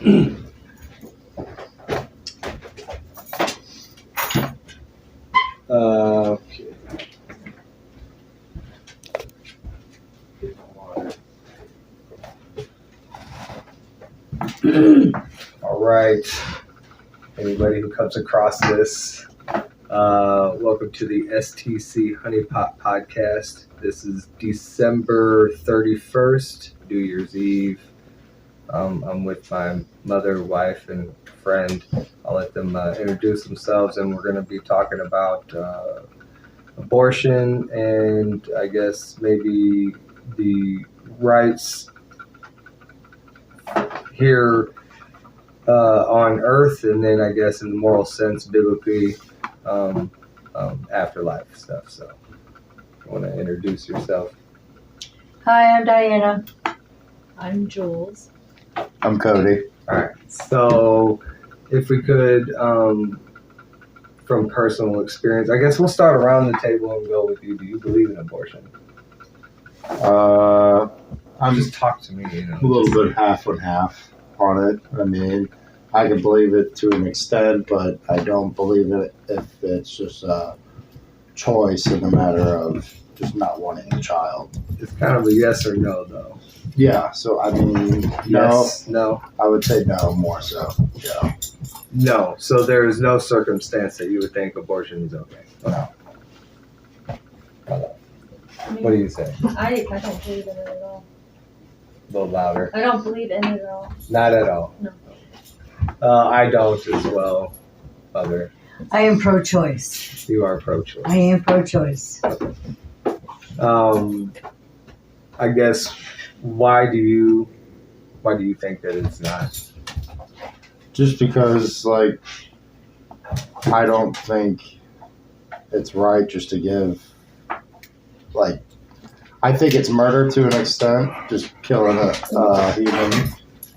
Okay. All right. Anybody who comes across this, welcome to the STC Honeypot Podcast. This is December 31st, New Year's Eve. I'm with my mother, wife, and friend. I'll let them introduce themselves, and we're going to be talking about abortion and I guess maybe the rights here on earth, and then I guess in the moral sense, biblically, afterlife stuff. So, you want to introduce yourself? Hi, I'm Diana. I'm Jules. I'm Cody. All right. So, if we could, from personal experience, I guess we'll start around the table and go with you. Do you believe in abortion? I'm Just talk to me. You know, a little bit half and half on it. I mean, I can believe it to an extent, but I don't believe it if it's just a choice in a matter of just not wanting a child. It's kind of a yes or no, though. Yeah, so I mean, Yes, no, I would say no more so. Yeah. no. So there is no circumstance that you would think abortion is okay. No. What do you say? I don't believe in it at all. A little louder. I don't believe in it at all. Not at all. No. I don't as well, Mother. I am pro-choice. You are pro-choice. I am pro-choice. I guess why do you think that it's not? Just because, like, I don't think it's right just to give, like, I think it's murder to an extent, just killing a human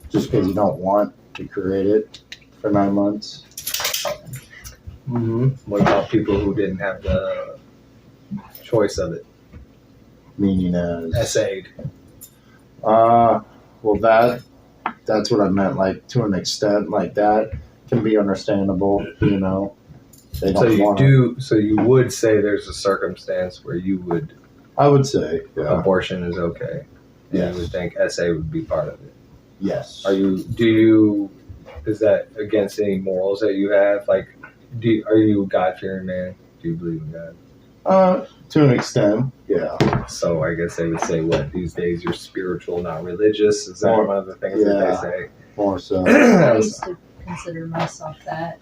just because you don't want to create it for 9 months. Mm-hmm. What about people who didn't have the choice of it? Meaning as Essayed. well, that's what I meant. Like, to an extent, like, that can be understandable. You know, they don't So you want do. So you would say there's a circumstance where you would I would say, yeah, abortion is okay. And Yes. you would think SA would be part of it. yes. Is that against any morals that you have? Like, are you a God-fearing man? Do you believe in God? To an extent, yeah. So I guess they would say, what, these days you're spiritual, not religious? Is that Or- one of the things that they say? More so. I used to consider myself that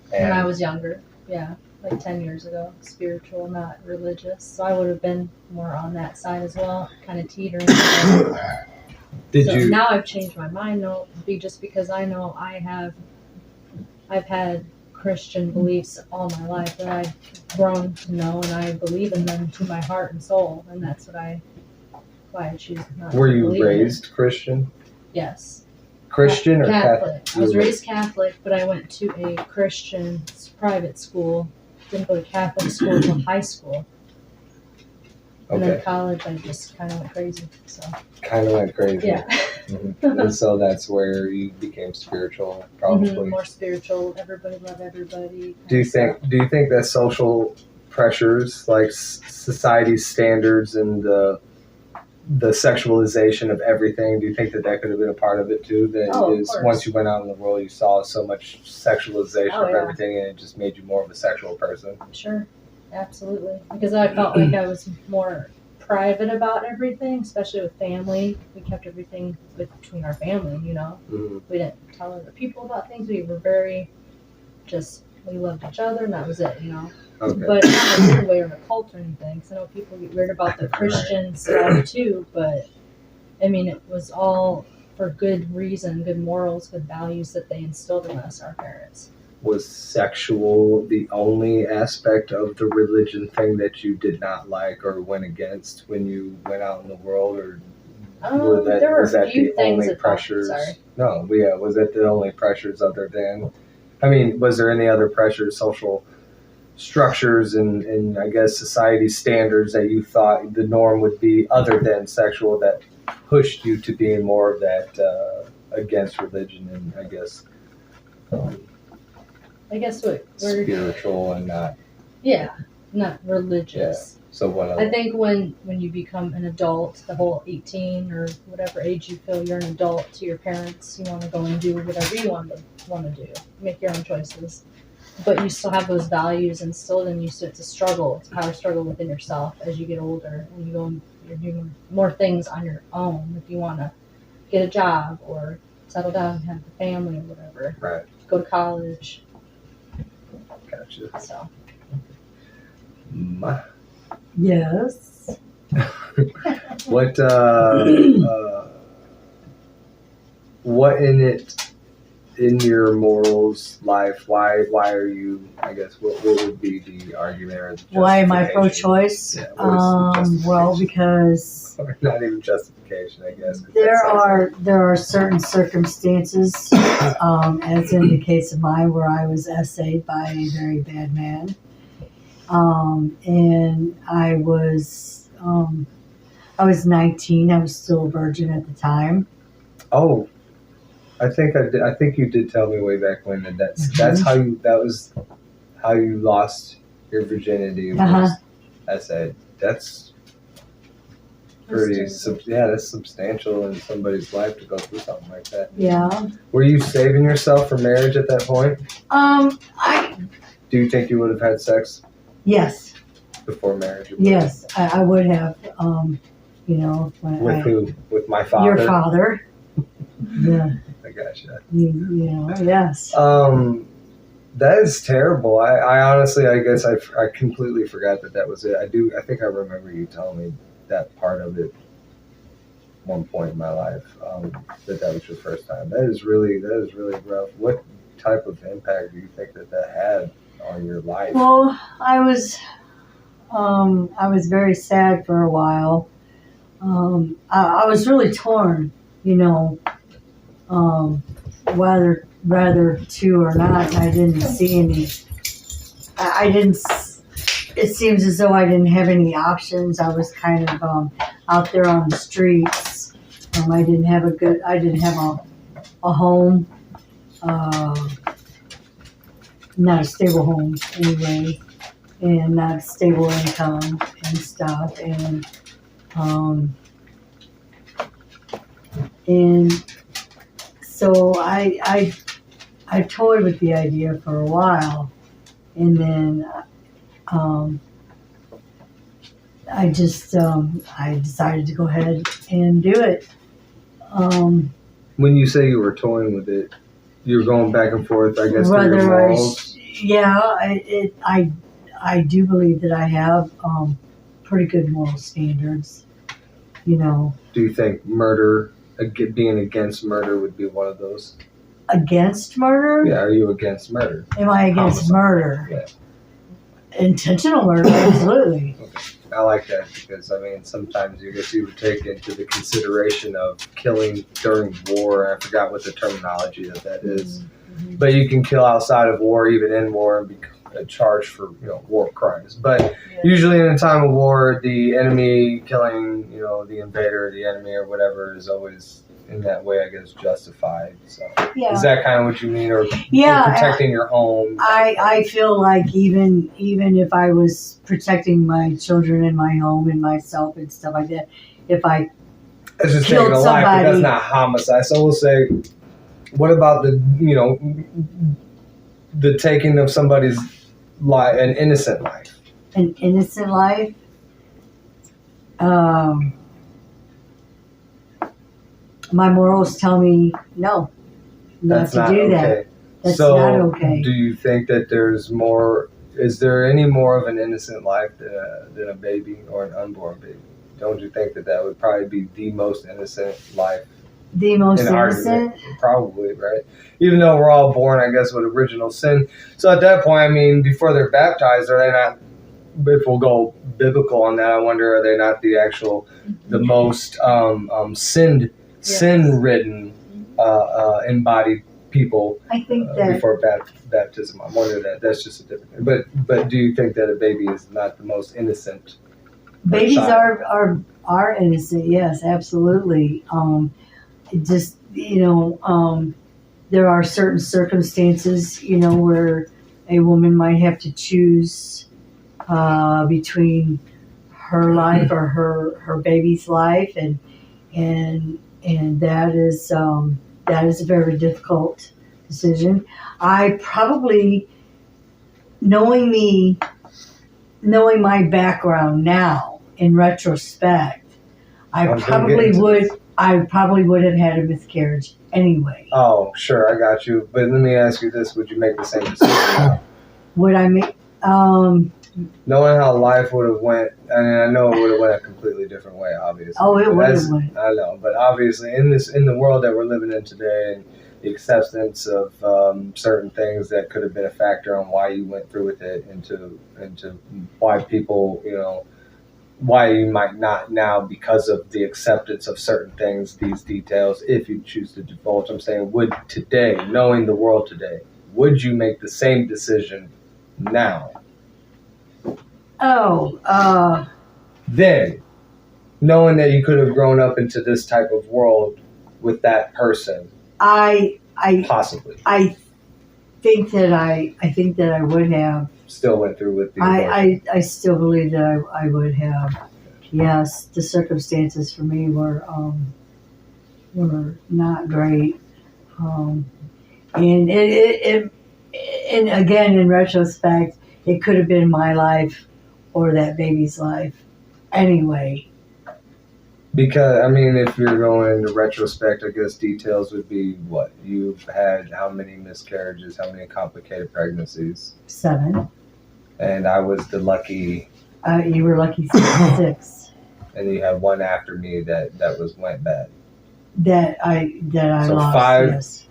when I And was younger. Yeah, like 10 years ago. Spiritual, not religious. So I would have been more on that side as well, kind of teetering. Now I've changed my mind. No, just because I know I've had Christian beliefs all my life that I've grown to know, and I believe in them to my heart and soul, and that's why I choose not were to you believe in it. raised Christian? Yes. Christian or Catholic. I was You were- raised Catholic, but I went to a Christian private school. Didn't go to Catholic school until high school. And then Okay, college, I just kind of went crazy. So kind of went crazy. yeah, Mhm. And so that's where you became spiritual, probably. more spiritual. Everybody love everybody. Do you think that social pressures, like society's standards and the sexualization of everything, do you think that could have been a part of it too? That Oh, of is, course. once you went out in the world, you saw so much sexualization Oh, of yeah. everything, and it just made you more of a sexual person. Sure, absolutely. Because I felt like I was more private about everything, especially with family. We kept everything between our family. You know, Mm-hmm. we didn't tell other people about things. We were very we loved each other, and that was it. You know. Okay. But not in a weird way or in a cult or anything. Because I know people get weird about the Christian stuff too. But I mean, it was all for good reason, good morals, good values that they instilled in us, our parents. Was sexual the only aspect of the religion thing that you did not like or went against when you went out in the world, or There were was a that few the things only that pressures? Sorry. No, yeah, was that the only pressures other than? I mean, was there any other pressures, social structures, and I guess society standards that you thought the norm would be other than sexual that pushed you to being more of that against religion and I guess I guess what we're spiritual and not. not religious. So what? I think when you become an adult, the whole 18 or whatever age you feel you're an adult to your parents, you want to go and do whatever you want to do, make your own choices. But you still have those values instilled in you, so it's a power struggle within yourself as you get older and you go and you're doing more things on your own. If you want to get a job or settle down and have a family or whatever, Right. go to college. Gotcha. So Yes. What what in your morals life? Why are you? I guess what would be the argument or the Why am I justification? pro-choice? Yeah, what is the Well, justification? because Or not even justification, I guess. 'cause there that sounds are certain circumstances, as in the case of mine, where I was essayed by a very bad man, and I was 19. I was still a virgin at the time. Oh, I think I did. I think you did tell me way back when that that's how you that was how you lost your virginity. Was Uh-huh. essay. That's pretty. That's substantial in somebody's life to go through something like that. Yeah. Were you saving yourself for marriage at that point? Do you think you would have had sex Yes, before marriage? yes, I would have. When With who? With my father. your father. Yeah. I gotcha. Yes. That is terrible. I honestly, I guess I completely forgot that was it. I think I remember you telling me that part of it one point in my life, that was your first time. That is really rough. What type of impact do you think that had on your life? Well, I was very sad for a while. I was really torn, whether to or not. I didn't see any. I didn't. It seems as though I didn't have any options. I was kind of out there on the streets. I didn't have a home. Not a stable home anyway, and not stable income and stuff, and so I toyed with the idea for a while, and then I decided to go ahead and do it. When you say you were toying with it, you're going back and forth, I guess, through your morals. I do believe that I have pretty good moral standards. Do you think murder, being against murder, would be one of those? Against murder? Yeah, are you against murder? Am I against Homicide. murder? Yeah. Intentional murder, absolutely. I like that because, sometimes you would take into the consideration of killing during war. I forgot what the terminology of that is. Mm-hmm. But you can kill outside of war, even in war, and be charged for war crimes. But usually in a time of war, the enemy killing, the invader, the enemy, or whatever is always in that way, I guess, justified. So is that kind of what you mean, or protecting your home? I feel like even if I was protecting my children and my home and myself and stuff like that, if I It's just killed taking a life, but somebody. that's not homicide. So we'll say, what about the taking of somebody's life, an innocent life? An innocent life, my morals tell me no, not to do that. That's so not okay. Do you think that there's more? Is there any more of an innocent life than a baby or an unborn baby? Don't you think that would probably be the most innocent life? The most in innocent? argument? Probably, right? Even though we're all born, I guess, with original sin. So at that point, before they're baptized, are they not, if we'll go biblical on that, I wonder, are they not the most sin-ridden, embodied people I think that before baptism? I wonder that's just a different thing. But do you think that a baby is not the most innocent? babies child? are innocent. Yes, absolutely. It just there are certain circumstances, where a woman might have to choose between her life or her baby's life, and that is a very difficult decision. I probably, knowing my background now, in retrospect, I probably would have had a miscarriage anyway. Oh, sure, I got you. But let me ask you this: would you make the same decision? Would I make? Knowing how life would have went, I know it would have went a completely different way, obviously. Oh, it But would have as- went. I know, but obviously, in the world that we're living in today, and the acceptance of certain things that could have been a factor on why you went through with it, into why people, why you might not now, because of the acceptance of certain things, these details, if you choose to divulge. I'm saying, would today, knowing the world today, would you make the same decision now? Then, knowing that you could have grown up into this type of world with that person, I possibly think that I would have. still went through with the abortion. I still believe that I would have. Yes, the circumstances for me were not great, and and again, in retrospect, it could have been my life or that baby's life anyway. Because, if you're going into retrospect, I guess details would be what? You've had how many miscarriages, how many complicated pregnancies? 7. And I was the lucky, You were lucky 6 and you had one after me that went bad. that I So lost. 5. Yes,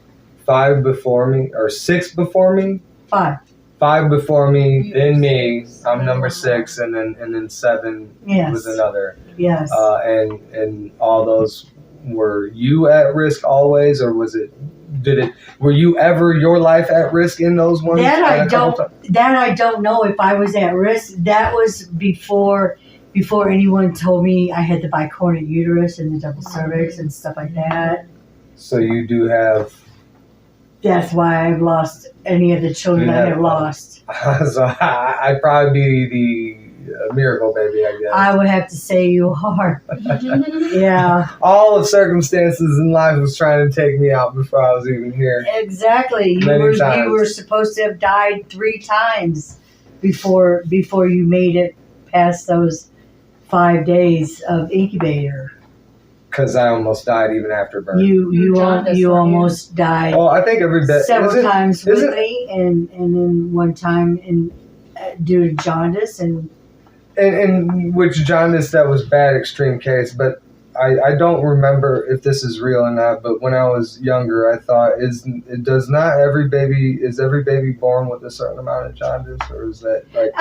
5 before me, or 6 before me? 5. 5 before me, You then were me. 6, I'm and number then 6, and then 7 Yes, was another. yes. And all those, were you at risk always, or were you ever your life at risk in those ones? That I A couple don't. That I don't know if I was at risk. That was before anyone told me I had the bicornuate uterus and the double cervix and stuff like that. So you do have. That's why I've lost any of the children I have lost. So I'd probably be the miracle baby, I guess. I would have to say you are. Yeah, All the circumstances in life was trying to take me out before I was even here. exactly. You Many times. were supposed to have died 3 times before you made it past those 5 days of incubator. Because I almost died even after birth. You jaundiced, weren't you? almost died. Well, I think every bit. Several times is with it- me, and then one time due to jaundice, and in which jaundice, that was bad extreme case, but I don't remember if this is real or not, but when I was younger, I thought, is every baby born with a certain amount of jaundice, or is that like,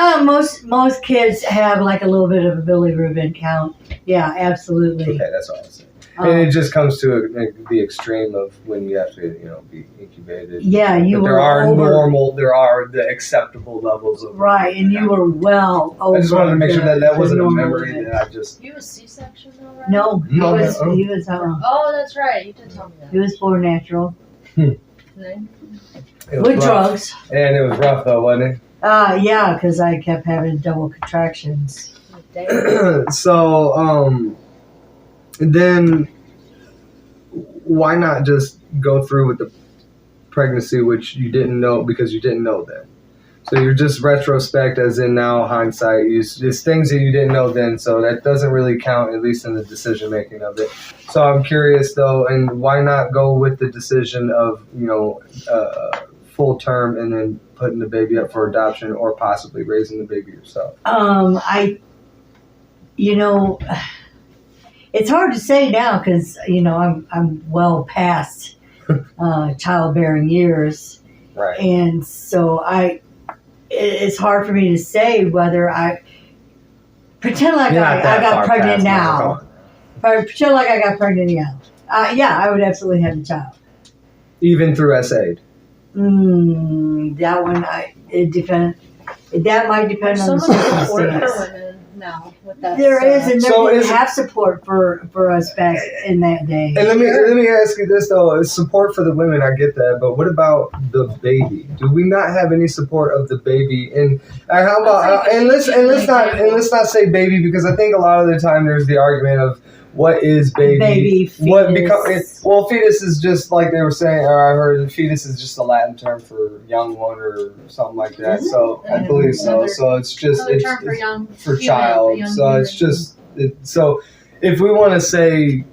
most kids have like a little bit of a bilirubin count. Yeah, absolutely. okay, that's all I'm saying. And it just comes to the extreme of when you have to, be incubated. Yeah, you But were there are over, there are the acceptable levels of. right, and you were well over. I just wanted to make sure that the wasn't a normal memory limit. that I just. You a C-section though, right? No, No, no. he was Oh, that's right. You did tell me that. he was born natural Right? It was with rough. drugs. And it was rough though, wasn't it? Yeah, because I kept having double contractions. Damn. So, then why not just go through with the pregnancy, which you didn't know because you didn't know then? So you're just retrospect, as in now hindsight. It's things that you didn't know then, so that doesn't really count, at least in the decision making of it. So I'm curious though, and why not go with the decision of full term and then putting the baby up for adoption, or possibly raising the baby yourself? It's hard to say now because I'm well past childbearing years, Right. and so it's hard for me to say whether I pretend like You're not I that got far pregnant past now. If I pretend like I got pregnant now, yeah, I would absolutely have a child. Even through SAID. That one, it depends. That might depend There's on so the much support circumstance. for women now with that. There is, and there So didn't is- have support for us back in that day. And let me ask you this though: is support for the women? I get that, but what about the baby? Do we not have any support of the baby? And how about and let's not say baby, because I think a lot of the time there's the argument of what is baby? Baby, What fetus. well, fetus is just like they were saying, or I heard fetus is just a Latin term for young one or something like that. Is it? So I believe so. Another- So it's just Another it's, term for it's young for human, child. young So it's human. just so if we want to say.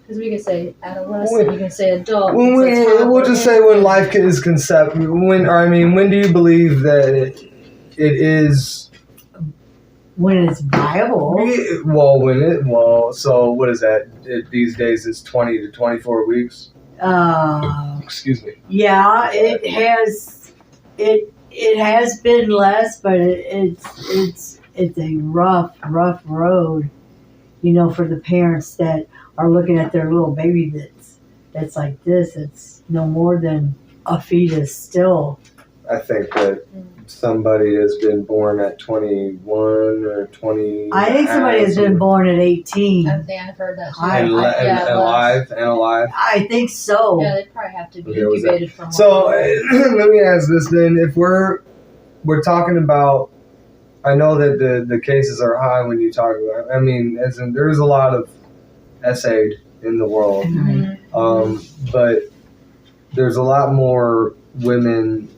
Because we can say adolescent, you can say adult. When you can say toddler. we'll just say when life is concept. When do you believe that it is? When it's viable. So what is that? These days it's 20 to 24 weeks. Excuse me. Yeah, it has. It has been less, but it's a rough road, for the parents that are looking at their little baby that's like this. It's no more than a fetus still. I think that somebody has been born at 21 or 20. I think somebody has been born at 18. I think I've heard that too. I- Yeah, alive. I think so. Yeah, they probably have to be Okay, was that- incubated for a while. So let me ask this then: if we're talking about, I know that the cases are high when you talk about. I mean, as in there's a lot of SA'd in the world, Mhm. but there's a lot more women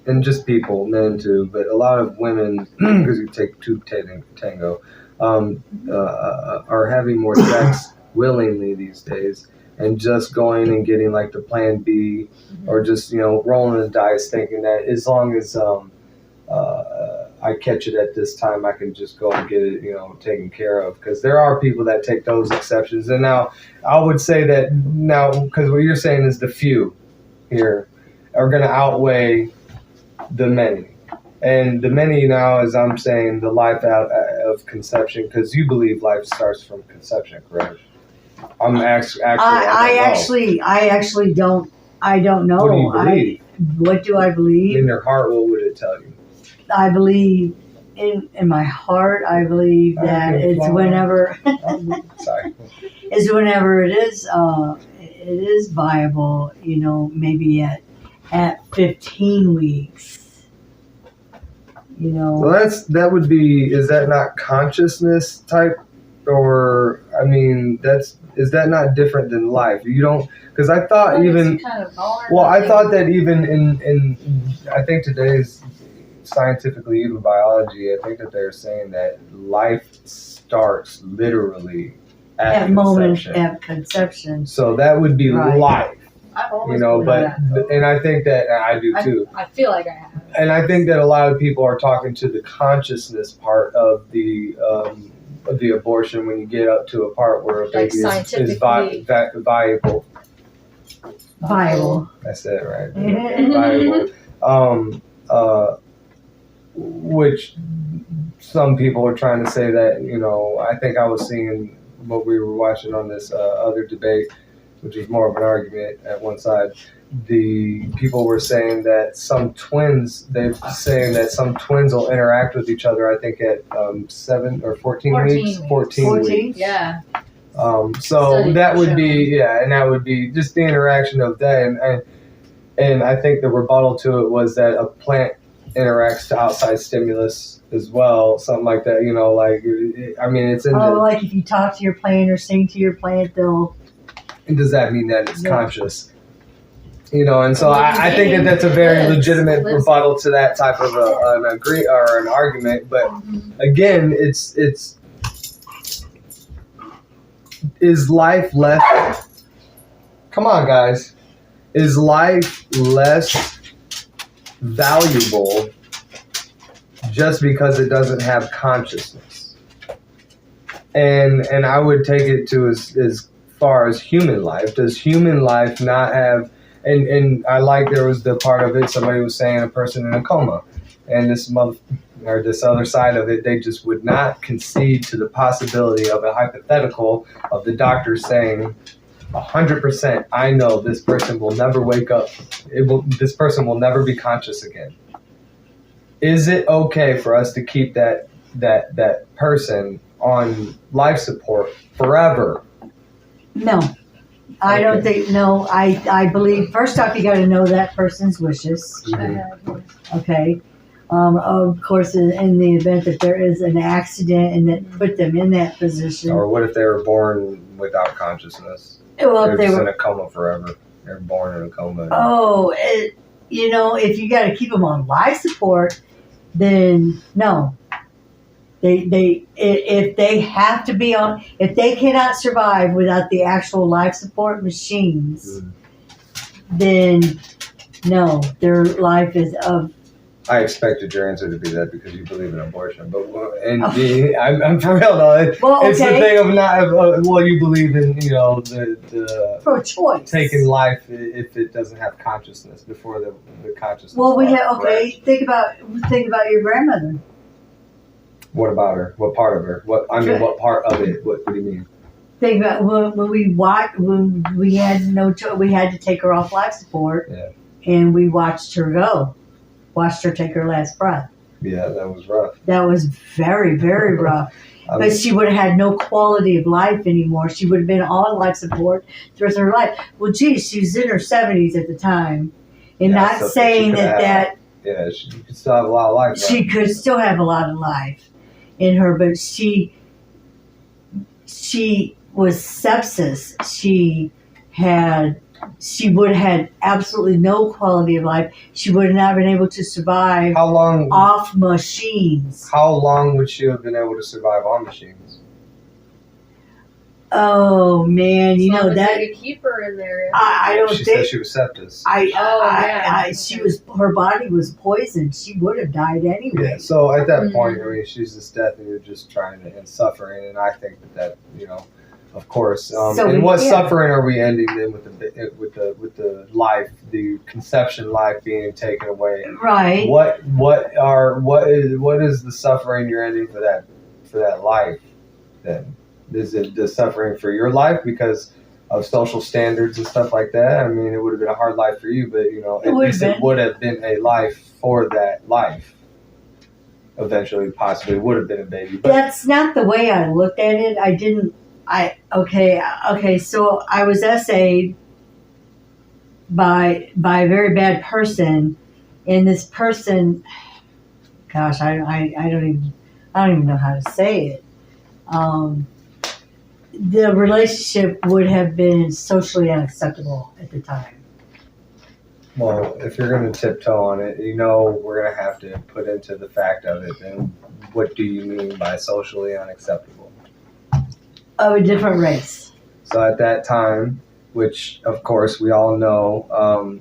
and just people, men too, but a lot of women because you take two to tango, are having more sex willingly these days. And just going and getting like the plan B, or just rolling the dice, thinking that as long as I catch it at this time, I can just go and get it taken care of. Because there are people that take those exceptions. And now I would say that now, because what you're saying is the few here are going to outweigh the many. And the many now, as I'm saying, the life out of conception, because you believe life starts from conception, correct? I'm actually. I actually don't. I don't know. What do you believe? What do I believe? In your heart, what would it tell you? I believe in my heart. I believe that Okay, it's fine. whenever Sorry. is whenever it is viable. Maybe at 15 weeks. Well, that would be. Is that not consciousness type, or I mean, is that not different than life? You don't, because I thought Well, even. it's kind of all or Well, I nothing. thought that even in I think today's scientifically, even biology, I think that they're saying that life starts literally at conception. At conception. So that would be Right. life, I've always but believed that. and I think that and I do too. I feel like I have. And I think that a lot of people are talking to the consciousness part of the abortion when you get up to a part where a Like baby is scientifically- viable. Viable. I said it right. Mhm. Viable. Which some people are trying to say that, I think I was seeing what we were watching on this other debate, which was more of an argument at one side. The people were saying that some twins will interact with each other, I think at 7 or 14 weeks. 14 weeks. Yeah. So Studies that would show. be, and that would be just the interaction of that. And I think the rebuttal to it was that a plant interacts to outside stimulus as well, something like that, it's in Like if you talk to your plant or sing to your plant, they'll. does that mean that it's Yeah. conscious? And so I think that that's a very legitimate rebuttal to that type of an argument. But again, it's is life left? Come on, guys. Is life less valuable just because it doesn't have consciousness? And I would take it to as far as human life. Does human life not have? And I like there was the part of it. Somebody was saying a person in a coma, and this other side of it, they just would not concede to the possibility of a hypothetical of the doctor saying 100%, I know this person will never wake up. This person will never be conscious again. Is it okay for us to keep that person on life support forever? No. I don't Okay. think, no, I believe, first off, you gotta know that person's wishes, I have, okay? Of course, in the event that there is an accident and that put them in that position. Or what if they were born without consciousness? Well, They're if they just were, in a coma forever. They're born in a coma. if you gotta keep them on life support, then no. If they have to be on, if they cannot survive without the actual life support machines, then no, their life is of. I expected your answer to be that because you believe in abortion, but I'm for real though. Well, It's the okay, thing of not. Well, you believe in the pro-choice. taking life if it doesn't have consciousness before the consciousness. Well, we part, have okay. correct? Think about your grandmother. What about her? What part of her? What part of it? What do you mean? Think about when we had no choice. We had to take her off life support, Yeah. and we watched her go. Watched her take her last breath. Yeah, that was rough. That was very, very rough. But she would have had no quality of life anymore. She would have been on life support the rest of her life. Well, geez, she was in her 70s at the time. And Yeah, not so saying she could that yeah, she could still have a lot of life. she could still have a lot of life in her, but she was sepsis. She would have had absolutely no quality of life. She would have not been able to survive How long? off machines. How long would she have been able to survive on machines? Oh man, you as long know as that they could keep her in there. I don't She think said she was septis. she was, her body was poisoned. She would have died anyway. Yeah. So at that Mhm. point, I mean, she's just death, and you're just trying to end suffering. And I think that of course. So and what yeah. suffering are we ending then with the life, the conception life being taken away? Right. What is the suffering you're ending for that life? Then is it the suffering for your life because of social standards and stuff like that? I mean, it would have been a hard life for you, but at least it would have been a life for that life. Eventually, possibly would have been a baby. But That's not the way I looked at it. Okay, so I was essayed by a very bad person, and this person, gosh, I don't even know how to say it. The relationship would have been socially unacceptable at the time. well, if you're going to tiptoe on it, we're going to have to put into the fact of it. Then, what do you mean by socially unacceptable? Of a different race. So at that time, which of course we all know,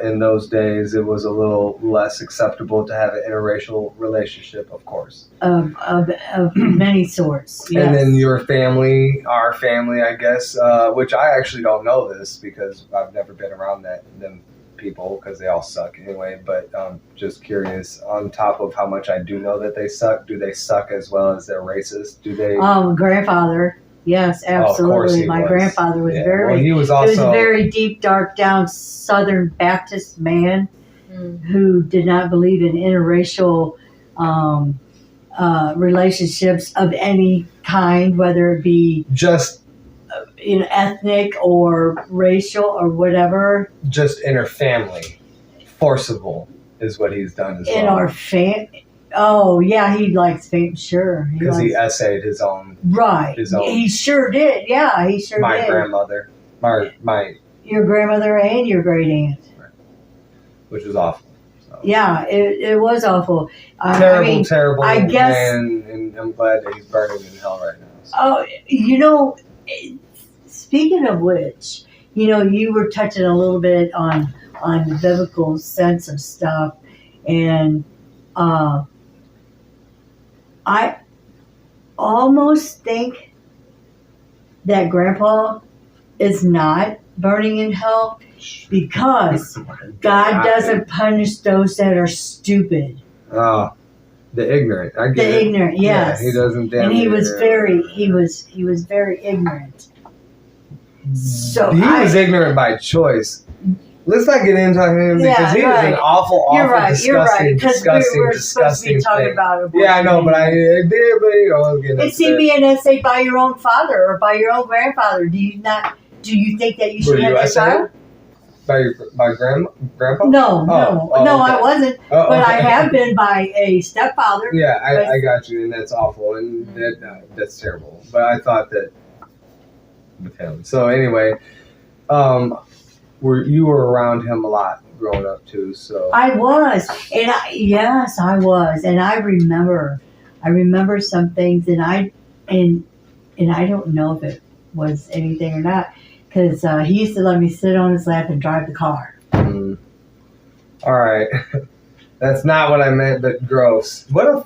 in those days it was a little less acceptable to have an interracial relationship, of course. Of many sorts. Yes. And then your family, our family, I guess, which I actually don't know this because I've never been around them people because they all suck anyway. But just curious, on top of how much I do know that they suck, do they suck as well as they're racist? Do they? Grandfather. Yes, Oh, of course absolutely. he My was. grandfather was Yeah, very. well, he was He was also a very deep, dark, down Southern Baptist man Mm. who did not believe in interracial relationships of any kind, whether it be just ethnic or racial or whatever. interfamily, forcible is what he's done as In well. our oh yeah, he likes fame. Sure, Because he essayed his own, right. his own- He sure did. Yeah, he sure my did. grandmother, my Your grandmother and your great aunt. which was awful. So. Yeah, it was awful. Terrible, terrible. I guess- and I'm glad that he's burning in hell right now. So. Oh, speaking of which, you were touching a little bit on the biblical sense of stuff, and I almost think that Grandpa is not burning in hell because God doesn't punish those that are stupid. Oh, the ignorant. I get The it. ignorant, yes. Yeah, he doesn't damn And he near- was very ignorant. So he was ignorant by choice. Let's not get into him because Yeah, he was an right. awful, You're right. disgusting, Because disgusting, we're supposed to be disgusting talking thing. about abortion. Yeah, I know, but I did, but you know, I'll get into It's being essayed by your own father or by your own grandfather. Do you think that you Were should you have that essayed child? by grandpa? No, no, oh, no, okay. I wasn't. Oh, But I okay. have been by a stepfather. Yeah, But- I got you, and that's awful, and that's terrible. But I thought that with him. So anyway, you were around him a lot growing up too. So I was, and yes, I was, and I remember some things, and I don't know if it was anything or not, because he used to let me sit on his lap and drive the car. all right, that's not what I meant, but gross. What if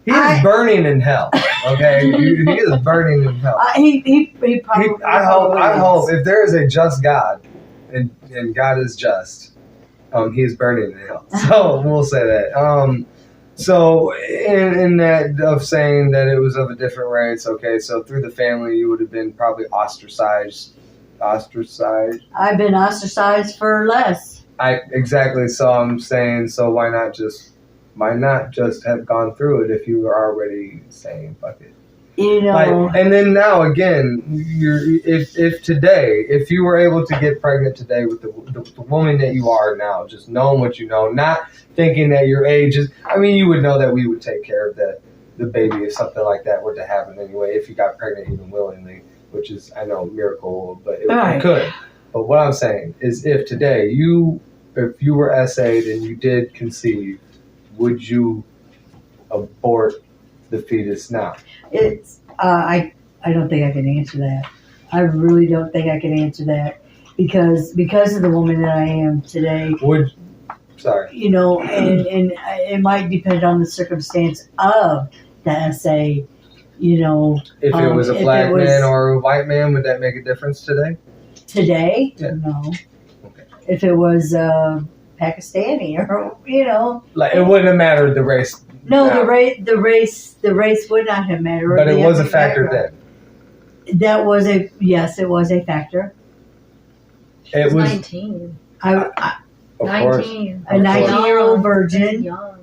he is burning in hell? Okay, he is burning in hell. He probably. I hope if there is a just God, and God is just, he's burning in hell. So we'll say that. So in that of saying that it was of a different race, okay, so through the family you would have been probably ostracized. I've been ostracized for less. Exactly. So I'm saying, so why not just have gone through it if you were already saying fuck it? You know. Like, and then now again, if today, if you were able to get pregnant today with the woman that you are now, just knowing what you know, not thinking that your age is, I mean, you would know that we would take care of the baby if something like that were to happen anyway, if you got pregnant even willingly, which is, I know, a miracle, but it could. But what I'm saying is if today if you were essayed and you did conceive, would you abort the fetus now? It's I don't think I can answer that. I really don't think I can answer that because of the woman that I am today. You know, and it might depend on the circumstance of the essay. You know, if it was a black man or a white man, would that make a difference today? Today, yeah. No. Okay. If it was Pakistani or like it wouldn't have mattered the race. No, the race would not have mattered. But it was a factor then. That was it was a factor. It was 19. I 19. A 19-year-old virgin. Young.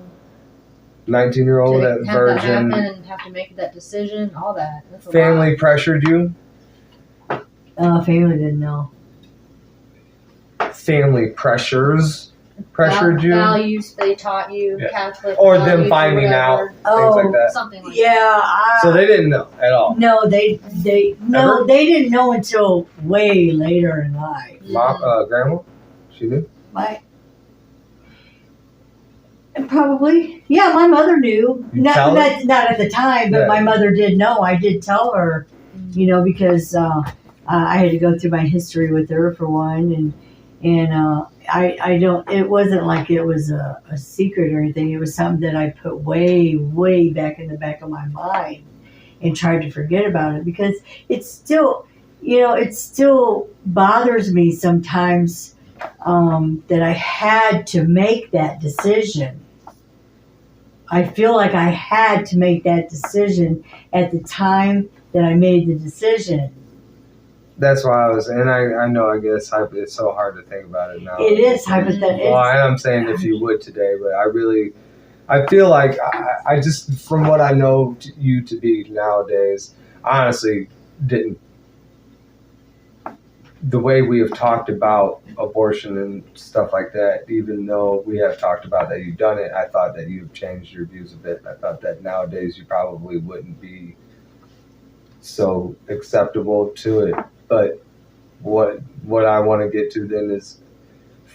19-year-old to have virgin. That happen and have to make that decision, all that. That's a family lot. pressured you? Family didn't know. Family pressured you? Values they taught you, yeah. Catholic or values, them finding out, things like that. Something like that. So they didn't know at all? No, they didn't know until way later in life. Mom, grandma? She knew? Probably. Yeah, my mother knew. Not at the time, but my mother did know. I did tell her, because I had to go through my history with her for one, and I don't. It wasn't like it was a secret or anything. It was something that I put way, way back in the back of my mind and tried to forget about it because it's still, it still bothers me sometimes that I had to make that decision. I feel like I had to make that decision at the time that I made the decision. That's why I was, and I know, I guess it's so hard to think about it now. It is hypothetical. Well, I'm saying if you would today, but I feel like I just, from what I know you to be nowadays, honestly didn't. The way we have talked about abortion and stuff like that, even though we have talked about that you've done it, I thought that you've changed your views a bit. I thought that nowadays you probably wouldn't be so acceptable to it. But what I want to get to then is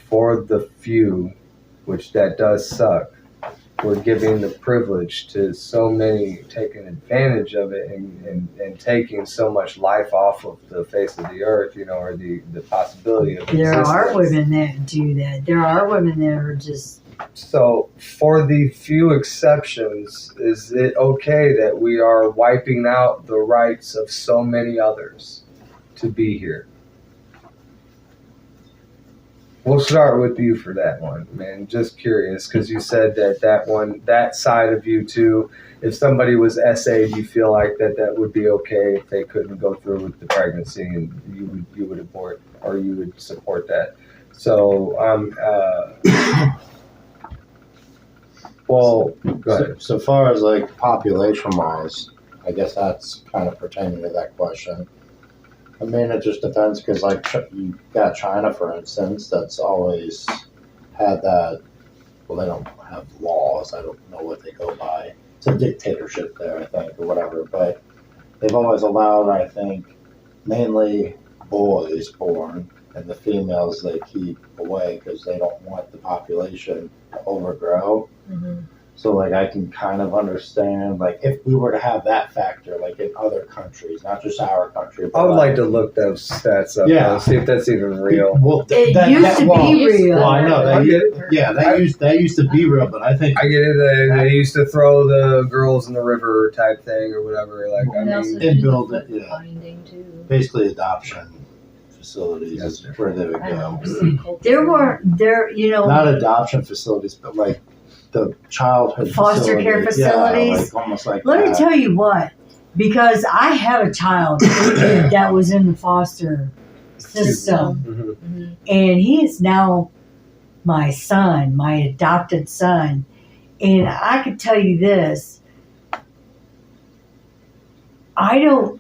for the few, which that does suck, we're giving the privilege to so many taking advantage of it and taking so much life off of the face of the earth, or the possibility of There existence. are women that do that. There are women that are just... So for the few exceptions, is it okay that we are wiping out the rights of so many others to be here? We'll start with you for that one, man. Just curious, because you said that side of you too. If somebody was SA'd, you feel like that would be okay if they couldn't go through with the pregnancy, and you would abort or you would support that. So, well, go ahead. So far as like population wise, I guess that's kind of pertaining to that question. I mean, it just depends because, like, you got China, for instance, that's always had that. Well, they don't have laws. I don't know what they go by. It's a dictatorship there, I think, or whatever. But they've always allowed, I think, mainly boys born, and the females they keep away because they don't want the population to overgrow. Mm-hmm. So, like, I can kind of understand, like, if we were to have that factor, like, in other countries, not just our country. But I would like to look those stats up, Yeah. though, see if that's even real. Well, It used to be real. Well, I know. I get it. That used to be real, but I think I get it. They used to throw the girls in the river type thing or whatever. Like, I They also mean, And do build the it, yeah. finding too. basically adoption facilities is where they would I don't go. know. some culture. There weren't there, you know, Not adoption facilities, but, like, the childhood Foster care facilities. Yeah, facilities? like, almost like let me that. tell you what, because I had a child that was in the foster system, mhm. Mhm. and he is now my son, my adopted son. And I could tell you this, I don't,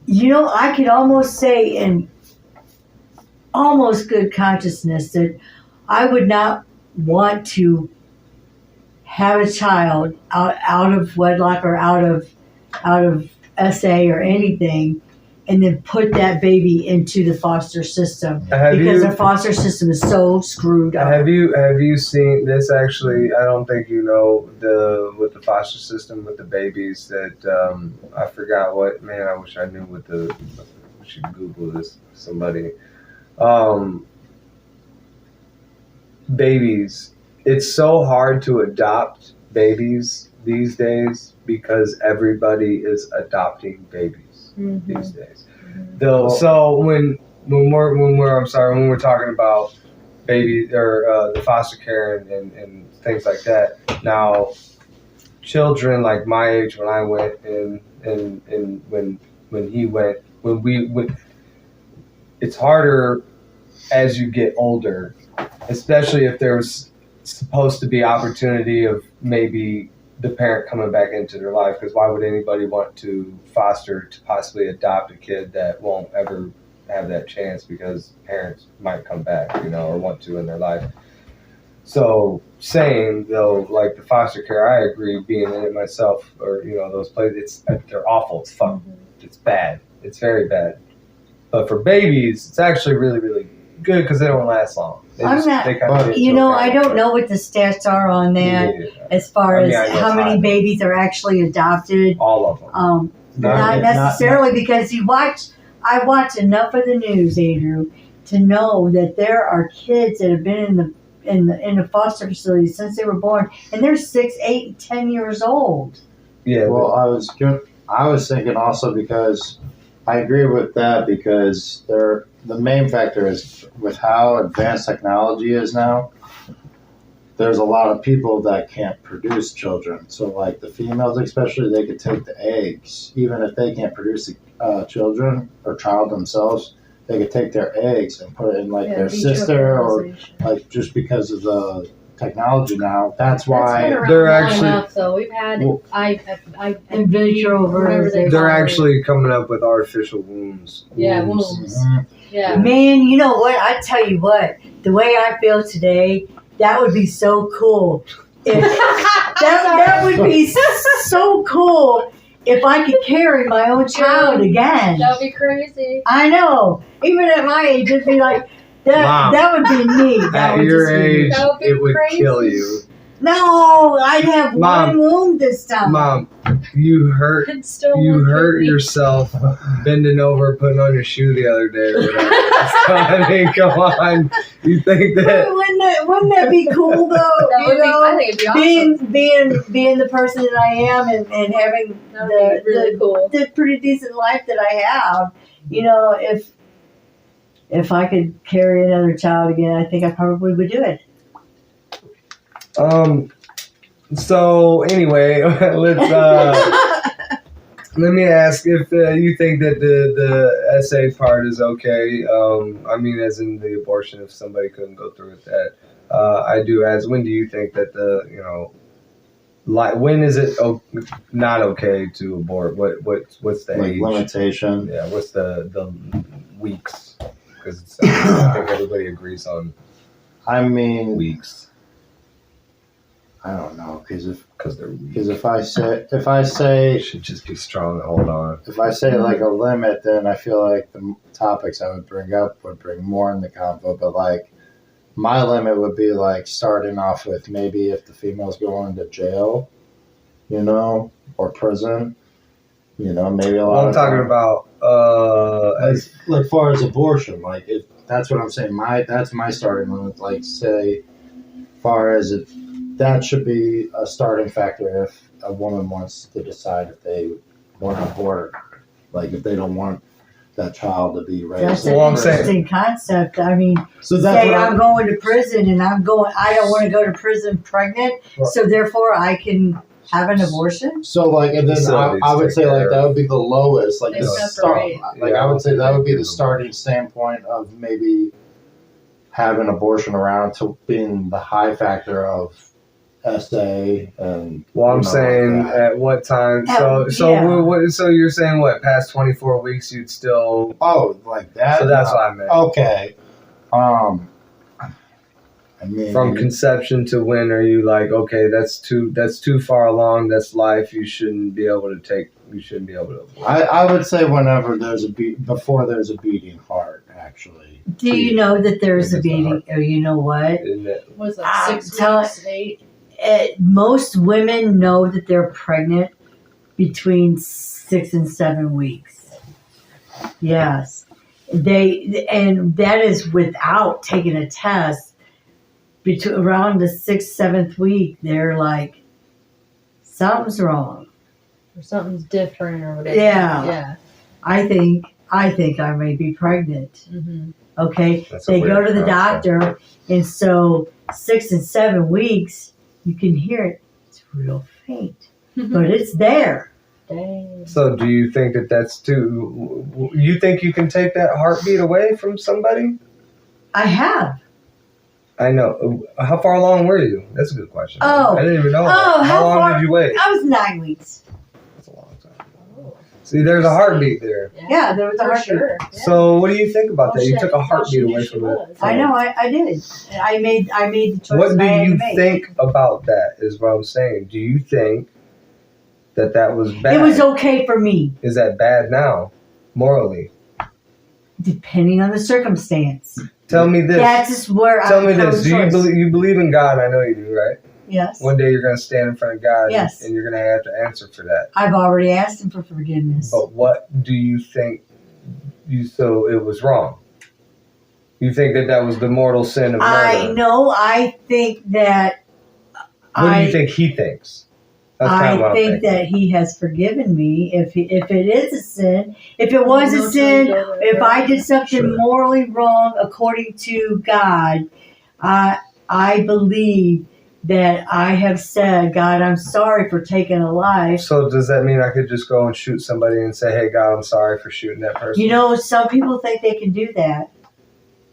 you know, I could almost say in almost good consciousness that I would not want to have a child out of wedlock or out of SA or anything, and then put that baby into the foster system Have because you the foster system is so screwed up. have you seen this? Actually, I don't think you know with the foster system with the babies that I forgot what. Man, I wish I knew what the. We should Google this. Somebody. Babies. It's so hard to adopt babies these days because everybody is adopting babies Mhm. these days. Mhm. So when we're talking about baby or the foster care and things like that. Now, children like my age when I went and when he went when we went, it's harder as you get older, especially if there's supposed to be opportunity of maybe the parent coming back into their life, because why would anybody want to foster to possibly adopt a kid that won't ever have that chance because parents might come back, or want to in their life. So saying though, like the foster care, I agree, being in it myself, or those places, they're awful. It's fuck. Mhm. It's bad. It's very bad. But for babies, it's actually really, really good because they don't last long. They I'm not- they kind of get You to know, a I point don't know what the stats are on that where- as far I mean, as I know how it's many high. babies are actually adopted. All of them. Not necessarily because I watch enough of the news, Andrew, to know that there are kids that have been in the foster facility since they were born, and they're 6, 8, 10 years old. Yeah. Well, I was thinking also because I agree with that because the main factor is with how advanced technology is now. There's a lot of people that can't produce children. So, like the females, especially, they could take the eggs, even if they can't produce children or child themselves. They could take their eggs and put it in Yeah, their vitro sister, or fertilization. just because of the technology now. That's That's been why. around they're long actually- enough, though. We've had Well- In vitro whatever they fertilization. They're call it. actually coming up with artificial wombs. Yeah, wombs. Mhm. Yeah. Man, you know what? I tell you what, the way I feel today, that would be so cool. That would be so cool if I could carry my own child again. That would be crazy. I know. Even at my age, it'd be like that. Mom, that would be neat. That At would your just be age, neat. That would be it would crazy. kill you. No, I'd have Mom. one womb this time. Mom, you hurt It still you won't hurt kill me. yourself bending over putting on your shoe the other day or whatever. So, I mean, come on. You think that Wouldn't that be cool though? That would You be, I know, think it'd be awesome. being the person that I am and having That would be really cool. the pretty decent life that I have. If if I could carry another child again, I think I probably would do it. So anyway, let's let me ask if you think that the SA part is okay. I mean, as in the abortion, if somebody couldn't go through with that. I do ask, when do you think that when is it not okay to abort? What's the Like age? limitation. Yeah, what's the weeks? Because I think everybody agrees on I mean, weeks I don't know, because they're weak. if I It say should just be strong and hold on. if I say like a limit, then I feel like the topics I would bring up would bring more in the convo. But like my limit would be like starting off with maybe if the female's going to jail, or prison, maybe a lot. Well, I'm of talking time. about Like far as abortion, like if that's what I'm saying, that's my starting limit. Like say, far as it, that should be a starting factor if a woman wants to decide if they want to abort, like if they don't want that child to be raised. That's Well, an I'm saying- interesting concept. I mean, So that's say what I'm going to prison and I don't want to go to prison pregnant, Right. so therefore I can have an abortion? So like, and then Facilities I would take say like care that of- would be the lowest, like They the separate. start. Like Yeah, I would say that would be the give them- starting standpoint of maybe having abortion around to being the high factor of SA and. Well, I'm like saying that. at what time? Yeah. So you're saying what? Past 24 weeks, you'd still. Oh, like that. So that's what I meant. Okay. I mean, From conception to when are you like, okay, that's too far along. That's life. You shouldn't be able to take. You shouldn't be able to. I would say whenever there's before there's a beating heart, actually. Do you know that there's a Maybe it's beating? Or you know what? Isn't it? Was it I'm 6 telling- weeks, 8? Most women know that they're pregnant between 6 and 7 weeks. Yes, and that is without taking a test. Between around the 6th, 7th week, they're like, something's wrong. Or something's different or whatever. Yeah. Yeah. I think I may be pregnant. Mm-hmm. Okay, That's a they go weird to the concept. doctor, and so 6 and 7 weeks, you can hear it. It's real faint, but it's there. Dang. So do you think that that's too? You think you can take that heartbeat away from somebody? I have. I know. How far along were you? That's a good question. Oh. I didn't even know. Oh, How how long far- did you wait? I was 9 weeks. That's a long time. See, there's a heartbeat there. Yeah, there was a For heartbeat. sure. Yeah. So what do you think about Oh, that? You shit. took a Oh, heartbeat she knew away she from it. was. I know, I did. I made the choice. What do I had to you make. think about that? Is what I'm saying. Do you think that was bad? It was okay for me, Is that bad now, morally? depending on the circumstance. Tell me this. That's just where Tell I me chose this. Do choice. you believe in God? I know you do, right? Yes. One day you're going to stand in front of God, Yes. and you're going to have to answer for that. I've already asked him for forgiveness. But what do you think? So it was wrong. You think that was the mortal sin of murder? I think that. What do you think he thinks? That's kind of what I I'm think thinking. that he has forgiven me. If it is a sin, if it was No, a sin, no, if I did something Sure. morally wrong according to God, I believe that I have said, God, I'm sorry for taking a life. So does that mean I could just go and shoot somebody and say, "Hey, God, I'm sorry for shooting that person"? You know, some people think they can do that.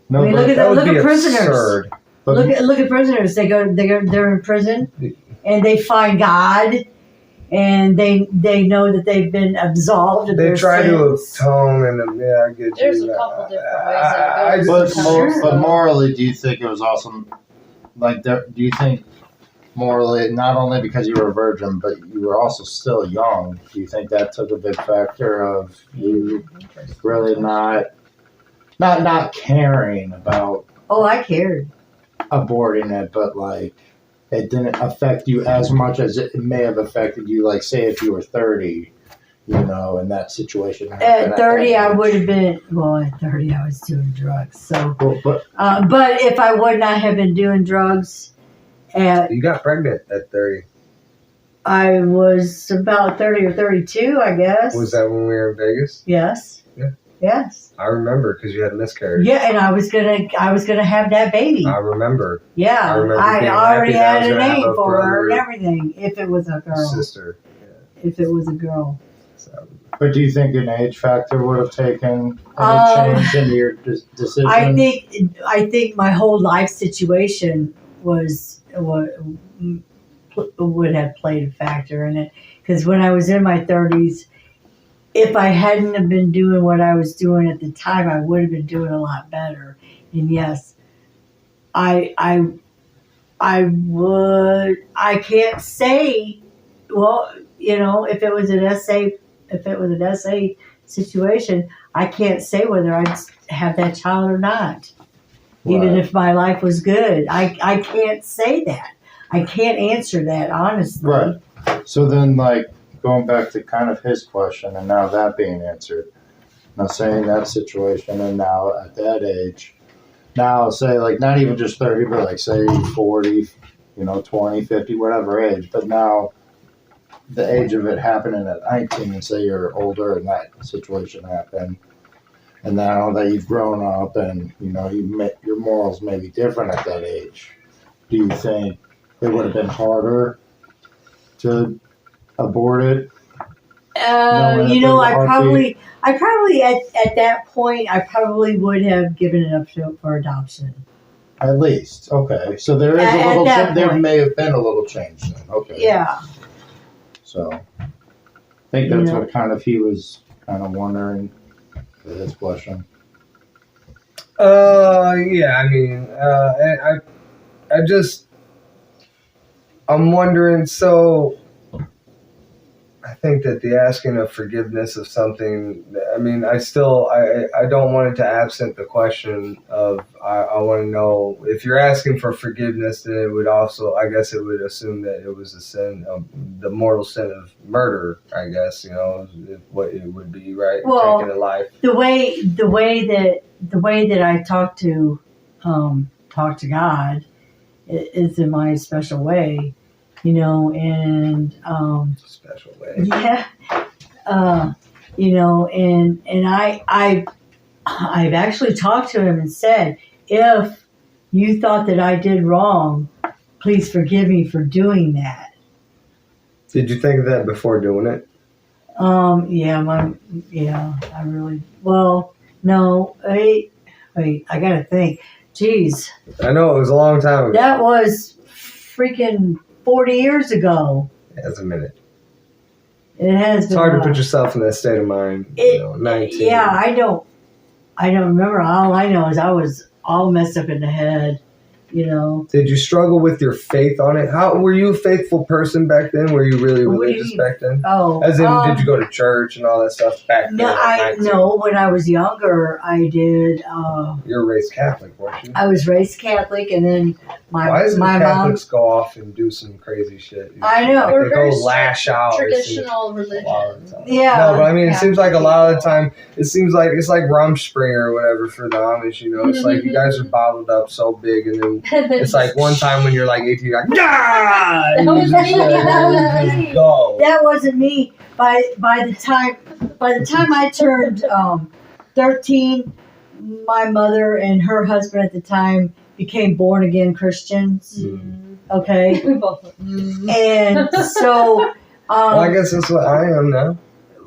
No, I mean, but, look at that would look be at prisoners. absurd. but Look at prisoners. They're in prison, and they find God, and they know that they've been absolved of They their try to sins. atone, and yeah, I get you. There's a couple different ways that I it just- goes. But, Sure. but morally, do you think it was awesome? Like, do you think morally, not only because you were a virgin, but you were also still young, do you think that took a big factor of you really not caring about Oh, I cared. aborting it, but like it didn't affect you as much as it may have affected you? Like, say if you were 30, in that situation. At 30, I would have been. Well, at 30, I was doing drugs. So, Well, but but if I would not have been doing drugs, You got pregnant at 30. I was about 30 or 32, I guess. Was that when we were in Vegas? Yes. Yes. I remember because you had a miscarriage. Yeah, and I was gonna have that baby. I remember. Yeah, I remember I being already happy that I had was a gonna have name a for her and brother, everything. If it was a girl, sister. if it was a girl, So, But do you think an age factor would have taken any change into your decision? I think my whole life situation would have played a factor in it. Because when I was in my 30s, if I hadn't have been doing what I was doing at the time, I would have been doing a lot better. And yes, I would. I can't say. Well, if it was an SA situation, I can't say whether I'd have that child or not. Even Right. if my life was good, I can't say that. I can't answer that honestly. Right. So then, like, going back to kind of his question, and now that being answered, now saying that situation, and now at that age, now say, like, not even just 30, but like, say 40, 20, 50, whatever age, but now the age of it happening at 19, and say you're older and that situation happened, and now that you've grown up and, your morals may be different at that age, do you think it would have been harder to abort it? I probably at that point, I probably would have given it up for adoption. At least, okay. So there is At a little. that There point. may have been a little change then. Okay. Yeah. So I think that's what kind of he was kind of wondering with his question. yeah. I mean, I'm wondering. So, I think that the asking of forgiveness of something. I mean, I don't want it to absent the question of. I want to know if you're asking for forgiveness, then it would also. I guess it would assume that it was a sin, the mortal sin of murder. I guess what it would be, right? Well, taking a life. The way that I talk to God is in my special way, and Special way. yeah, and I've actually talked to him and said, if you thought that I did wrong, please forgive me for doing that. Did you think of that before doing it? I really, well, no, wait, I gotta think. Jeez, I know it was a long time ago. that was freaking 40 years ago. As a minute. It has It's been hard a to put while. yourself in that state of mind. 19. Yeah, I don't remember. All I know is I was all messed up in the head, Did you struggle with your faith on it? How were you a faithful person back then? Were you really What do you religious mean? back then? Oh, As in, did you go to church and all that stuff back then? at 19? No. When I was younger, I did. You were raised Catholic, weren't you? I was raised Catholic, and then Why my doesn't mom. Catholics go off and do some crazy shit? I know. Like We're they very go lash out. traditional A lot of religion. the time. Yeah. No, but I mean, it Yeah. seems like a lot of the time, it seems like it's like Rumspringa or whatever for the Amish. It's like you guys are bottled up so big, and then it's like one time when you're like 18, you're like, "Gah!" That was me. That was me. Go. That wasn't me. By the time I turned 13, my mother and her husband at the time became born again Christians. Okay, We both. and so Well, I guess that's what I am now.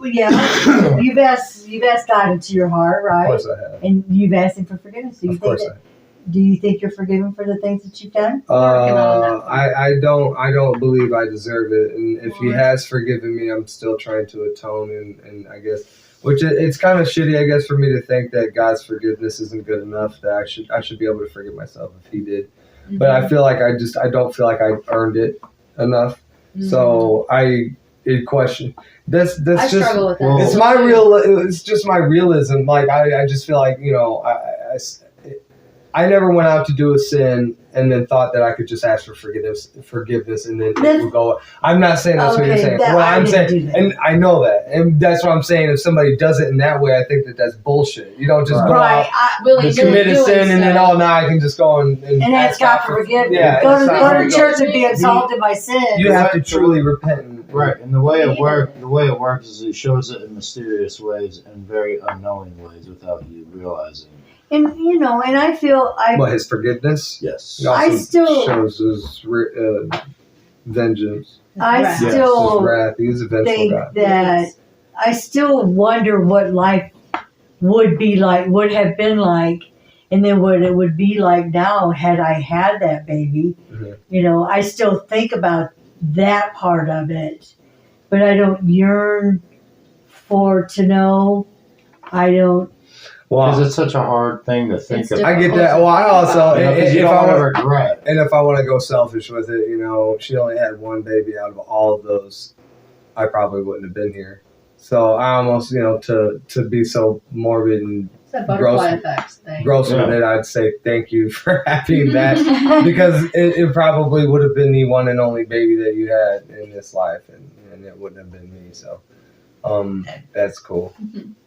yeah, you've asked God into your heart, Of right? course I have. And you've asked Him for forgiveness. Of course I have. Do you think you're forgiven for the things that you've done? Working on that. I don't believe I deserve it, and if he has forgiven me, I'm still trying to atone, and I guess, it's kind of shitty, I guess, for me to think that God's forgiveness isn't good enough, that I should be able to forgive myself if he did, but I feel like I don't feel like I earned it enough, so I question that's I just struggle with that. Well, it's just my realism. Like I just feel like I never went out to do a sin and then thought that I could just ask for forgiveness and then it would go. I'm not saying that's what you're saying. that- Well, I I'm didn't do saying, that. and I know that, and that's what I'm saying. If somebody does it in that way, I think that's bullshit. You don't just go Right. out Willy and commit a sin and then now I can just go and And ask God for forgiveness. Yeah, go it's not to how it church goes. and be absolved of my sins. You have to truly repent Right, and the way it works is he shows it in mysterious ways and very unknowing ways without you realizing. And and I feel What, his forgiveness? Yes. He also I still- shows his vengeance, I Right. his still wrath. He's a vengeful think God. that I still wonder what life would be like, would have been like, and then what it would be like now had I had that baby. Mhm. I still think about that part of it, but I don't yearn to know. I don't. Because Well, it's such a hard thing to think It's about. I get that. Well, I also, You know, 'cause you if don't I want to want, regret. and if I want to go selfish with it, she only had one baby out of all of those. I probably wouldn't have been here. So I almost, to be so morbid and It's that butterfly Gross. effect thing. gross with Yeah. it, I'd say thank you for having that. Because it probably would have been the one and only baby that you had in this life, and it wouldn't have been me. So, that's cool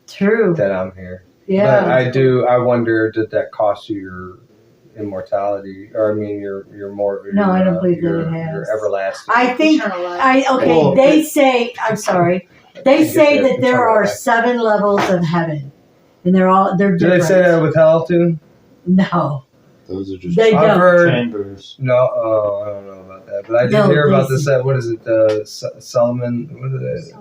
True. that I'm here. Yeah. But I wonder, did that cost you your immortality, or your more? No, I don't believe that your, it has. your everlasting. I think. Eternal life. Well, They say. I'm sorry. They I get say that. that there Eternal are life. 7 levels of heaven, and they're Do different. they say that with hell too? No, Those are just they I've don't. heard. chambers. No, I don't know about that, but I did No, hear about they- this. What is it? Solomon. What is it?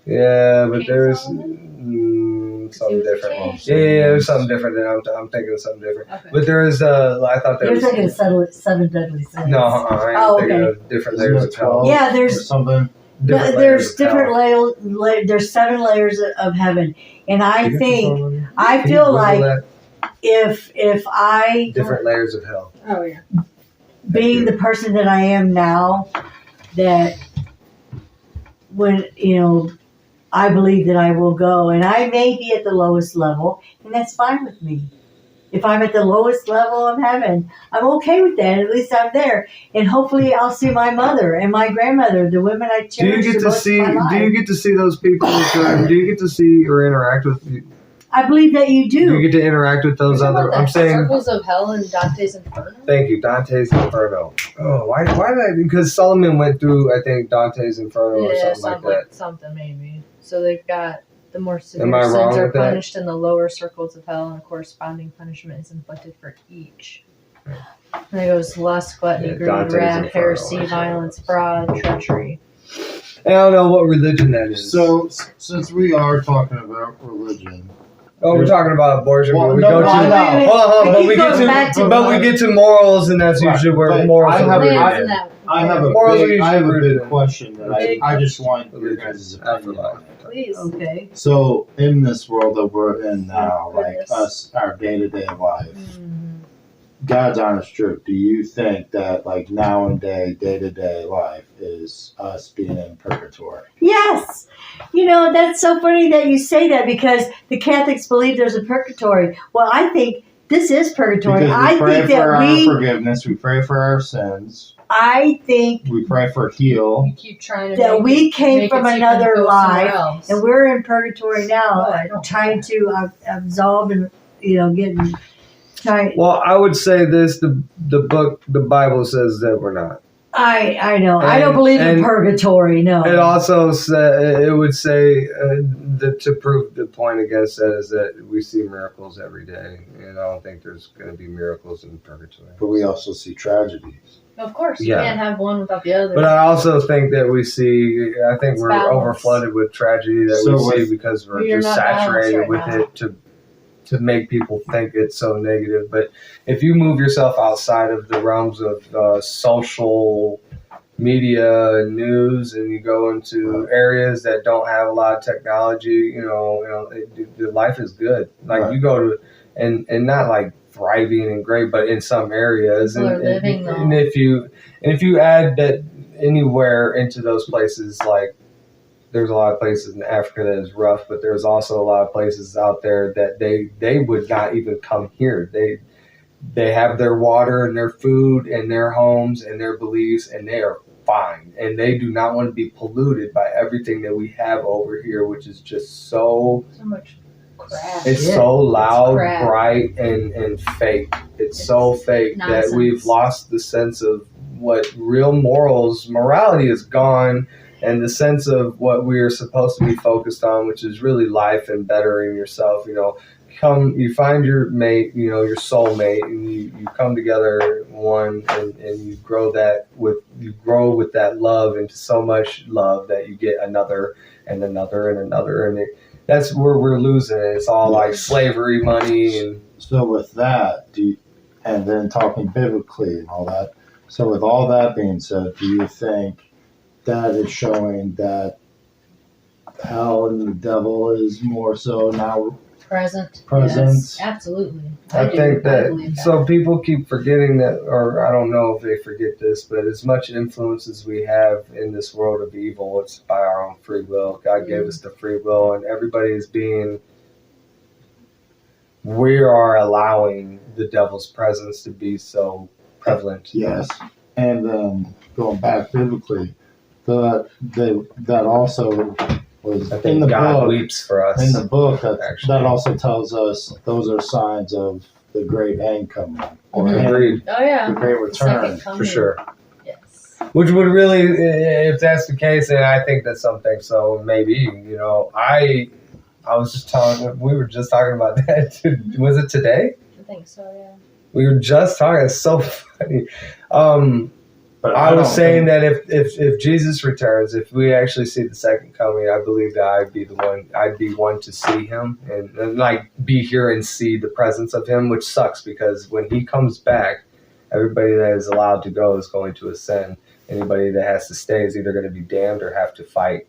Yeah, but King there's Solomon? something He was a different. king. Yeah, there's something different. Than I'm thinking of something different. Okay. But there is. I thought there You're was. thinking of 7 deadly sins. No, I ain't Oh, thinking okay. of different Isn't layers it of hell. 12? Yeah, Or there's something. Different there's layers of different hell. there's 7 layers of heaven, and I You get think the phone? I Can you feel Google like that? if I Different layers of hell. Oh yeah. being the person that I am now, that when I believe that I will go, and I may be at the lowest level, and that's fine with me. If I'm at the lowest level of heaven, I'm okay with that. At least I'm there, and hopefully I'll see my mother and my grandmother, the women I Do you cherished get the to most see? of my Do you life. get to see those people? Do you get to see or interact with? I believe that you Do you do. get to interact with those You're talking other? about I'm the saying. Circles of Hell and Dante's Inferno. Thank you, Dante's Inferno. Oh, why did I? Because Solomon went through, I think, Dante's Inferno or Yeah, something like that. something maybe. So they've got the more severe Am I wrong sins are with that? punished in the lower circles of hell, and a corresponding punishment is inflicted for each. And it goes lust, gluttony, Yeah, greed, Dante's wrath, Inferno, heresy, I saw violence, that. fraud, treachery. And I don't know what religion that is. So, since we are talking about religion, we're talking about abortion, Well, but we no, go to. I know. Wait a minute. Hold on, but keep we get going back to, to but we get to morals, and that's Right, usually where but morals I are have- rooted Lands in. in that. I have a Morals are big, I have a usually big rooted question that I just want your Religion. guys' opinion Afterlife. on it. Please. Okay. So, in this world that we're in now, like Goodness. us, our day-to-day life, Mhm. God's honest truth, do you think that like now and day-to-day life is us being in purgatory? Yes. That's so funny that you say that, because the Catholics believe there's a purgatory. Well, I think this is purgatory. Because I we pray think for that our forgiveness, we pray for our sins, I think we pray for heal. You keep trying to that make we it- came make from it so you can another go somewhere life, else. and we're in purgatory now, Oh, I don't trying know. to absolve and getting trying. Well, I would say this: the Bible says that we're not. I know. I don't And- believe in and purgatory. No. It also it would say that to prove the point against that is that we see miracles every day, and I don't think there's going to be miracles in purgatory. But we also see tragedies. Of course, you Yeah. can't have one without the other. But I also think that we see. I think It's we're balance. overflooded with tragedy that So we see with- because we're You're just not balanced saturated right with now. it to make people think it's so negative. But if you move yourself outside of the realms of social media and news, and you go into areas that don't have a lot of technology, the life is good. Like Right. you go to and not like thriving and great, but in some areas, People are and, living, though. and if you add that anywhere into those places, like there's a lot of places in Africa that is rough, but there's also a lot of places out there that they would not even come here. They have their water and their food and their homes and their beliefs, and they are fine. And they do not want to be polluted by everything that we have over here, which is just so much crap. it's Yeah. so loud, crap. bright, and fake. It's so fake that nonsense. we've lost the sense of what real morality is gone, and the sense of what we're supposed to be focused on, which is really life and bettering yourself. You find your mate, your soulmate, and you come together one, and you grow with that love into so much love that you get another and another and another, and that's where we're losing it. It's all like slavery money. And so with that, and then talking biblically and all that. So with all that being said, do you think that is showing that hell and the devil is more so now present? Present. Yes, absolutely. I think that believe so people keep forgetting that, or I don't know if they forget this, but as much influence as we have in this world of evil, it's by our own free will. God gave us the free will, and everybody is we are allowing the devil's presence to be so prevalent. Yes, and then going back biblically, that also was I in think the God book. weeps for us. In the book, Actually. that also tells us those are signs of the great end coming, or Mhm. Agreed. Oh yeah. the great return. Second coming. For sure. Yes. Which would really, if that's the case, and I think that's something, so maybe, I was just we were just talking about that. Was it today? I think so, yeah. We were just talking, it's so funny. But I was don't saying think- that if Jesus returns, if we actually see the second coming, I believe that I'd be one to see him and like be here and see the presence of him, which sucks because when he comes back, everybody that is allowed to go is going to ascend. Anybody that has to stay is either going to be damned or have to fight.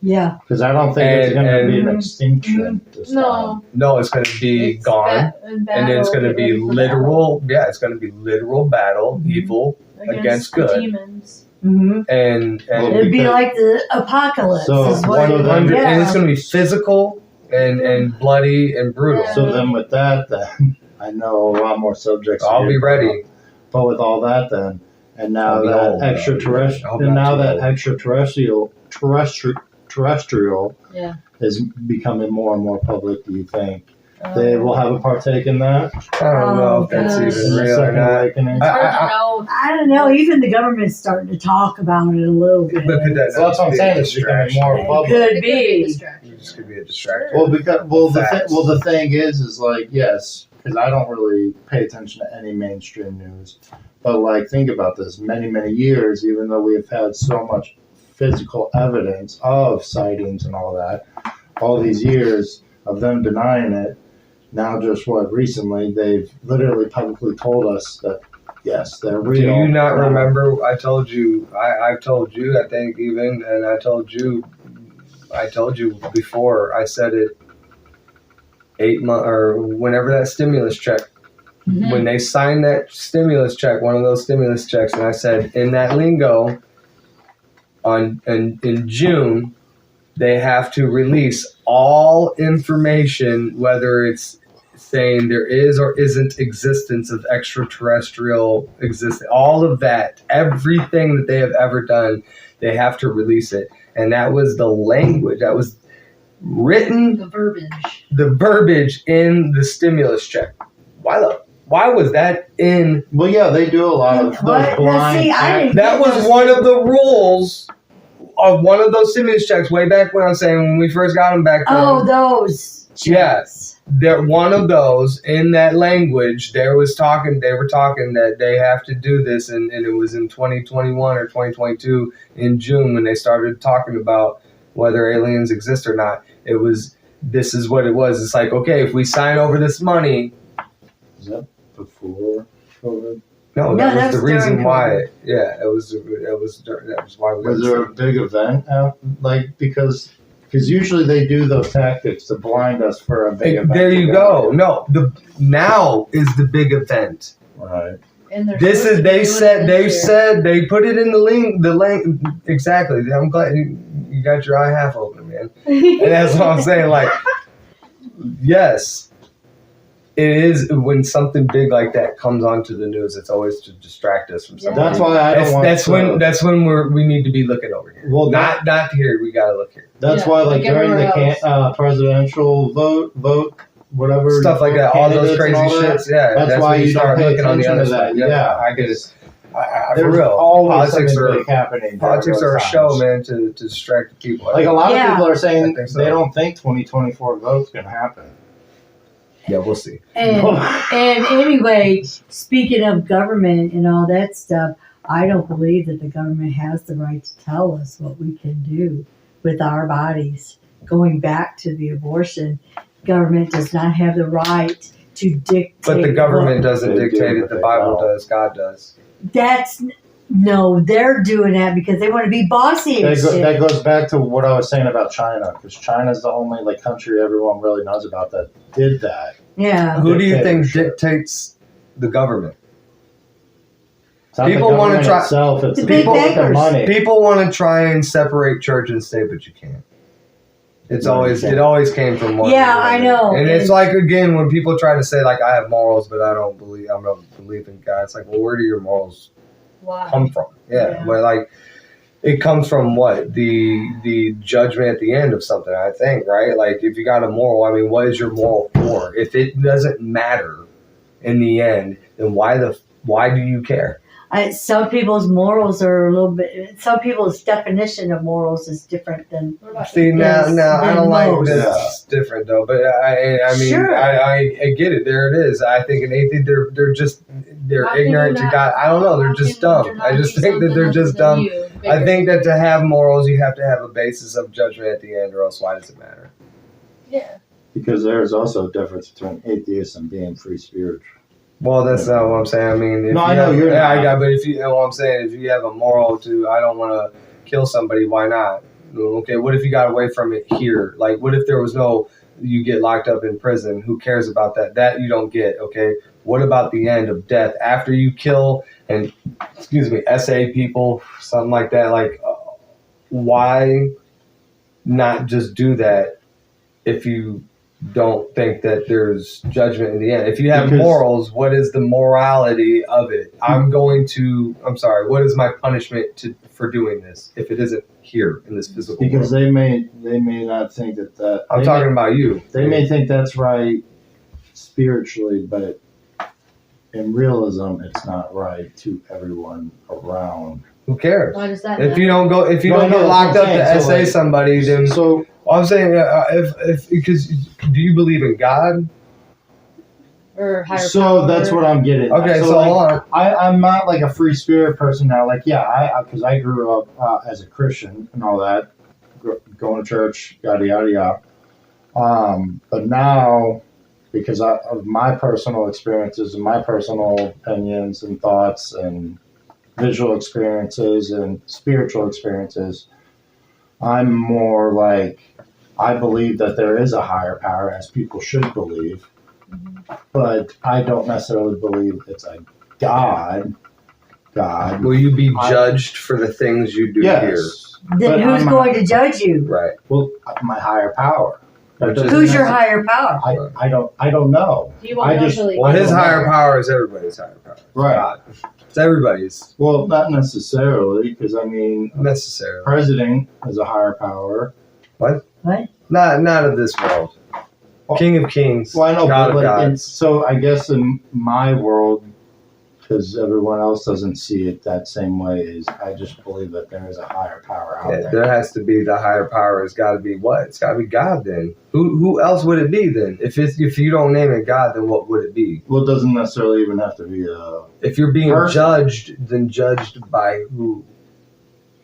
Yeah. Because I don't think it's And- going to be an and- extinction. This time. No. No, it's going to be It's gone. And then it's going to be literal. Yeah, it's going to be literal battle, Mhm. evil, against the good. demons. hmm and Well, It'd be because- like the apocalypse. So, is what one it of them- would, and it's yeah. going to be physical and bloody and brutal. Yeah. So then with that, then I know a lot more subjects. to I'll be get ready. But with all that, then, and now I'll be that old, extraterrestrial, I hope and not now too that old. extraterrestrial Yeah. is becoming more and more public, do you think they will have a partake in that? I don't know if Oh, that's gosh. even In the real or second not. awakening? It's hard I- to know. I don't know. Even the government's starting to talk about it a little bit. But could that So that's what I'm be a saying. It's becoming distraction? more It public. could It could be a be. distraction. It just could be a distraction. Well, Facts. the thing is like yes, because I don't really pay attention to any mainstream news, but like think about this: many years, even though we've had so much physical evidence of sightings and all that, all these years of them denying it. Now, just recently they've literally publicly told us that yes, they're Do real. you not remember? I've told you, I think even, and I told you before. I said it 8 months or whenever that stimulus check. Mhm. When they signed that stimulus check, one of those stimulus checks, and I said in that lingo, in June, they have to release all information, whether it's saying there is or isn't existence of extraterrestrial existence, all of that, everything that they have ever done, they have to release it. And that was the language that was written, The verbiage. the verbiage in the stimulus check. Why was that in? Well, yeah, they do a lot of those What? blind. See, I didn't That was one of the rules of one of those stimulus checks way back when. I'm saying when we first got them back then. Oh, those. Yes. There, one of those in that language. They were talking that they have to do this, and it was in 2021 or 2022 in June when they started talking about whether aliens exist or not. This is what it was. It's like, okay, if we sign over this money. Is that before COVID? No, No, that was that's the reason during why. COVID. Yeah, that was why we. Was there a big event because usually they do those tactics to blind us for a big event. There you go. No, now is the big event. Right. And they're This supposed is to be doing it this year. they put it in the link exactly. I'm glad you got your eye half open, man. And that's what I'm saying. Like, yes, it is when something big like that comes onto the news. It's always to distract us from something. That's why I don't want. That's when we need to be looking over here. Well, not here. We gotta look here. That's Yeah, why, like like during the everywhere presidential vote, whatever Stuff like that, all those candidates and crazy all that, shits. Yeah, That's why when you don't start pay looking on the attention other to that. side. Yeah. I get it. For There's real. always Politics something are big happening. during politics those are a times. show, man, to distract the people. Like a lot Yeah. of people are I saying think so. they don't think 2024 vote's gonna happen. Yeah, we'll see. And anyway, speaking of government and all that stuff, I don't believe that the government has the right to tell us what we can do with our bodies. Going back to the abortion, government does not have the right to dictate. But the government doesn't They do, dictate it. but The they Bible don't. does. God does. That's no, they're doing that because they want to be bossy and shit. That goes back to what I was saying about China, because China's the only like country everyone really knows about that did that. Yeah. Who do you think Dictatorship. dictates the government? It's not People the wanna government try- itself, it's The the big people with the bankers. money. People want to try and separate church and state, but you can't. It's No, you always can't. it always came from one. Yeah, to the I other. know. And it's like again when people try to say like I have morals, but I don't believe in God. It's like, well, where do your morals Why? come from? Yeah, Yeah. but like it comes from what the judgment at the end of something. I think right. Like if you got a moral, I mean, what is your moral for? If it doesn't matter in the end, then why do you care? Some people's morals are a little bit. Some people's definition of morals is different than. What about See now, Yes, I don't than like most. this. Yeah. It's different though, but I mean, Sure. I get it. There it is. I think an atheist, they're just How can ignorant you to not- God. I don't know. They're how just can you dumb. not I just do think that they're something just other than dumb. you? I think that to have morals, you have to have a basis of judgment at the end, or else why does it matter? Yeah. Because there's also a difference between atheists and being free spiritual. Well, that's not what I'm saying. I mean, if No, you I know have, you're yeah, not. I got, but if you know what I'm saying, if you have a moral to, I don't want to kill somebody, why not? Okay, what if you got away from it here? Like, what if there was no, you get locked up in prison? Who cares about that? That you don't get. Okay, what about the end of death after you kill and, SA people, something like that? Like, why not just do that if you don't think that there's judgment in the end? If you have Because- morals, what is the morality of it? What is my punishment for doing this if it isn't here in this physical Because world? they may not think that I'm they talking about you. They may think that's right spiritually, but in realism, it's not right to everyone around. Who cares? Why does that If matter? you don't go, if you No, I don't know, get that's locked what up I'm to saying. So, SA like- somebody, then So I'm saying if because do you believe in God? Or higher so power. that's what I'm getting. at. Okay, so like, hold on. I'm not like a free spirit person now. Like, yeah, because I grew up as a Christian and all that, going to church, yada yada yada. But now, because of my personal experiences and my personal opinions and thoughts and visual experiences and spiritual experiences, I'm more like I believe that there is a higher power, as people should believe. But I don't necessarily believe it's a God. Will you be I- judged for the things you do here? Yes. Then But who's I'm- going to judge you? Right. Well, my higher power. That Which is- doesn't Who's your necessarily- higher power? I don't know. You won't I know just- till he Well, gets his I don't higher know. power is everybody's higher power. Right. God. It's everybody's Well, not necessarily, because I mean, necessarily. president is a higher power. Not of this world. Well- King of Kings. Well, I know, God but of like, gods. so I guess in my world, because everyone else doesn't see it that same way, is I just believe that there is a higher power out Yeah, there. there has to be the higher power. It's got to be what? It's got to be God. Then who else would it be? Then if you don't name it God, then what would it be? Well, it doesn't necessarily even have to be a. If you're being Person. judged, then judged by who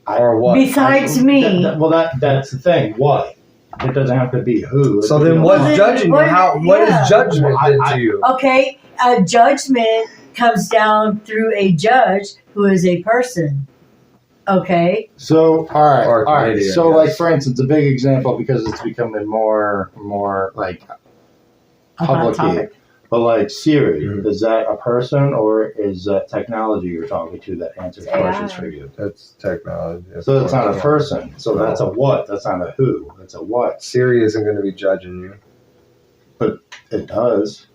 or what? Besides me. That's the thing. What? It doesn't have to be who. So You then, know, what's Well, then judging you? what- What is yeah. judgment Well, then I- to you? Okay, judgment comes down through a judge who is a person. Okay, So Or all right. Canadian, So yes. like for instance, a big example because it's becoming more like a hot public. topic. But like Siri, Mhm. is that a person or is that technology you're talking to that answers It's AI. questions for you? That's technology. So it's not a person. So that's a what. That's not a who. That's a what. Siri isn't going to be judging you. It does.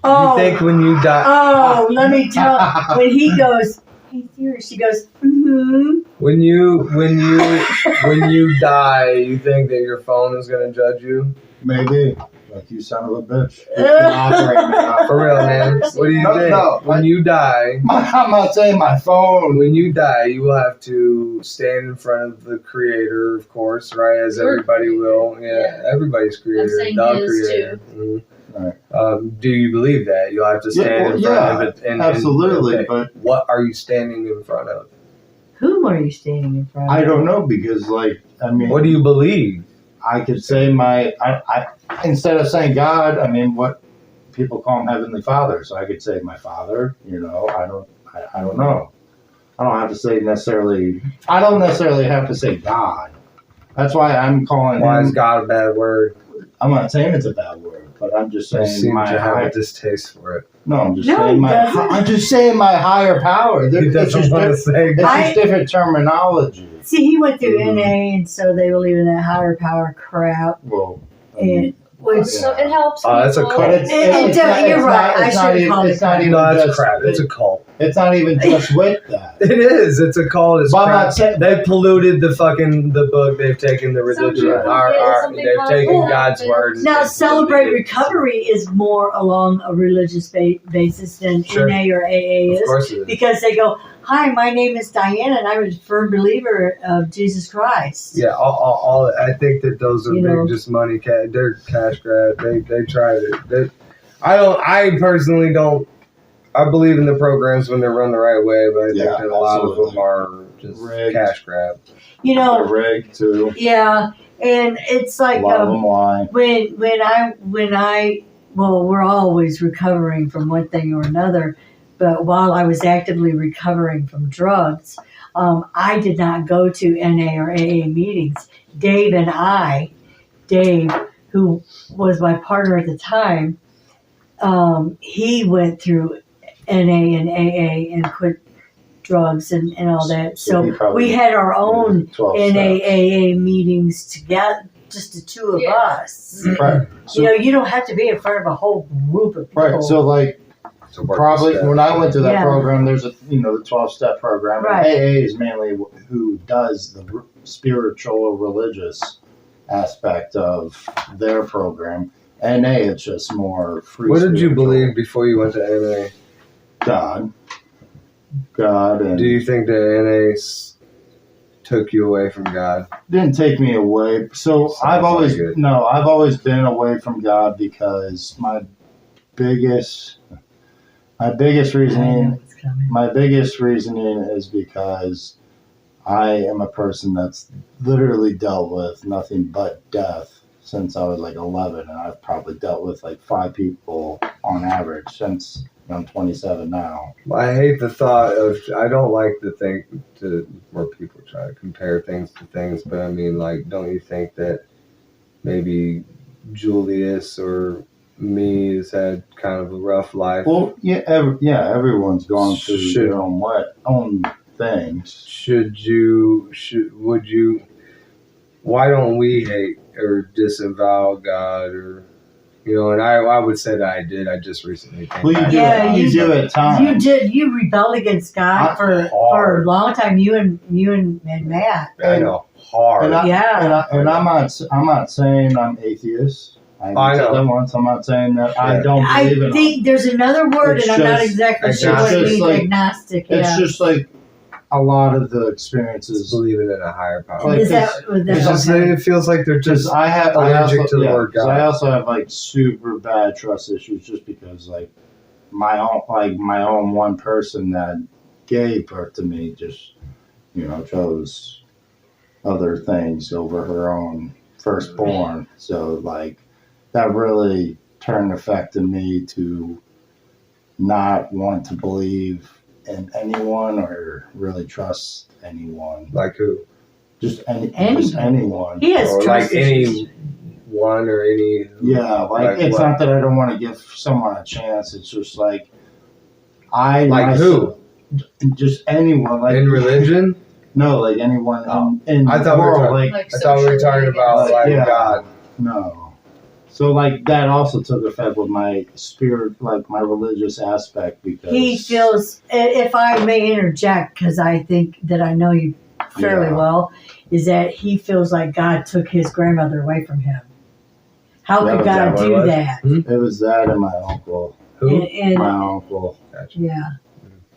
Oh, You think when you die, oh, let me tell. When he goes, hey Siri, she goes, mm-hmm. when you die, you think that your phone is going to judge you? Maybe. Like you son of a bitch. You can operate me, not For real, man. What do you No, think? no, When you die, I'm not saying my phone. when you die, you will have to stand in front of the Creator, of course, right? As Your everybody will. Yeah, Yeah. everybody's Creator. saying the his Creator. Mhm. Right. Do you believe that you'll have to stand in front of it? Absolutely, okay, but what are you standing in front of? Whom are you standing in front of? I don't know because, like, I mean, What do you believe? I could say I instead of saying God, I mean, what people call him Heavenly Father. So I could say my Father. You know, I don't know. I don't have to say necessarily. I don't necessarily have to say God. That's why I'm calling Why is him. God a bad word? I'm not saying it's a bad word, but I'm just You saying seem my to have high, a distaste for it. no. I'm just No, saying he my. doesn't. I'm just saying my higher power. He It's doesn't just, want to say it's God. just different terminology. See, he went through Mhm. NA, and so they believe in that higher power crap. Well, I And mean, which So it helps. Oh, that's a people. cult. but it's, You're right. I It's should not have even. called It's it not that. even No, that's just. crap. It's a cult. It's not even just with that. It is. It's a cult. It's But I'm crap. not saying- They've polluted the book. They've taken the religion. people get something They've taken positive God's and- word. and Now, they've Celebrate polluted it. Recovery is more along a religious basis than Sure. NA or AA Of is. course it is. Because they go, hi, my name is Diana, and I'm a firm believer of Jesus Christ. Yeah, all I think that those are You big, know. just money. They're cash grab. They tried it. I personally don't. I believe in the programs when they're run the right way, but I think Yeah, that a lot of them absolutely. are just Rigged. cash grab. You know, Rig too. yeah, and it's A like lot of them lie. when I well, we're always recovering from one thing or another, but while I was actively recovering from drugs, I did not go to NA or AA meetings. Dave, who was my partner at the time, he went through NA and AA and quit drugs and all that. So he So probably we had our own 12 steps. NAAA meetings together, just the two of Yeah. us. Right. So, You know, you don't have to be in front of a whole group of people. right. So like To work probably the steps. when I went through that Yeah. program, there's the 12-step program. Right. And AA is mainly who does the spiritual or religious aspect of their program. NA it's just more free. What did you spiritual. believe before you went to NA? God, and Do you think that NA took you away from God? didn't take me away. So Sounds I've always like it. I've always been away from God because my biggest I know reasoning it's coming. my biggest reasoning is because I am a person that's literally dealt with nothing but death since I was like 11, and I've probably dealt with like 5 people on average since I'm 27 now. I hate the thought of. I don't like to think where people try to compare things to things, but I mean, like, don't you think that maybe Julius or me has had kind of a rough life? Well, yeah, everyone's gone through Should- their own things. Would you? Why don't we hate or disavow God or? And I would say that I did. I just recently came Well, back. Yeah, you do at times. You rebelled against God for a Hard. long time. You and Matt. I know, hard. And Yeah. I'm not saying I'm atheist. I said know. that once. I'm not saying that I Yeah. don't I believe in it. think there's another word, It's and I'm not just- exactly it's sure what it just means. like- Agnostic. It's Yeah. just like a lot of the Just experiences. believing in a higher power. Like Is that? it's That's It's just okay. it feels like they're Just just I allergic also, to the yeah, word 'cause God. I also have like super bad trust issues just because like my own one person that gave birth to me just chose other things over her own firstborn. So like that really turned affected me to not want to believe in anyone or really trust anyone. like who? Just Anyone. anyone. He has Or trust like issues. any one or any. Yeah, like it's what? not that I don't want to give someone a chance. It's just like I Like myself- Just anyone. Like in religion. No, like anyone Oh. in I the thought we were world. talking- Like I thought we were talking about like Yeah. God. no. So like that also took effect with my spirit, like my religious aspect, because He feels, if I may interject, because I think that I know you fairly Yeah. well, is that he feels like God took his grandmother away from him. How Yeah, could is that God what it do was? that? it was that and my uncle. Who? And My uncle. Gotcha. yeah.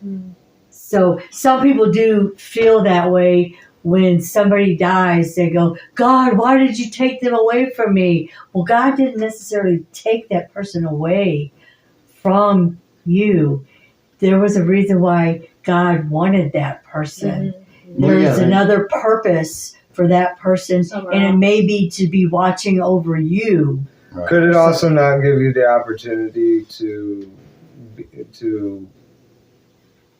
Mm. So some people do feel that way when somebody dies. They go, God, why did you take them away from me? Well, God didn't necessarily take that person away from you. There was a reason why God wanted that person. Mhm. There Well, is yeah, another purpose for that person, Somewhere and it else. may be to be watching over you. Right. Could it also not give you the opportunity to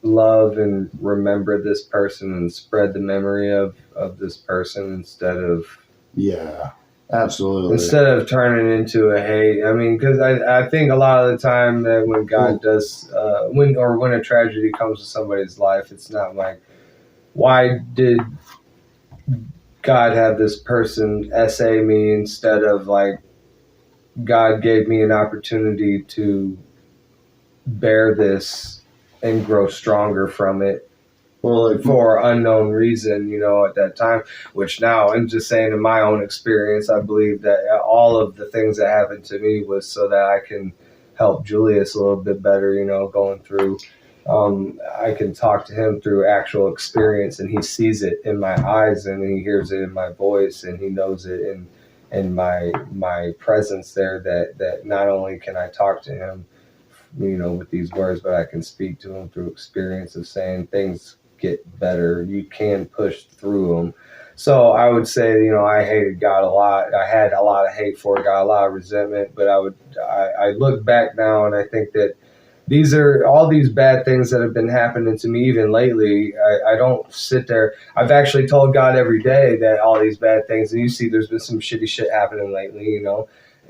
love and remember this person and spread the memory of this person instead of Absolutely. turning into a hate? I mean, because I think a lot of the time that when God does when a tragedy comes to somebody's life, it's not like, why did God have this person SA me instead of like, God gave me an opportunity to bear this and grow stronger from it Well, like, for unknown reason, at that time. Which now, I'm just saying, in my own experience, I believe that all of the things that happened to me was so that I can help Julius a little bit better, going through. I can talk to him through actual experience, and he sees it in my eyes, and he hears it in my voice, and he knows it in my presence there. That not only can I talk to him, with these words, but I can speak to him through experience of saying things get better. You can push through them. So I would say, I hated God a lot. I had a lot of hate for God, a lot of resentment. But I look back now, and I think that these are all these bad things that have been happening to me even lately. I don't sit there. I've actually told God every day that all these bad things, and you see there's been some shitty shit happening lately,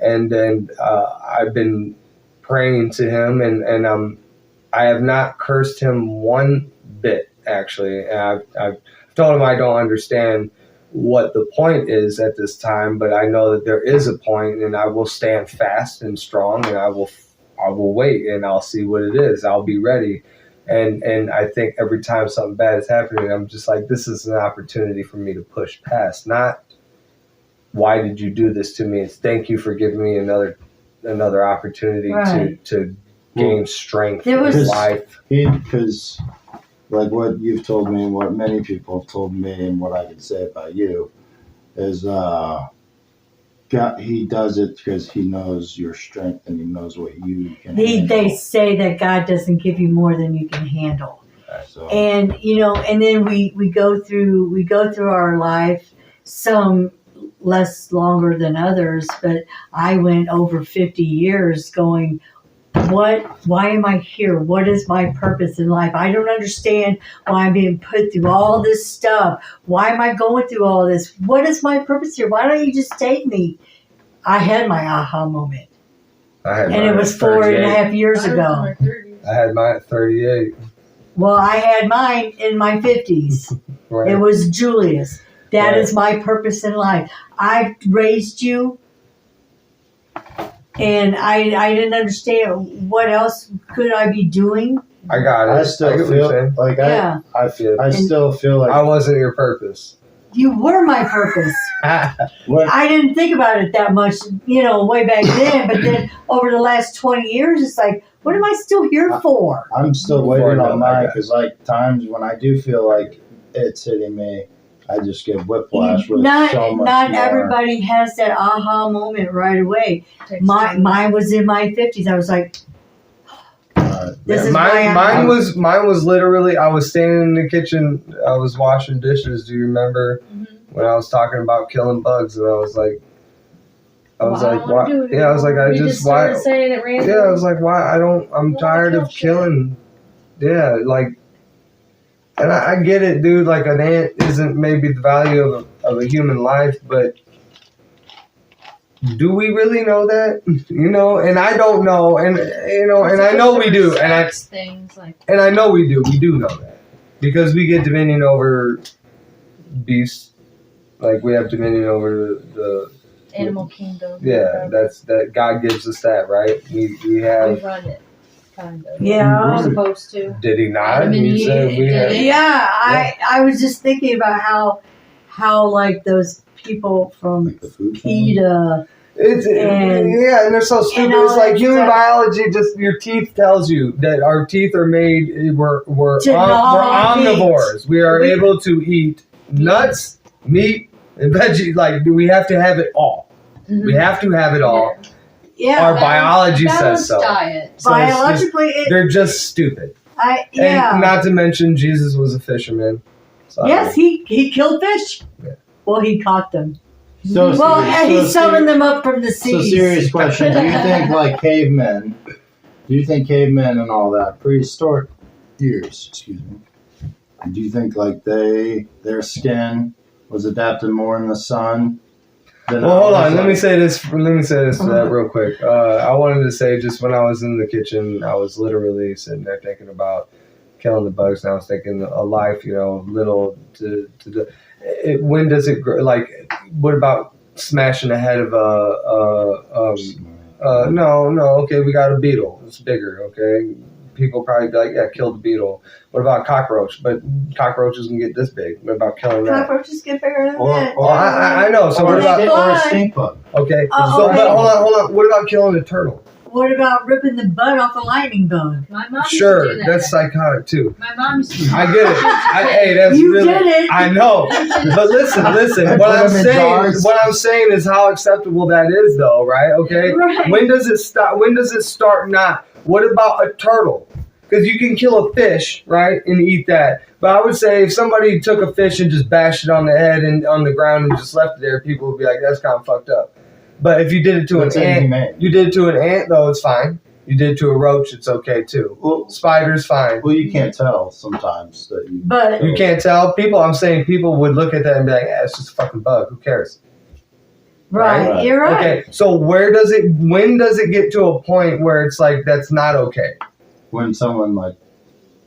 and then I've been praying to him, and I have not cursed him one bit, actually. And I've told him I don't understand what the point is at this time, but I know that there is a point, and I will stand fast and strong, and I will wait, and I'll see what it is. I'll be ready. And I think every time something bad is happening, I'm just like, this is an opportunity for me to push past. Not, why did you do this to me? It's, thank you for giving me another opportunity Right. to gain strength There was- in life. because like what you've told me and what many people have told me and what I can say about you is God, he does it because he knows your strength and he knows what you can handle. They say that God doesn't give you more than you can handle. So, And and then we go through our life, some less longer than others, but I went over 50 years going, why am I here? What is my purpose in life? I don't understand why I'm being put through all this stuff. Why am I going through all this? What is my purpose here? Why don't you just take me? I had my aha moment, I had and mine it at was 4.5 years I was in ago. my 30s. I had mine at 38. Well, I had mine in my 50s. Right? It was Julius. That Right. is my purpose in life. I've raised you, and I didn't understand what else could I be doing. I got it. I still get what you're saying. feel like Yeah, I still feel like I wasn't your purpose. you were my purpose. when, I didn't think about it that much, way back then. But then over the last 20 years, it's like, what am I still here for? I'm still Before waiting I know on that mine guy. because like times when I do feel like it's hitting me, I just get whiplash with Not so much not more. everybody has that aha moment right away. Takes Mine time. was in my 50s. I was like, this is why I'm Mine was literally, I was standing in the kitchen, I was washing dishes. Do you remember Mhm. when I was talking about killing bugs? And I was like, Well, I don't wanna why? do it Yeah, I was like, anymore. I You just started why? saying it randomly. Yeah, I was like, why? I'm wanna tired kill of shit. killing. Yeah, like, and I get it, dude. Like, an ant isn't maybe the value of a human life, but do we really know that? And I don't know, and and I know we do, and I things like know we do. We do know that because we get dominion over beasts, like we have dominion over the animal kingdom. yeah. That God gives us that, right? We We have. run it, kind of. Yeah. We're supposed to. Did he not? Adam and He Eve said we did have. it. yeah, I was just thinking about how like those people from Like the food chain. PETA Yeah, and they're so stupid. all It's like that human stuff. biology. Just your teeth tells you that our teeth are made. We're To gnaw meat. omnivores. We are able to eat nuts, meat, and veggies. Like we have to have it all. We have to have it all. Yeah, Our biology says Balanced so. diet. So it's just- biologically, they're just stupid. yeah. And not to mention, Jesus was a fisherman. So Yes, he killed fish. Yeah. Well, he caught them. So, Well, and he summoned them up from the So seas. serious question. Do you think like cavemen, and all that, prehistoric years, excuse me, do you think like their skin was adapted more in the sun than Well, hold ours? on. Let me Like, say this real quick. I wanted to say just when I was in the kitchen, I was literally sitting there thinking about killing the bugs, and I was thinking a life, little to the. When does it grow? Like, what about smashing the head of no. Okay, we got a beetle. It's bigger. Okay, people probably be like, yeah, kill the beetle. What about cockroach? But cockroaches can get this big. What about killing that? Cockroaches get bigger than Or- that. or- Well, I know. So or, what a about stink, or a Fly. stink bug. okay? Oh, So okay. but hold on. What about killing a turtle? What about ripping the butt off a lightning bug? My mom used to Sure, do that. that's psychotic too. My mom used to. I get it. Hey, that's You really. did it. I know, but listen. Put What I'm them in saying, jars. is how acceptable that is, though, right? Okay. Right. When does it stop? When does it start not? What about a turtle? Because you can kill a fish, right, and eat that. But I would say if somebody took a fish and just bashed it on the head and on the ground and just left it there, people would be like, "That's kind of fucked up." But if you did it to That's an ant, inhumane. you did it to an ant, though, it's fine. You did it to a roach, it's okay too. Well, Spider's fine. well, you can't tell sometimes that you. But You can't tell people. I'm saying people would look at that and be like, "It's just a fucking bug. Who cares?" right, you're right. Okay. So when does it get to a point where it's like that's not okay? When someone like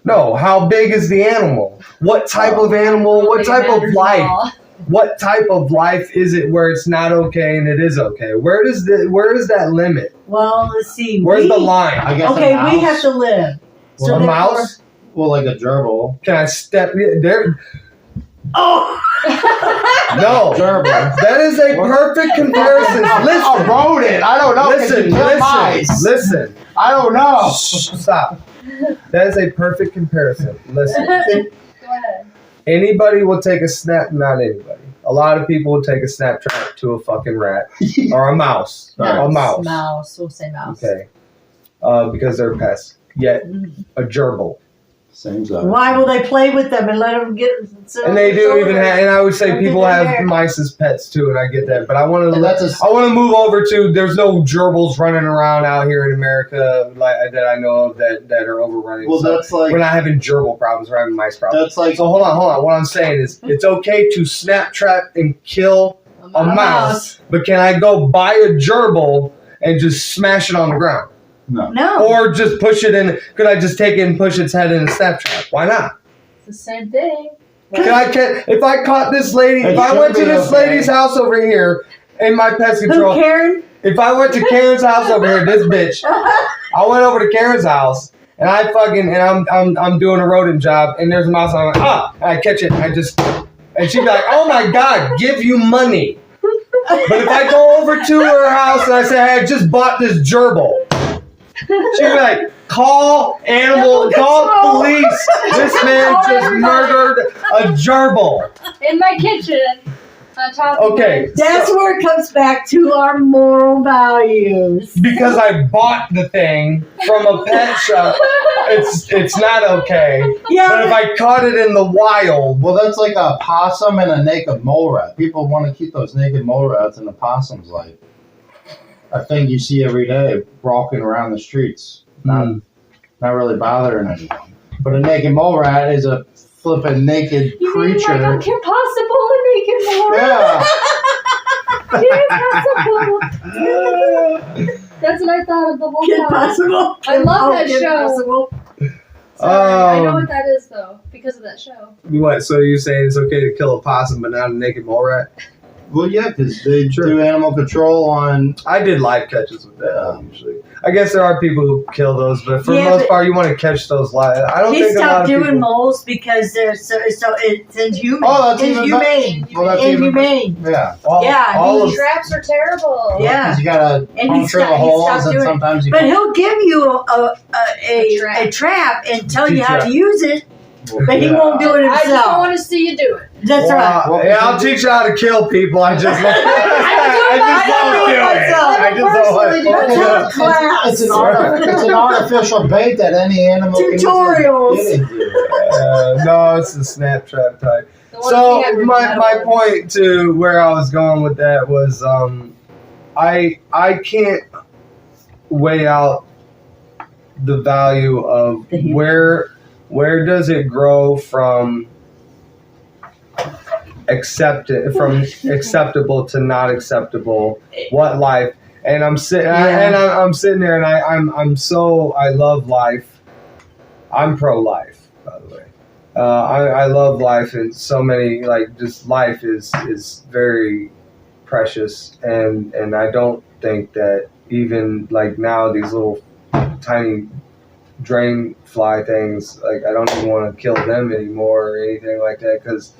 No. How big is the animal? What type of animal? What type of life? What type of life is it where it's not okay and it is okay? Where is that limit? Well, let's see. Where's the we, line? I guess Okay, a mouse, we have to live. Well, So A therefore- mouse? well, like a gerbil. Can I step there? Oh, No. Gerbil. That is a perfect comparison. I Listen. wrote it. I don't know. 'cause you killed mice. Listen. I don't know. Shh, stop. That is a perfect comparison. Listen. Go ahead. Anybody will take a snap, not anybody. A lot of people will take a Snapchat to a fucking rat or a mouse. A mouse. Mouse. We'll say mouse. Okay. Because they're pests. Yet a gerbil. Same size. why will they play with them and let them get? And they do even have, and I would say Don't people get have there. mice as pets too, and I get that. But I want And to that's a- I want to move over to there's no gerbils running around out here in America like that I know of that are overrunning. Well, So that's like we're not having gerbil problems, we're having mice problems. that's like So hold on. What I'm saying is it's okay to snap trap and kill a mouse, but can I go buy a gerbil and just smash it on the ground? No. Or just push it in? Could I just take it and push its head in a snap trap? Why not? It's the same thing. If I caught this lady, It if I should went to be this okay. lady's house over here in my pest Who, control, Karen? if I went to Karen's house over here, this bitch, I went over to Karen's house and I'm doing a rodent job and there's a mouse and I'm like, and I catch it and she'd be like, oh my God, give you money. But if I go over to her house and I say, hey, I just bought this gerbil, she'd be like, call police. This man just murdered a gerbil. In my kitchen. On top Okay. of That's where it comes back to our moral values. Because I bought the thing from a pet shop, it's not okay. Yeah, But if I caught it in the wild, well, that's like a possum and a naked mole rat. People want to keep those naked mole rats and the possums like a thing you see every day walking around the streets, not really bothering anyone. But a naked mole rat is a flippin' naked You mean creature. like a Kim Possible and make it more? Yeah. Kim Possible. That's what I thought of the whole Kid time. Possible. I love that Kid show. Possible. Sorry, I know what that is though, because of that show. what? So you're saying it's okay to kill a possum but not a naked mole rat? Well, yeah, because they Sure. do animal control on. I did live catches with that usually. I guess there are people who kill those, but for the Yeah, most but- part, you want to catch those live. I don't He think a lot stopped of doing people. moles because they're so it's inhumane. Oh, that's even inhumane. Well, that's even. Inhumane. Yeah. Yeah, all These of, traps are terrible. Yeah. 'Cause you gotta And he puncture the stopped- he holes, stopped and doing it. sometimes you. But he'll give you A a trap and tell you Teach how you. to use it, but he Yeah. won't do it I just don't himself. want to see you do it. That's right. Well, yeah, I'll teach you how to kill people. I just, I just do it don't do myself. it. I just don't want Personally, That's to. not class. It's an artificial bait that any animal Tutorials. can get into. No, it's the snap trap type. The ones So we had were my metal ones. point to where I was going with that was I can't weigh out the value of The human. where does it grow from acceptable to not acceptable, what life, and I'm sitting I'm sitting there and I love life. I'm pro life, by the way. I love life, and so many, like, just life is very precious, and I don't think that even like now these little tiny drain fly things, like, I don't even want to kill them anymore or anything like that, because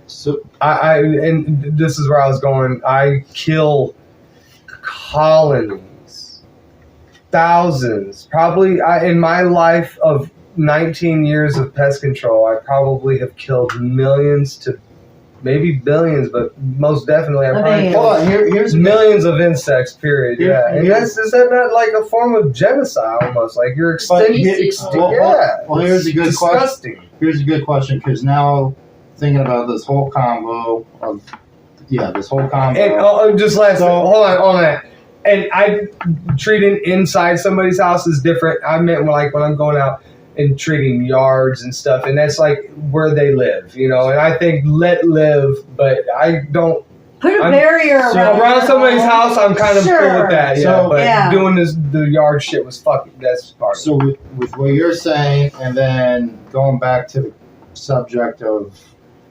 So and this is where I was going. I kill colonies, thousands, probably. In my life of 19 years of pest control, I probably have killed millions to maybe billions, but most definitely I Of probably ants. killed hold on. Here's millions of insects. Period. Here- Yeah, and here- is that not like a form of genocide almost? Like you're But extending. here- well, here's a good question. Disgusting. Here's a good question, because now thinking about this whole combo of this whole combo. And just last, So- hold on that. And I treating inside somebody's house is different. I meant like when I'm going out and treating yards and stuff, and that's like where they live, you know. And I think let live, but I don't. Put a I'm- barrier so around Around your somebody's home. house, I'm kind of cool Sure. with that, yeah. So- But Yeah. doing the yard shit was fucking. That's part of it. So with what you're saying, and then going back to the subject of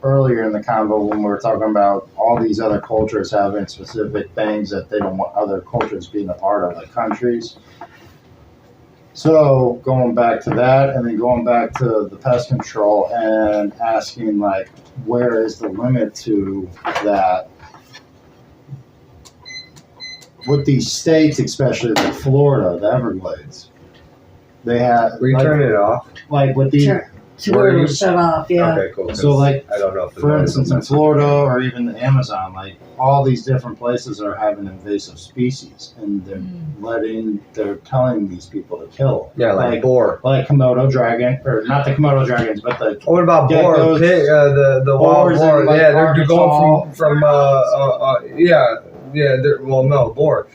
earlier in the convo when we were talking about all these other cultures having specific things that they don't want other cultures being a part of, like countries. So going back to that, and then going back to the pest control and asking, like, where is the limit to that? With these states, especially like Florida, the Everglades, they have Will you turn it off? like with these. Sure. To Where where you- it'll shut off, yeah. Okay, cool. 'cause So, like, I don't know if the For noise instance, will in mess Florida or even the Amazon, like all these different places are having invasive species, and they're telling these people to kill. Yeah, like boar. like Komodo dragon, or not the Komodo dragons, but the What about boar? Geckos, Pig, the wild boars boar. in, like, Yeah, they're Arkansas. going from well, no, boar,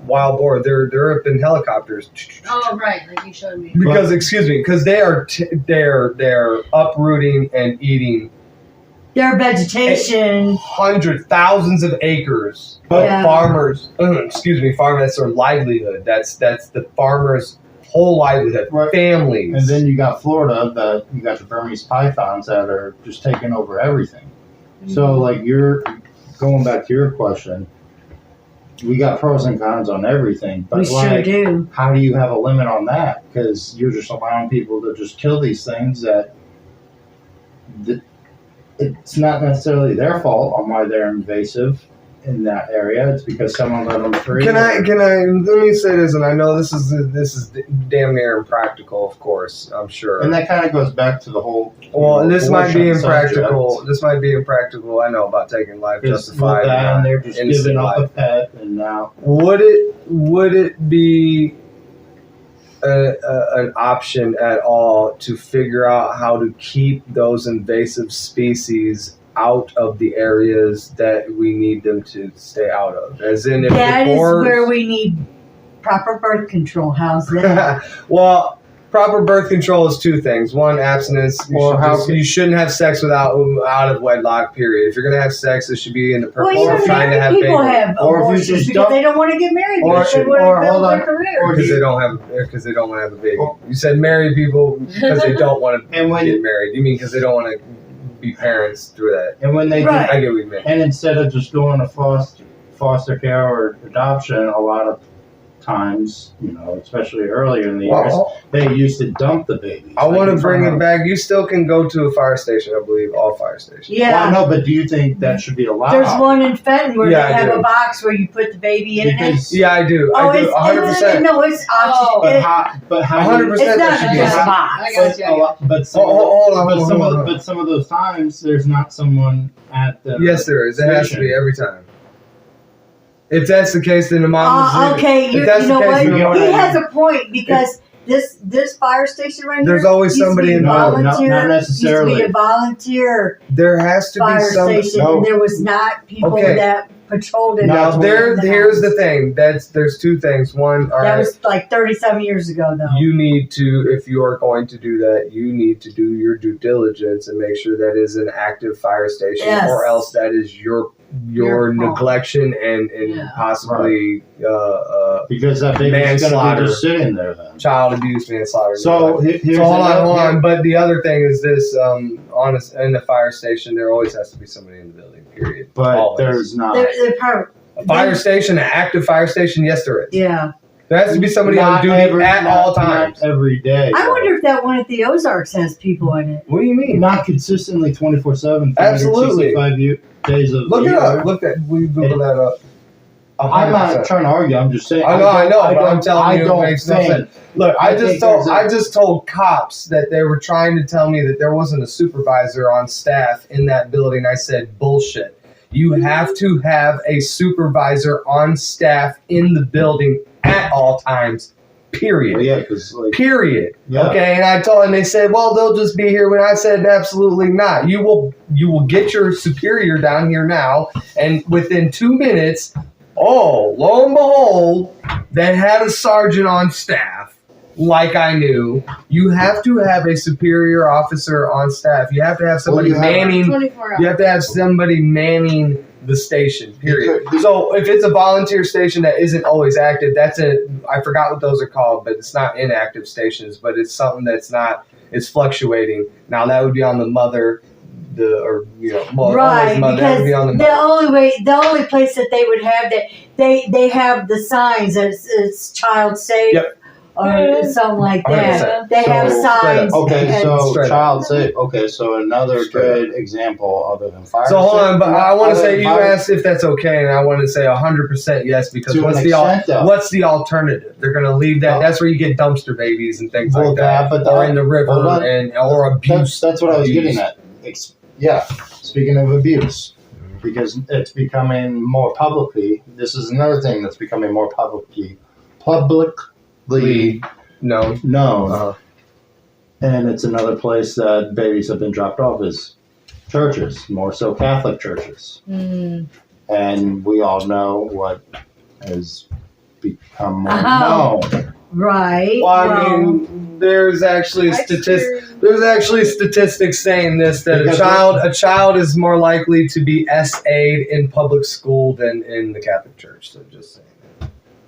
wild boar. They're up in helicopters. Oh, right, like you showed me. Because because they're uprooting and eating Their vegetation. thousands of acres of Yeah. farmers. Farmers. That's their livelihood. That's the farmers' whole livelihood. Right. Families. and then you got Florida, that you got the Burmese pythons that are just taking over everything. So, like, you're going back to your question, we got pros and cons on everything, but We sure like, do. how do you have a limit on that? Because you're just allowing people to just kill these things that it's not necessarily their fault on why they're invasive in that area. It's because someone let them free. Can I let me say this, and I know this is damn near impractical, of course, I'm sure. And that kind of goes back to the whole. Well, this might be abortion impractical. subject. This might be impractical. I know about taking life Because justified. with that, and they're just innocent giving up life. a pet, and now Would it be an option at all to figure out how to keep those invasive species out of the areas that we need them to stay out of? As in, if That the is boars, where we need proper birth control. How's that? well, proper birth control is two things. One, abstinence. You shouldn't have sex out of wedlock. Period. If you're gonna have sex, it should be in the Well, purpose even of trying to married have people babies. have Or if you abortions just because don't- they don't want to get married Or because they should- want or to build hold their on. career. Or Because they don't want to have a baby. Or- You said married people because they don't want to and when get married. You mean because they don't want to be parents through that. And when they do, Right. I get what you mean. and instead of just going to foster care or adoption, a lot of times, especially earlier in the years, Well, they used to dump the babies. I want to in bring front it of- back. You still can go to a fire station, I believe, all fire stations. Well, Yeah. no, but do you think that should be allowed? There's one in Fenton where Yeah, I they have do. a box where you put the baby in it. Because, Yeah, I do. Oh, I do. 100%. no, it's Oh. but it, how 100%. it's not that should be just a allowed. box. I got you. But some, Hold on, but hold some on, of hold on. but some of those times there's not someone at the Yes, there is. It has to be every time. If that's the case, then the mom is leaving. Okay, If you that's know the case, what? you know what He I mean? has a point because this fire station right There's here. always used to somebody be a involved. No, volunteer. not necessarily. Used to be a volunteer There has to fire be some. station, No. and there was not people Okay. that patrolled it. Now That's here's the thing. There's two things. One, all That right. was like 37 years ago, though. You need to, if you are going to do that, you need to do your due diligence and make sure that is an active fire station, Yes. or else that is your Your fault. neglection and Yeah. possibly because that baby's going to Manslaughter. be just sitting there then. child abuse, manslaughter. So here's hold another- on. But the other thing is this: in the fire station, there always has to be somebody in the building. Period. But Always. there's not. They're probably, A fire station, an active fire station. Yes, there is. yeah. There has to be somebody on Not duty every- at not- all times. not every day. I wonder if that one at the Ozarks has people in it. What do you mean? Not consistently 24/7. Absolutely. 365 days of Look the it year. up. Look at we Google that up. I'm not 100%. trying to argue. I'm just saying. I know, but I'm don't- telling I you, it don't makes no think- sense. Look, I think I just told cops that they were trying to tell me that there wasn't a supervisor on staff in that building. I said bullshit. You have to have a supervisor on staff in the building at all times. Period. Yeah, because like Period. yeah. Okay, and they said, well, they'll just be here. When I said, absolutely not. You will get your superior down here now, and within 2 minutes, oh, lo and behold, they had a sergeant on staff. Like I knew, you have to have a superior officer on staff. You have to have somebody you have- manning. 24 hours. You have to have somebody manning the station. Period. So if it's a volunteer station that isn't always active, I forgot what those are called, but it's not inactive stations, but it's something that's not. It's fluctuating. Now that would be on the mother, Right, mother. That would because be on the the only place that they would have that they have the signs that it's child safe Yep. or something like that. 100%. They have So, signs. Okay, and- so Straight up. child safe. Okay, so another Straight good example other than fire. So hold on, but I want to other say than you fire- asked if that's okay, and I want to say 100% yes because To what's an the extent, though. what's the alternative? They're going to leave that. Well- That's where you get dumpster babies and things Well, like that, but or in the river hold on. or abuse. That's what I was abuse. getting at. Yeah, speaking of abuse, because it's becoming more publicly. This is another thing that's becoming more publicly No. known, Uh-huh. and it's another place that babies have been dropped off is churches, more so Catholic churches, Mm. and we all know what has become more Oh. known. Right. Well, I mean, there's actually statistics saying this that Because a child is more likely to be SA'd in public school than in the Catholic Church. So just saying.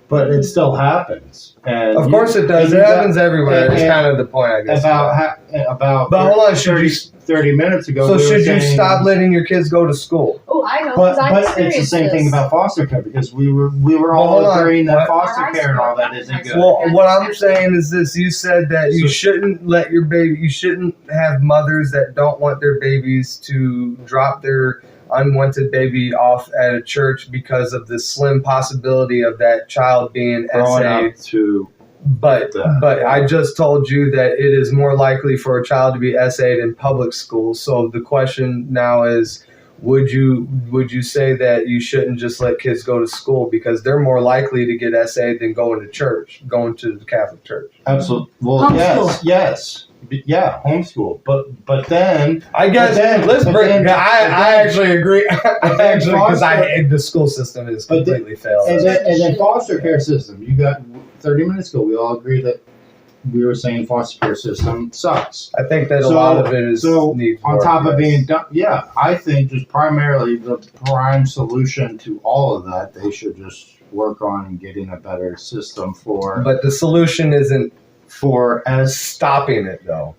But it still happens, and Of course it does. and It you got- happens everywhere. It's and- kind of the point, I guess. about But hold on, should 30, you- 30 minutes ago. So we were should you saying- stop letting your kids go to school? Oh, I know. But 'cause I but it's the experienced same thing this. about foster care because we were Well, all hold on. agreeing that What? foster Our high care and all school- that isn't high good. school. Well, what I'm saying is this: you said that you So- shouldn't let your baby. You shouldn't have mothers that don't want their babies to drop their unwanted baby off at a church because of the slim possibility of that child being Growing SA'd. up to But that. I just told you that it is more likely for a child to be SA'd in public school. So the question now is, would you say that you shouldn't just let kids go to school because they're more likely to get SA'd than going to church, going to the Catholic Church? absolutely, well, Homeschool. yes, yeah, homeschool. But then I guess But then- let's but bring. then- I but then- actually agree. but then Actually, because foster- the school system is But then- completely failed. and then foster care system. You got 30 minutes ago. We all agree that we were saying foster care system sucks. I think that a So- lot of it is So needs on work, top of yes. being done, yeah, I think just primarily the prime solution to all of that, they should just work on getting a better system for But the solution isn't as stopping it, though.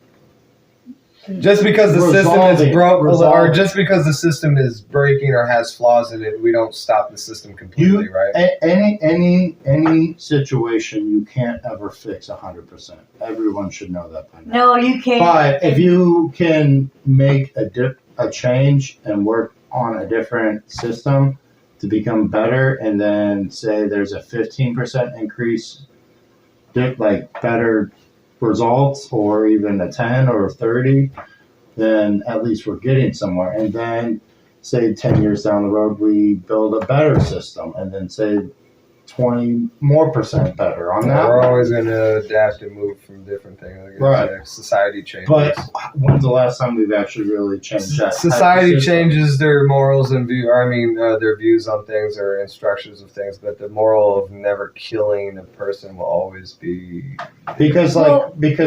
Just because the system is broke, or Resolving. just because the system is breaking or has flaws in it, we don't stop the system completely, right? Any situation you can't ever fix 100%. Everyone should know that by now. No, you can't. But if you can make a change and work on a different system to become better, and then say there's a 15% increase, like better results, or even a 10 or 30, then at least we're getting somewhere. And then say 10 years down the road, we build a better system, and then say 20% more better on that. We're one. always going to adapt and move from different things. Like Right. Society changes. But when's the last time we've actually really changed that? Society type of system? changes their morals and their views on things or instructions of things, but the moral of never killing a person will always be. Because a big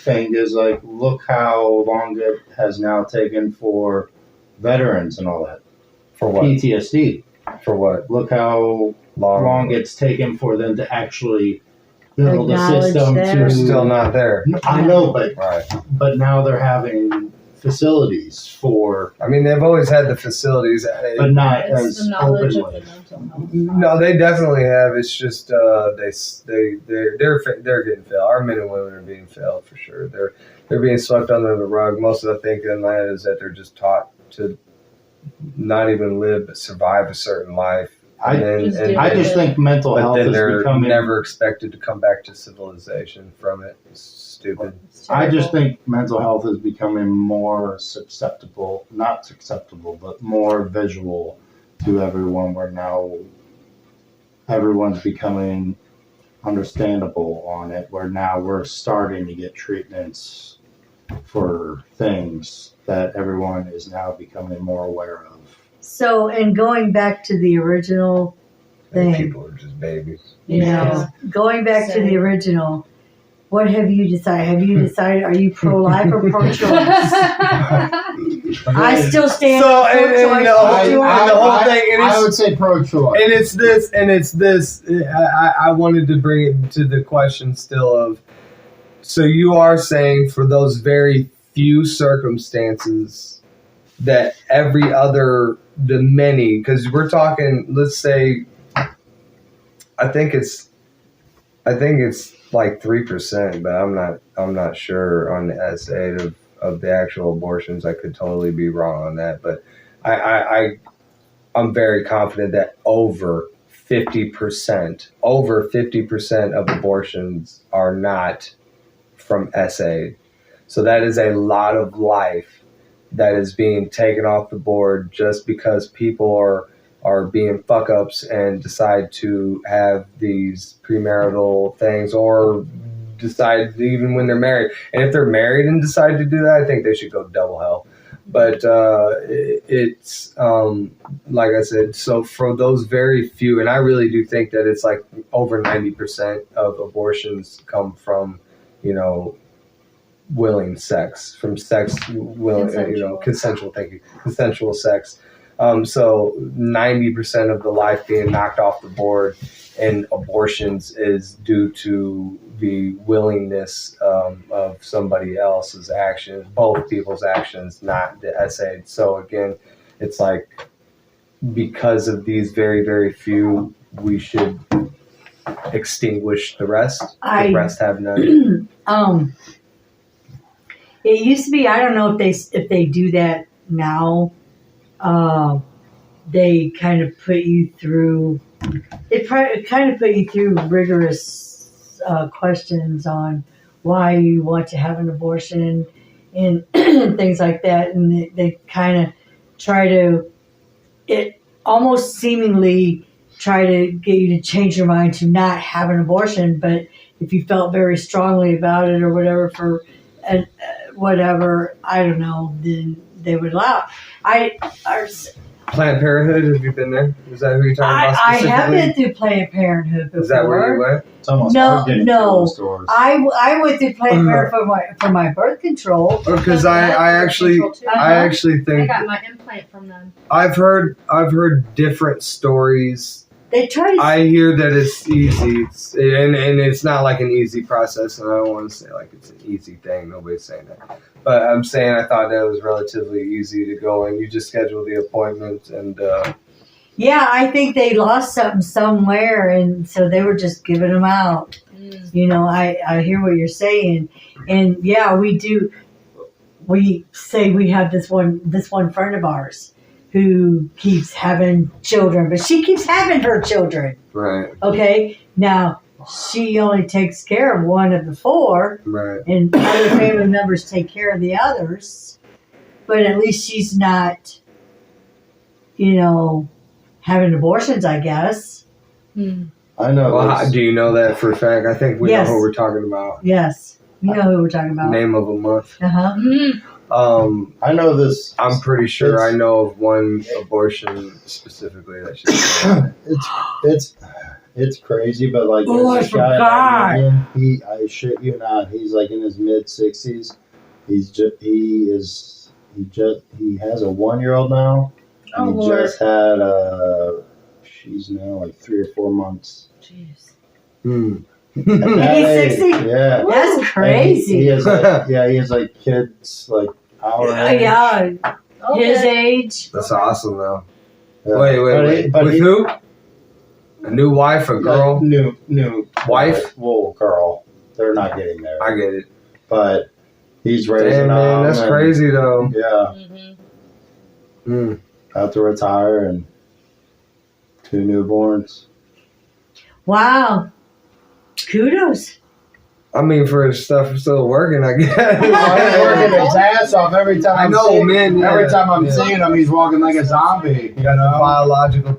thing is like, look how long it has now taken for veterans and all that For what? PTSD. For what? Look how long it's taken for them to actually build a Acknowledge system that. They're to. still not there. I know, but Right. now they're having facilities for, I mean, they've always had the facilities. but not It's as the knowledge openly. of the mental health. No, they definitely have. It's just they're getting failed. Our men and women are being failed for sure. They're being swept under the rug. Most of the thinking in that is that they're just taught to not even live but survive a certain life. I Just deal I with just it. think mental But health then is they're becoming. never expected to come back to civilization from it. It's stupid. It's I just terrible. think mental health is becoming more not susceptible, but more visual to everyone, where now everyone's becoming understandable on it, where now we're starting to get treatments for things that everyone is now becoming more aware of. So, and going back to the original And thing, people are just babies. you know, going back to Same. the original, what have you decided? Have you decided, are you pro-life or pro-choice? I still stand So, pro-choice. and the whole thing, and I it's- would say pro-choice. And it's this. I wanted to bring it to the question still of. So you are saying for those very few circumstances that the many, because we're talking, let's say, I think it's like 3%, but I'm not sure on the S8 of the actual abortions. I could totally be wrong on that, but I'm very confident that over 50% of abortions are not from SA. So that is a lot of life that is being taken off the board just because people are being fuck ups and decide to have these premarital things, or decide even when they're married. And if they're married and decide to do that, I think they should go double hell. But it's like I said, so for those very few, and I really do think that it's like over 90% of abortions come from, willing sex, from sex, consensual, thank you, consensual sex. So 90% of the life being knocked off the board in abortions is due to the willingness of somebody else's actions, both people's actions, not the SA. So again, it's like, because of these very, very few, we should extinguish the rest. The rest have none. It used to be, I don't know if they do that now. They kind of put you through rigorous questions on why you want to have an abortion and things like that, and they kind of try to, it almost seemingly try to get you to change your mind to not have an abortion. But if you felt very strongly about it or whatever, whatever, I don't know, then they would allow it. Planned Parenthood, have you been there? Is that who you're talking about I specifically? have been through Planned Parenthood before. Is that where you went? It's almost No, hard getting no. through those doors. I went through Planned Parenthood for my birth control. Because I actually I think got my implant from them. I've heard different stories They try to. I hear that it's easy, and it's not like an easy process, and I don't want to say like it's an easy thing. Nobody's saying that, but I'm saying I thought that it was relatively easy to go in. You just schedule the appointment, and Yeah, I think they lost something somewhere, and so they were just giving them out. Mm. You know, I hear what you're saying, and yeah, we do. We say we have this one friend of ours who keeps having children, but she keeps having her children. right, Okay, now she only takes care of one of the four, right, and other family members take care of the others. But at least she's not, having abortions, I guess. Mm. I know. Well, this- do you know that for a fact? I think we Yes. know who we're talking about. Yes, you know who we're talking about. Name of a month. Uh huh. Mm. I know this. I'm pretty sure It's- I know of one abortion specifically that she's It's crazy, but like Oh, there's I this guy in forgot. Armenian, I shit you not, he's like in his mid-60s. He has a 1-year-old now, and Oh, he Lord. just had she's now like 3 or 4 months. Jeez. Hmm. At that He's age, 60? Yeah. That's And crazy. He has like kids like our age. Yeah, his Okay. age. That's awesome, though. Yeah. Wait. But With he- who? A new wife, a girl? New Wife? Well, girl. They're not getting there. I get it. But he's raising Damn, man, them that's and- crazy, though. Yeah. Mm-hmm. Hmm. About to retire and 2 newborns. Wow. Kudos. I mean, for his stuff still working, I guess. He's working his ass off every time. I know, man. Every yeah, time I'm yeah. seeing him, he's walking like a zombie. You Got the know? biological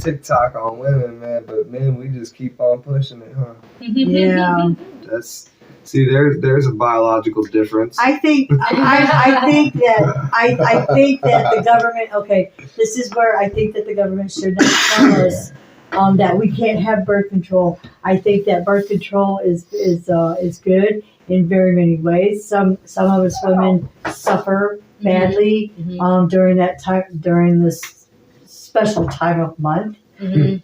TikTok on women, man. But man, we just keep on pushing it, huh? Yeah. That's there's a biological difference. I think I think that the government. Okay, this is where I think that the government should not tell us that we can't have birth control. I think that birth control is good in very many ways. Some of us women suffer badly Mhm. during this special time of month. Mhm.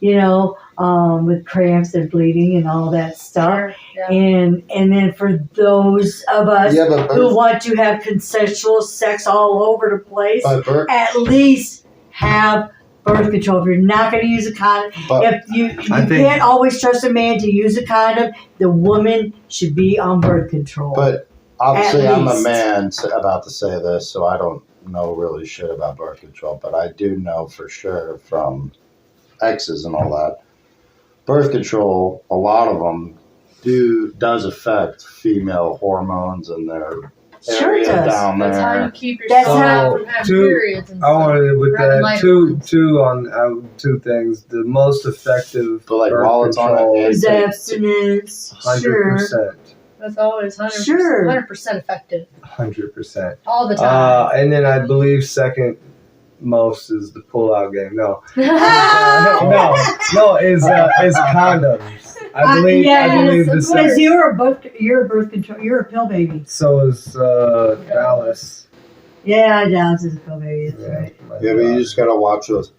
With cramps and bleeding and all that stuff. Sure. Yeah. And then for those of us Yeah, but who want to have consensual sex all over the place, birth, at least have birth control. If you're not going to use a condom, but if you I think- can't always trust a man to use a condom, the woman should be on birth control. but obviously At I'm a least. man about to say this, so I don't know really shit about birth control, but I do know for sure from exes and all that. Birth control, a lot of them does affect female hormones and their Sure it area does. down That's how you there. keep That's yourself how- from having two- periods and I stuff. wanted with Grabbing that light two bulbs. on two things. The most effective But like birth while it's on control, it, Is abstinence. Sure. 100%, That's always 100%, Sure. 100% effective 100%. all the time. And then I believe second most is the pull-out game. No, is condoms. I believe the Because second. you're a birth control. You're a pill baby. So is Dallas. Yeah, Dallas is a pill baby. That's right. yeah, but you just gotta watch those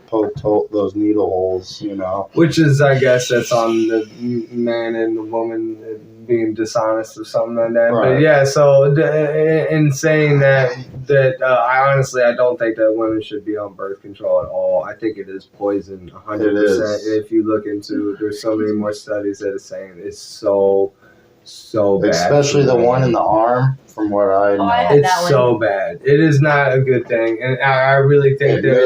those needle holes, you know. Which is, I guess, that's on the man and the woman being dishonest or something like that. But Right. yeah, so in saying that I honestly I don't think that women should be on birth control at all. I think it is poison, 100%. is. If you look into, there's so many more studies that are saying it's so bad. Especially the one in the arm, from what I know. Oh, I had It's that one. so bad. It is not a good thing, and I really think It that moves.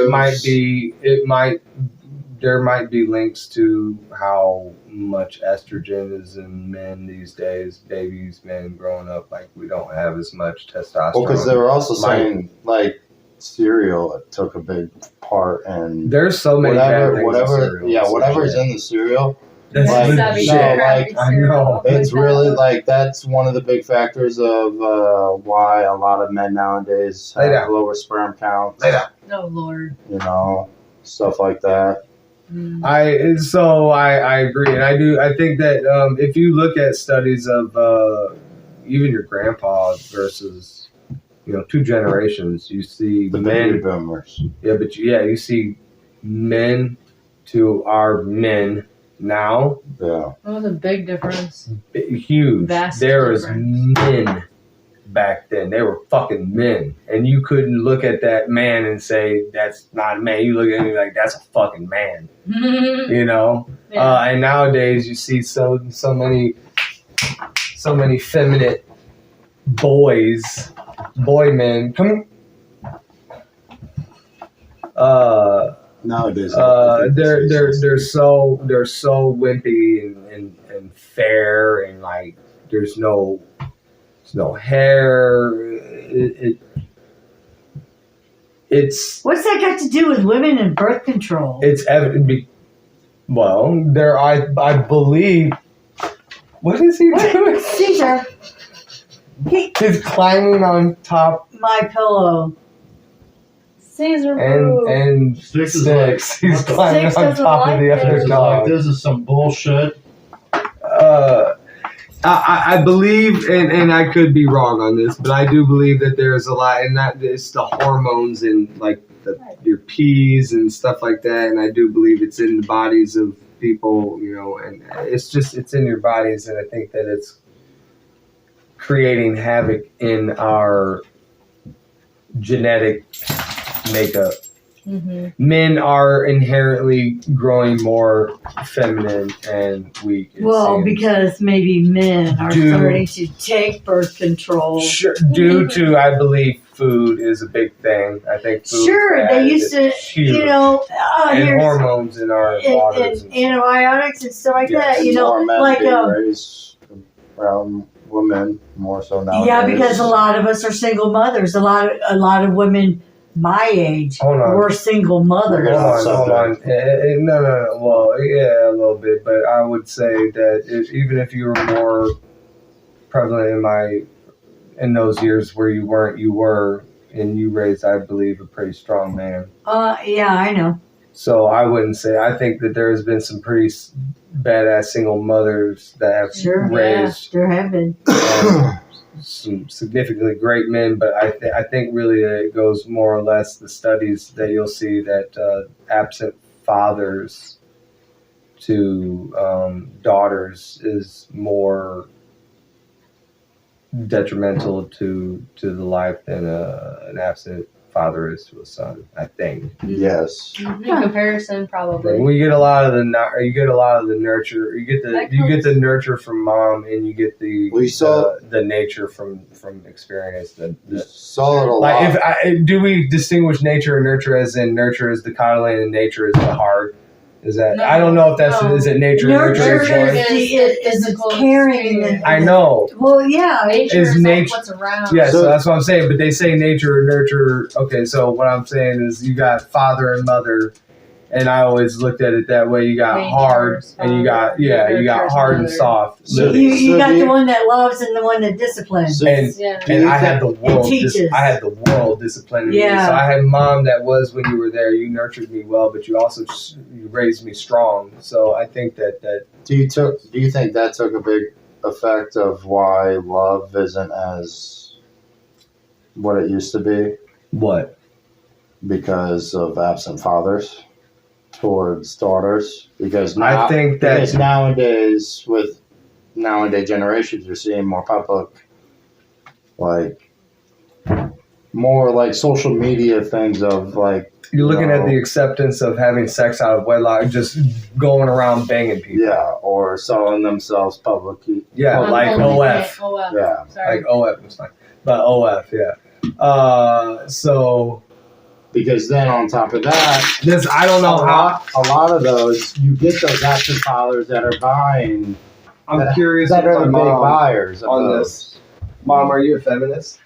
there might be links to how much estrogen is in men these days. Babies, men growing up, like we don't have as much testosterone. Well, because they were also Like- saying like cereal took a big part, and There's so many bad things in cereal. whatever's in the cereal. That's like, legit. Savvy no, crappy like, I cereal, know. It's like really that. like that's one of the big factors of why a lot of men nowadays Lay have down. lower sperm counts. Lay down. Oh, Lord. You know, stuff like that. Mm. I agree, and I think that if you look at studies of even your grandpa versus 2 generations, you see The baby men. boomers. Yeah, but you see men to our men now. Yeah. That was a big difference. Huge. Vast There was difference. men back then. They were fucking men. And you couldn't look at that man and say, that's not a man. You look at him like, that's a fucking man. You know? Yeah. And nowadays you see so many feminine boy men. Come Nowadays, they're so wimpy and fair, and like there's no hair. It's What's that got to do with women and birth control? it's evident. Well, there I believe. What is he doing? Caesar, He's climbing on top my pillow. Caesar and Six is Six. He's what the- climbing Six on doesn't top like of the it. other dog. this is some bullshit. I believe, and I could be wrong on this, but I do believe that there's a lot, and that it's the hormones in like your peas and stuff like that, and I do believe it's in the bodies of people, you know, and it's in your bodies, and I think that it's creating havoc in our genetic makeup. Mm-hmm. Men are inherently growing more feminine and weak. it Well, seems. because maybe men are Dude. starting to take birth control. Sure, due to, I believe, food is a big thing. I think food. Sure, they used to, huge. you know, and here's hormones in our waters. and antibiotics and stuff like Yes. that. You know, More men like being raised around women more so now. yeah, because a lot of us are single mothers. A lot of women my age Hold on. were single mothers. Hold on. No. Well, yeah, a little bit, but I would say that even if you were more prevalent in those years where you weren't, you were, and you raised, I believe, a pretty strong man. Yeah, I know. So I wouldn't say. I think that there has been some pretty badass single mothers that have Sure, raised there have been. some significantly great men, but I think really that it goes more or less the studies that you'll see that absent fathers to daughters is more detrimental to the life than an absent father is to a son. I think. Yes. In comparison, probably. Well, you get a lot of the nurture. You get That the nurture from mom, and you get the We saw- the nature from experience. The Saw it a lot. like, do we distinguish nature and nurture as in nurture is the coddling and nature is the hard? Is that No, I don't know if that's no. is it nature? Nurture is Nurture what? is physical caring. experience. I know. Well, yeah. Nature Is is nature- like what's around. Yeah, so So- that's what I'm saying. But they say nature and nurture. Okay, so what I'm saying is you got father and mother, and I always looked at it that way. You got Nature hard, is and you got father, you got nurture is hard and mother. soft. So- living. You got do the you- one that loves and the one that disciplines. So- and Yeah. Do and you I had the world. teaches. I had the world disciplining me. Yeah. So I had mom that was when you were there. You nurtured me well, but you also you raised me strong. So I think that Do you think that took a big effect of why love isn't as what it used to be what because of absent fathers towards daughters? Because now, I think because that nowadays with nowadays generations, you're seeing more public, like more like social media things of like you're looking at No. the acceptance of having sex out of wedlock, just going around banging people. or selling themselves publicly. Yeah, I'm like only OF. saying OF. Yeah. Sorry. Like OF was fine, but OF, yeah. So Because then on top of that, this I don't know how. a lot of those you get those absent fathers that are buying I'm curious that are with the my big mom buyers of on those. this. Mom, are you a feminist?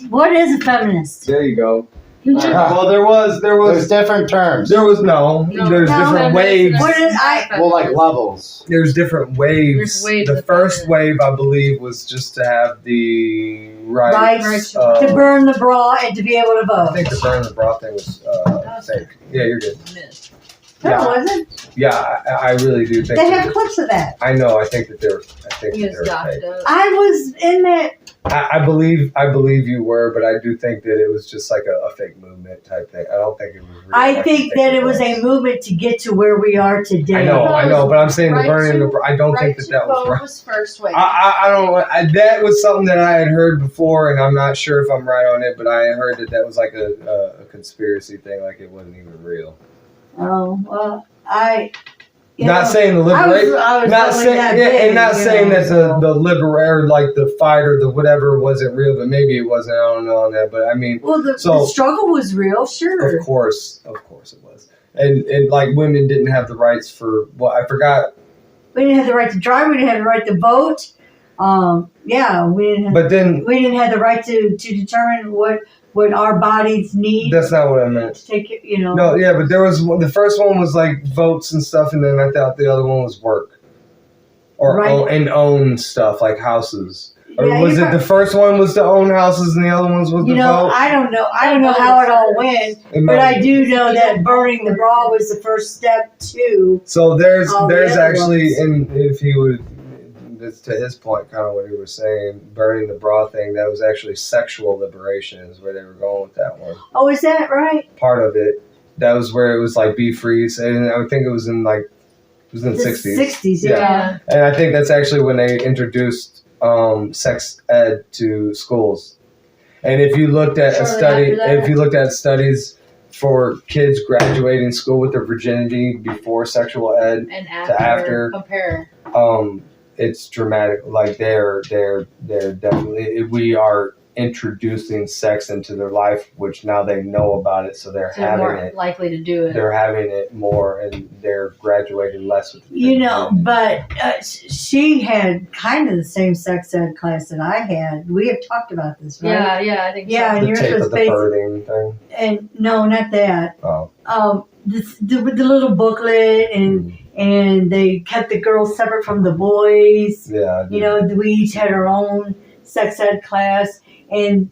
What is a feminist? There you go. Well, there was There's different terms. there's No, different feminist waves. and What is- I- Well, like levels. There's different waves. There's waves The of first feminist. wave, I believe, was just to have the Rights rights. to burn the bra and to be able to I vote. think the burn the bra thing was fake. Yeah, you're good. Myth. No, Yeah. it wasn't. Yeah, I really do think. They that- have clips of that. I know. I think that they're. I think He that was they're docked fake. up. I was in that I believe you were, but I do think that it was just like a fake movement type thing. I don't think it was real. I think that it was a movement to get to where we are today. I know, but I'm saying the Right burning to- of the. I don't think Right that to was vote right. was first wave. I don't know. That was something that I had heard before, and I'm not sure if I'm right on it, but I heard that was like a conspiracy thing, like it wasn't even real. Oh, well, Not saying the I liberate. was Not only saying, that yeah, big, and not you saying know, that so. the liberator, like the fight or the whatever, wasn't real, but maybe it wasn't. I don't know on that, but I mean, Well, the So- struggle was real, sure. of course it was, and like women didn't have the rights for I forgot, We didn't have the right to drive. We didn't have the right to vote. Yeah, we didn't. but then We didn't have the right to determine what our bodies need that's not what I meant. to take. You know. No, yeah, but there was the first one was like votes and stuff, and then I thought the other one was work, or Right. own stuff like houses. Or Yeah, was you're it the first one was to own houses and the other ones was You the know, vote? I don't know. I don't know how it all went, but I do know that burning the bra was the first step to. So there's all the other actually, ones. and if he would, that's to his point, kind of what he was saying, burning the bra thing, that was actually sexual liberation is where they were going with that one. Oh, is that right? Part of it, that was where it was like be free, and I would think it was in like, it was in the 60s. 60s, Yeah. yeah. And I think that's actually when they introduced sex ed to schools. And if you looked at studies for kids graduating school with their virginity before sexual ed, and after- compare. it's dramatic. Like they're definitely, we are introducing sex into their life, which now they know about it, so they're So they're having more it. likely to do it. They're having it more, and they're graduating less with. You know, but she had kind of the same sex ed class that I had. We have talked about this, right? Yeah, I think Yeah, so. and the yours tape was of the based- birthing thing. And no, not that. Oh, The little booklet, and they kept the girls separate from the boys. yeah. You know, we each had our own sex ed class, and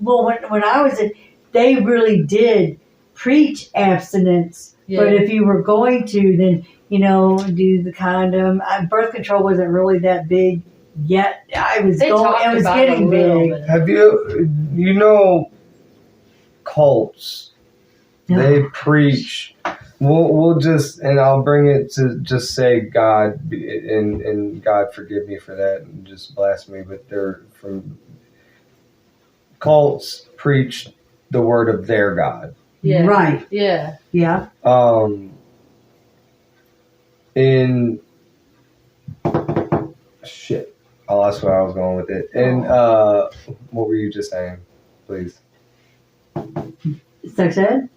well, when I was in, they really did preach abstinence. Yeah. But if you were going to, then you know, do the condom. Birth control wasn't really that big yet. They It was talked getting about it a little big. bit. Have you cults? No. They preach. We'll just, and I'll bring it to just say God, and God forgive me for that, and just blasphemy. But they're from cults preach the word of their God. Yeah. Right. Yeah. Yeah. In shit, I lost where I was going with it. And what were you just saying, please? Sex ed.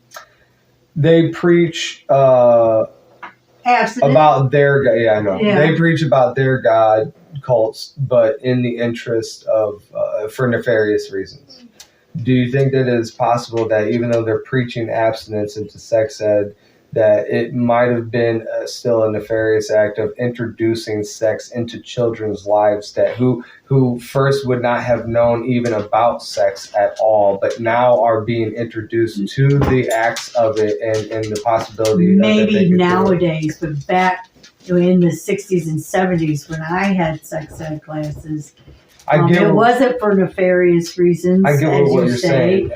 They preach Abstinence. about their God. Yeah, I know. Yeah. They preach about their God cults, but in the interest of for nefarious reasons. Do you think that it's possible that even though they're preaching abstinence into sex ed, that it might have been still a nefarious act of introducing sex into children's lives that who first would not have known even about sex at all, but now are being introduced to the acts of it and the possibility that they Maybe could do it? nowadays, but back in the 60s and 70s when I had sex ed classes, it wasn't for nefarious reasons, I get as what you you're say. saying.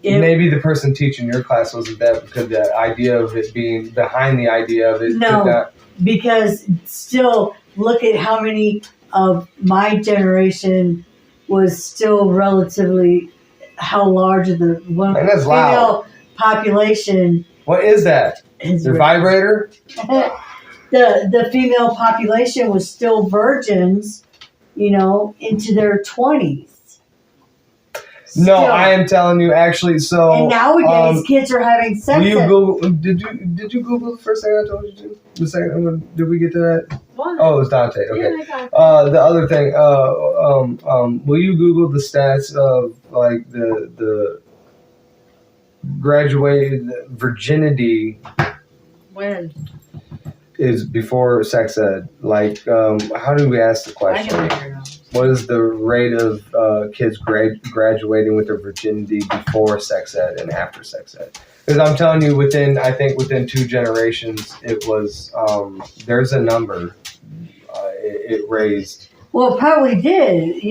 It- Maybe the person teaching your class wasn't that, because the idea of it being behind the idea of it. No. could not- Because still, look at how many of my generation was still relatively how large of the And that's loud. female population What is that? is. Your vibrator? The female population was still virgins, you know, into their 20s. No, Still. I am telling you, actually. So, And nowadays, kids are having sex. will you ed. Google? Did you Google the first thing I told you to? The second one? Did we get to that? One. Oh, it was Dante. Okay. Yeah, I got The other thing, will you Google the stats of like the graduated virginity when? is before sex ed? Like, how do we ask the I question? can figure it out. What is the rate of kids graduating with their virginity before sex ed and after sex ed? Because I'm telling you, within 2 generations, it was there's a number it raised Well, it probably did.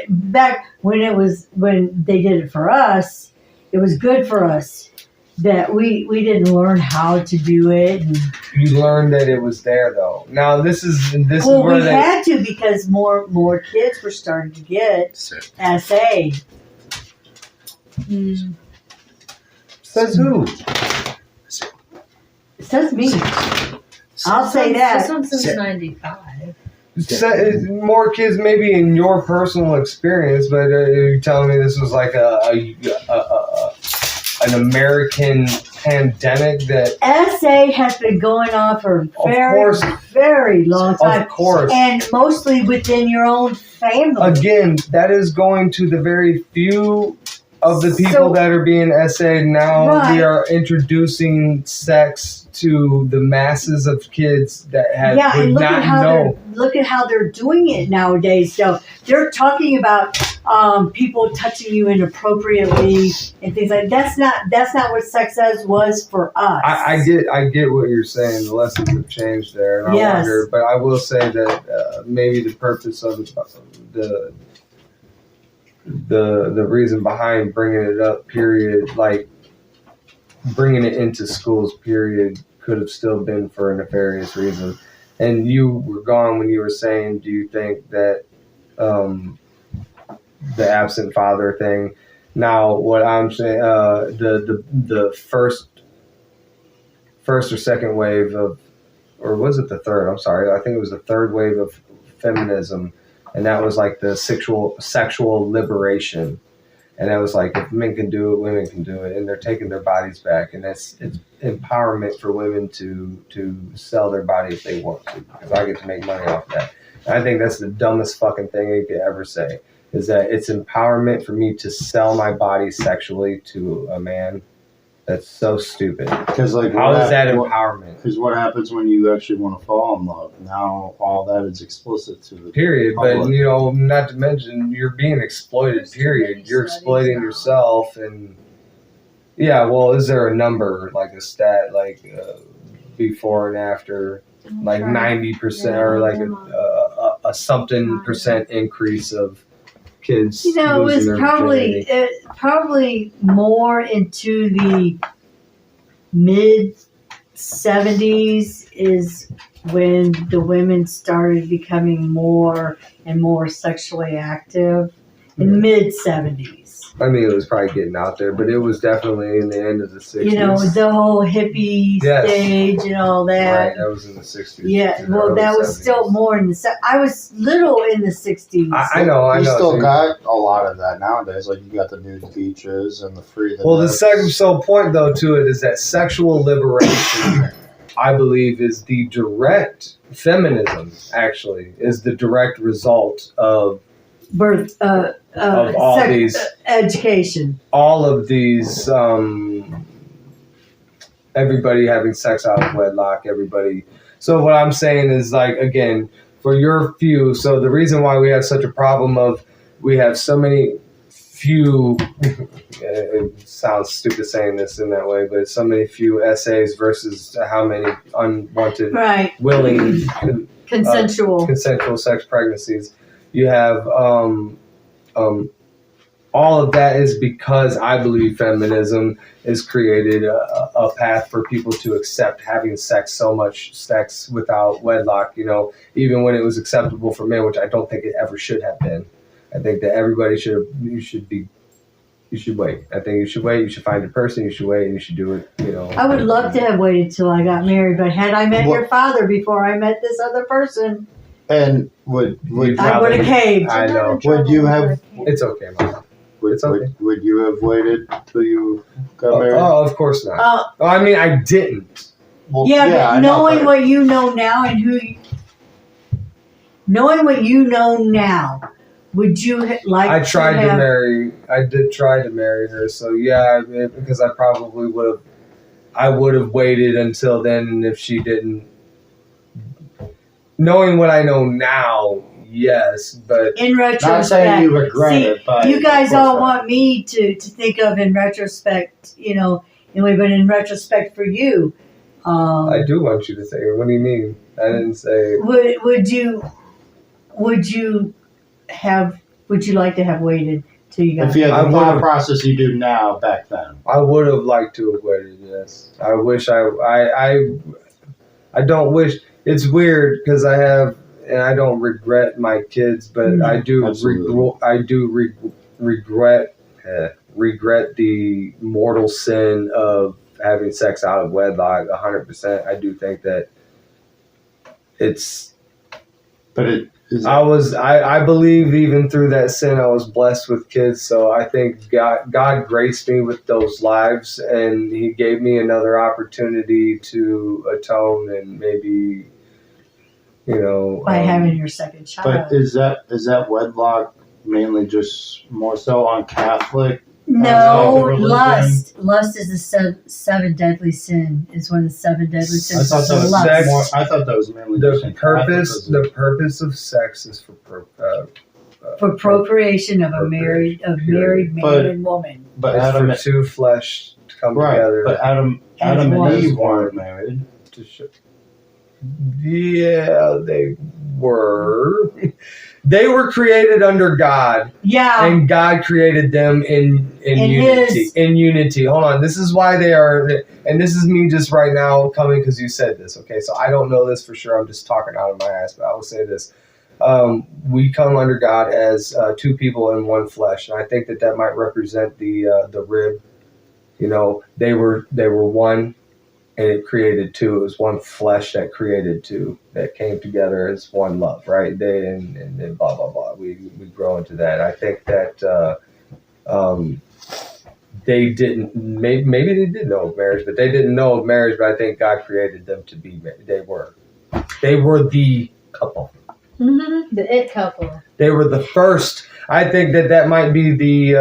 Back when they did it for us, it was good for us that we didn't learn how to do it. And, You learned that it was there, though. Now this is well, where we they. had to because more kids were starting to get SA. Says who? It says me. I'll say that. This one says 95. More kids, maybe in your personal experience, but you're telling me this was like an American pandemic that. SA has been going on for a course. very long time. Of course. And mostly within your own family. Again, that is going to the very few of the people So- that are being essayed now. Right. We are introducing sex to the masses of kids that would and not look at how they're doing it nowadays. So they're talking about people touching you inappropriately and things like that's not what sex ed was for us. I get what you're saying. The lessons have changed there, and I Yes. wonder. But I will say that maybe the purpose of the reason behind bringing it up, period, like bringing it into schools, period, could have still been for a nefarious reason. And you were gone when you were saying, do you think that the absent father thing? Now, what I'm saying, the first or second wave of, or was it the third? I'm sorry, I think it was the third wave of feminism, and that was like the sexual liberation. And that was like, if men can do it, women can do it, and they're taking their bodies back, and it's empowerment for women to sell their body if they want to, because I get to make money off of that. And I think that's the dumbest fucking thing you could ever say, is that it's empowerment for me to sell my body sexually to a man. That's so stupid. Because How is that empowerment? Because what happens when you actually want to fall in love? Now all that is explicit to the Period. public. But not to mention you're being exploited. There's too Period. many You're studies exploiting now. yourself, and yeah. Well, is there a number, like a stat, like before and after, like 90% or like a something percent increase of kids? It was losing their virginity? probably more into the mid 70s is when the women started becoming more and more sexually active. In the mid 70s. I mean, it was probably getting out there, but it was definitely in the end of the 60s. The whole hippie Yes. stage and all that. Right, that was in the 60s. Yeah, in the well, early that was 70s. still more in the. I was little in the 60s. I know. You still So- got a lot of that nowadays. Like you got the nude beaches and the free. Well, the nuts. second point though to it is that sexual liberation, I believe, is the direct feminism. Actually, is the direct result of Birth, of all these, education. all of these. Everybody having sex out of wedlock. Everybody. So what I'm saying is, like, again, for your few. So the reason why we have such a problem of we have so many few. It sounds stupid saying this in that way, but so many few essays versus how many unwanted, Right. willing, Consensual. consensual sex pregnancies. You have all of that is because I believe feminism has created a path for people to accept having so much sex without wedlock, even when it was acceptable for men, which I don't think it ever should have been. I think that everybody you should wait. I think you should wait. You should find a person. You should wait, and you should do it. I would love to have waited till I got married, but had I met What- your father before I met this other person, And would I would have caved. I know. Would you have- It's okay, Mom. It's okay. would you have waited till you got married? Oh, of course not. I mean, I didn't. Well, Yeah, I but know, knowing but- what you know now and knowing what you know now, would you like? I tried to have, marry. I did try to marry her. So yeah, because I probably would have. I would have waited until then if she didn't. Knowing what I know now, yes, but in retrospect. Not saying you regret See, it, but you guys of course all not. want me to think of in retrospect, anyway, but in retrospect for you, I do want you to say it. What do you mean? I didn't say. would you would you like to have waited till you got? If you had I the thought would've- process you do now back then. I would have liked to have waited. Yes, I wish I don't wish. It's weird because I don't regret my kids, but I do Absolutely. regret the mortal sin of having sex out of wedlock. 100%. I do think that it's. But it is. I believe even through that sin, I was blessed with kids. So I think God graced me with those lives, and He gave me another opportunity to atone and maybe, by having your second child. But is that wedlock mainly just more so on Catholic? No, religion? lust is the seven deadly sin. Is one of the seven deadly I sins. thought that was Sex. more. I thought that was mainly just the in purpose. Catholicism. The purpose of sex is for procreation of married man But- and woman. But it's Adam, for two flesh to come right? together. But Adam As and one. Eve weren't married. To show. Yeah, they were. They were created under God, Yeah, and God created them in unity. His- In unity. Hold on. This is why they are, and this is me just right now coming because you said this. Okay, so I don't know this for sure. I'm just talking out of my ass, but I will say this. We come under God as two people in one flesh, and I think that might represent the rib. They were one. And it created two. It was one flesh that created two that came together as one love, right? They and blah blah blah. We grow into that. I think that they didn't. Maybe they did know of marriage, but they didn't know of marriage. But I think God created them to be. They were the couple. The it couple. They were the first. I think that might be the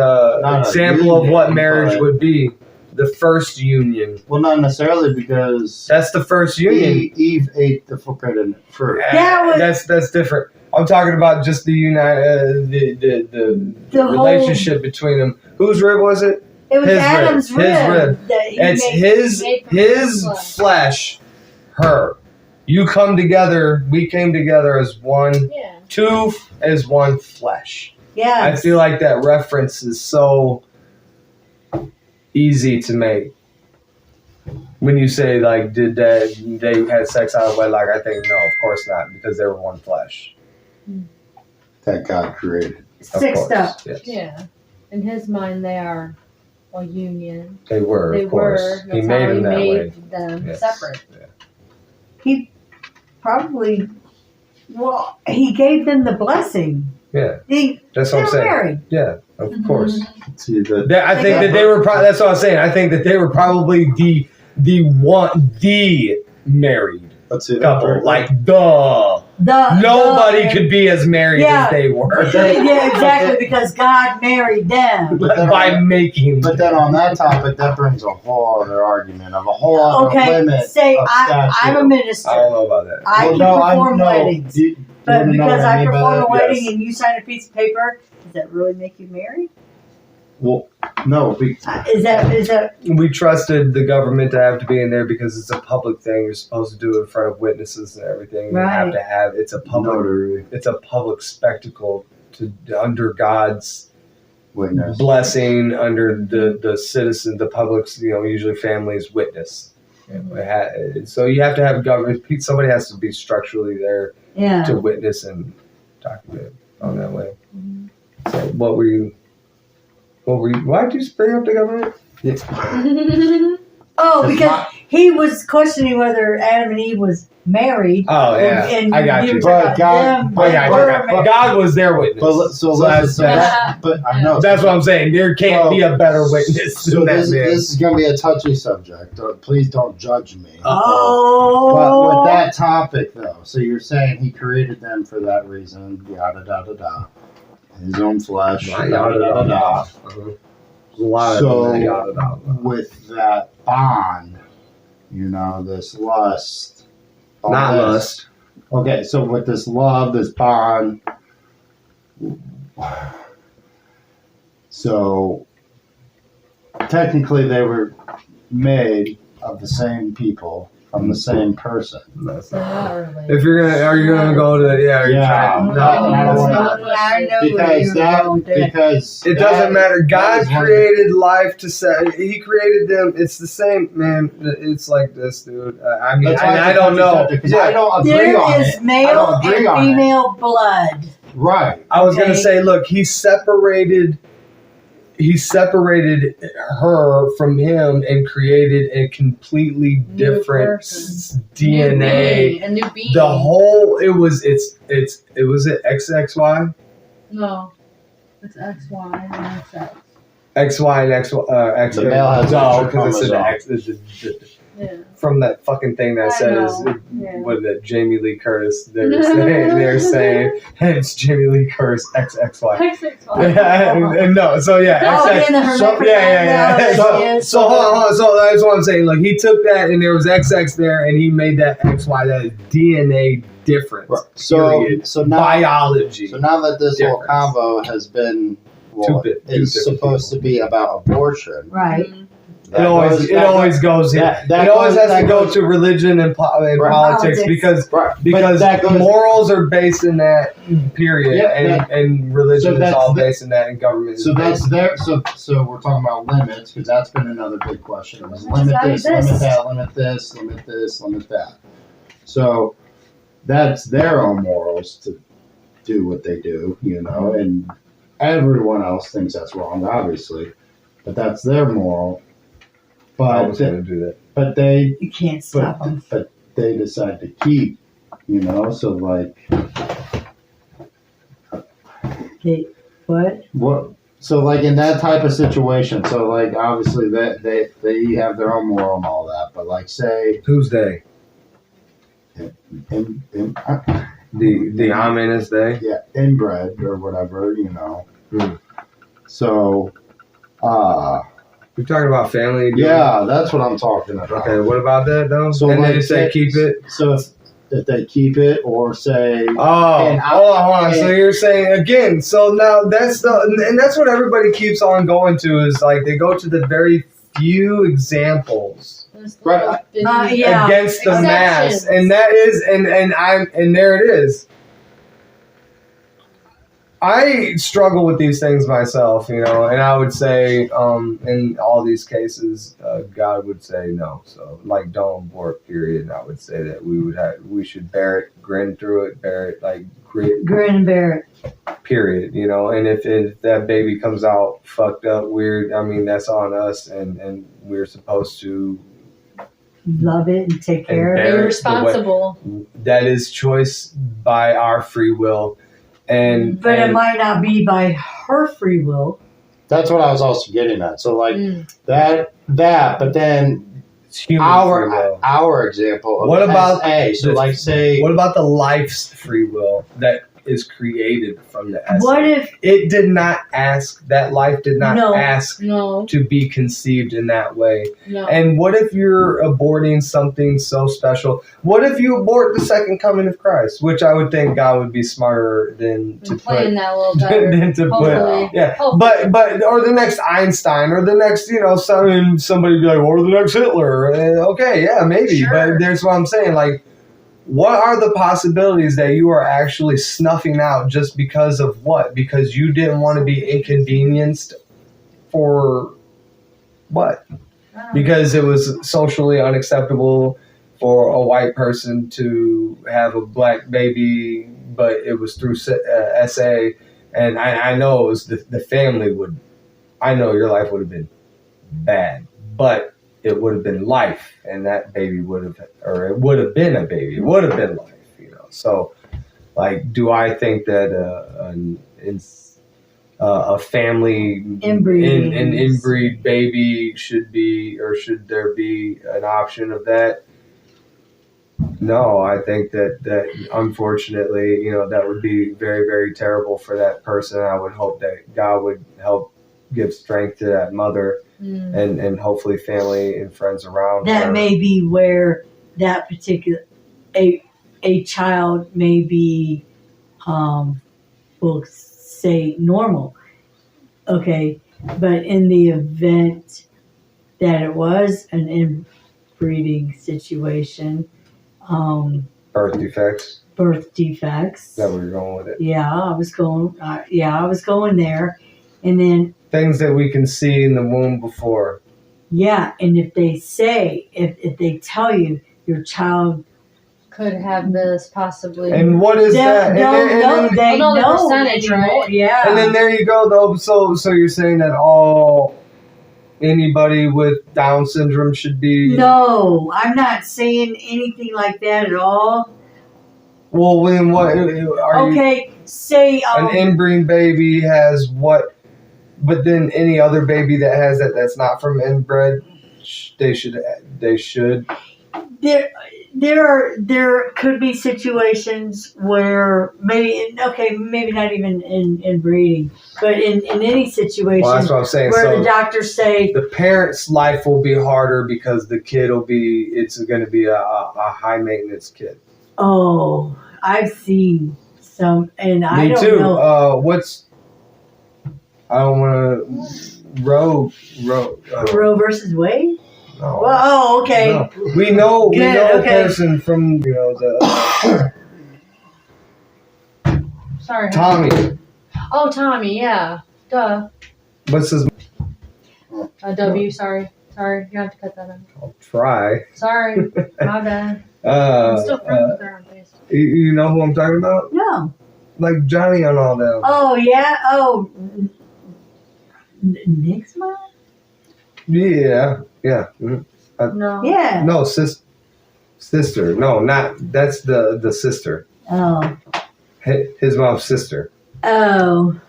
Not a example of what union, marriage but- would be. The first union. Well, not necessarily because That's the first union. Eve ate the forbidden fruit. Yeah, well- that's different. I'm talking about just the The whole- relationship between them. Whose rib was it? it was his Adam's rib, his rib. that he It's made. made from his his flesh. flesh, her. You come together. We came together as one. Yeah. Two as one flesh. Yeah, I feel like that reference is so easy to make. When you say like, did they had sex out of wedlock? I think no, of course not, because they were one flesh. That God created. Of sixth course, up. yes. Yeah. In his mind, they are a union. They were, They of course. were. He That's made how them he that way. made them Yes. separate. Yeah. He probably. Well, he gave them the blessing. Yeah, They that's they what I'm were saying. married. Yeah, of Mhm. course. See that I think that they were. That's what I'm saying. I think that they were probably the married let's see couple. that. Like nobody could be as married Yeah. as they were Yeah, exactly, because God married them. by making. But then on that topic, that brings a whole other argument of a whole other Okay, limit say of I'm a statute. minister. I don't know about that. I can perform weddings. Do you But wanna know because what I mean by perform a that? wedding Yes. and you sign a piece of paper, does that really make you married? Well, no, Is that We trusted the government to have to be in there because it's a public thing. You're supposed to do it in front of witnesses and everything. You have Right. to have. It's a public. notary It's a public spectacle to under God's witness. blessing, under the citizen, the public's, usually families witness. So you have to have government. Somebody has to be structurally there yeah? to witness and document on that way. So what were you? Why did you bring up the government? Oh, It's because not- he was questioning whether Adam and Eve was married. Oh yeah, and I got you. were But talking God- about them, but they I were got married. God was their witness. But that's but I know what I'm saying. There can't be a better witness So than that this man. is going to be a touchy subject. Please don't judge me. Oh, But with that topic, though, so you're saying he created them for that reason, yada da da da, his own flesh, Yada, yada da da da. There's a lot So of yada, yada. with that bond, this lust, all Not this- lust. Okay, so with this love, this bond, so technically they were made of the same people I'm the same person. That's So not- not really. If you're gonna, are you gonna go to? Yeah, are you Yeah. trying? No, No, I don't that's wanna- not. I know where Because you're that going with that. because It that- doesn't matter. that God is one of created life to say He created them. It's the same, man. It's like this, dude. I mean, That's why I don't know. because I don't agree There on is it. male I don't agree and on it. female blood. Right. I was gonna Okay. say, look, He separated her from him and created a completely New different person. DNA. A new being. The whole it was XXY. No. It's XY and XX. XY and X, X. The male has no, extra because it's an chromosomes. X. Yeah. From that fucking thing that I says, know, yeah. what is that? Jamie Lee Curtis. They're saying it's Jamie Lee Curtis XXY. XXY. and no, so yeah, Oh, XX. in the So, yeah. hermaphrodite. So hold on. So that's what I'm saying. Like he took that and there was XX there, and he made that XY. That is DNA difference. Right. So Period. so now Biology. so now that this whole Difference. convo has been Two different supposed to be about abortion. Right. It always goes. that It always goes- has that to go goes- to religion and Right. politics Politics. because that goes, morals are based in that period, Yeah, and religion So is that's all the- based in that, and government. so is that's based. there. So we're talking about limits because that's been another big question. Is limit How this, does limit this- that, limit this, limit this, limit that. So that's their own morals to do what they do, and everyone else thinks that's wrong, obviously, but that's their moral. I But was going to do that. but they You can't stop them. but they decide to keep, so like Okay. What? what. So like in that type of situation, so like obviously they have their own moral and all that, but like say Who's they? in, The ominous they. yeah, inbred or whatever, Hmm. So, You're talking about family. dude? yeah, that's what I'm talking about. Okay. What about that though? So and like they say keep it. So if they keep it or say, Oh, And I- hold on. So and- you're saying again. So now that's and that's what everybody keeps on going to is like they go to the very few examples Right. Yeah. against the mass, Exceptions. and that is and there it is. I struggle with these things myself, and I would say, in all these cases, God would say no. So, like, don't abort. Period. And I would say that we should bear it, grin through it, bear it, like, Grin and bear it. period. And if that baby comes out fucked up, weird, I mean, that's on us, and we're supposed to. Love it and take care of bear it. Be it. responsible. That is choice by our free will, and But it and might not be by her free will. that's what I was also getting at. So like Mm. that, but then it's human free will. our example of What about SA. So the- like say What about the life's free will that is created from the essence? What if it did not ask, that life did not No. ask No, to be conceived in that way? no. And what if you're aborting something so special? What if you abort the second coming of Christ? Which I would think God would be smarter than to Been playing put. that a little better. Than to Hopefully. put, yeah, Hopefully. but or the next Einstein or the next, somebody be like, or the next Hitler. Okay, yeah, maybe, Sure. but there's what I'm saying, like, what are the possibilities that you are actually snuffing out just because of what? Because you didn't want to be inconvenienced for what? Because it was socially unacceptable for a white person to have a black baby, but it was through SA, and I know it was the family would. I know your life would have been bad, but it would have been life, and that baby would have, or it would have been a baby. It would have been life, So, like, do I think that a family Inbreeding. an inbreed baby should be, or should there be an option of that? No, I think that unfortunately, that would be very, very terrible for that person. I would hope that God would help give strength to that mother, and hopefully family and friends around that her. may be where that particular a child may be we'll say normal, okay, but in the event that it was an breeding situation, Birth defects. birth defects. Is that where you're going with it? Yeah, I was going there, and then Things that we can see in the womb before. yeah, and if they say if they tell you your child Could have this possibly. And what is that? And don't then- know, and then- they Well, no, the know percentage, anymore. right? Yeah. And then there you go, though. So you're saying that anybody with Down syndrome should be? No, I'm not saying anything like that at all. Well, then what? Are you, Okay, say an inbreeding baby has what? But then any other baby that has that's not from inbred, they should. there could be situations where maybe not even in breeding, but in any situation Well, that's what I'm saying. where So the doctors say the parent's life will be harder because the kid it's going to be a high maintenance kid. oh, I've seen some, and I Me don't too. know. I don't want to Roe. Roe versus Wade. No. Well, oh, okay. No. We know Good, a okay. person from the Sorry. Tommy. Oh, Tommy. Yeah. Duh. What's his? W. Sorry. You have to cut that out. I'll try. Sorry. My bad. I'm still friends with her on Facebook. You know who I'm talking about? No. Like Johnny on all them. Oh yeah. Oh, Nick's mom. Yeah. Mhm. No. Yeah. No, sister. No, not that's the sister. Oh. His mom's sister. Oh.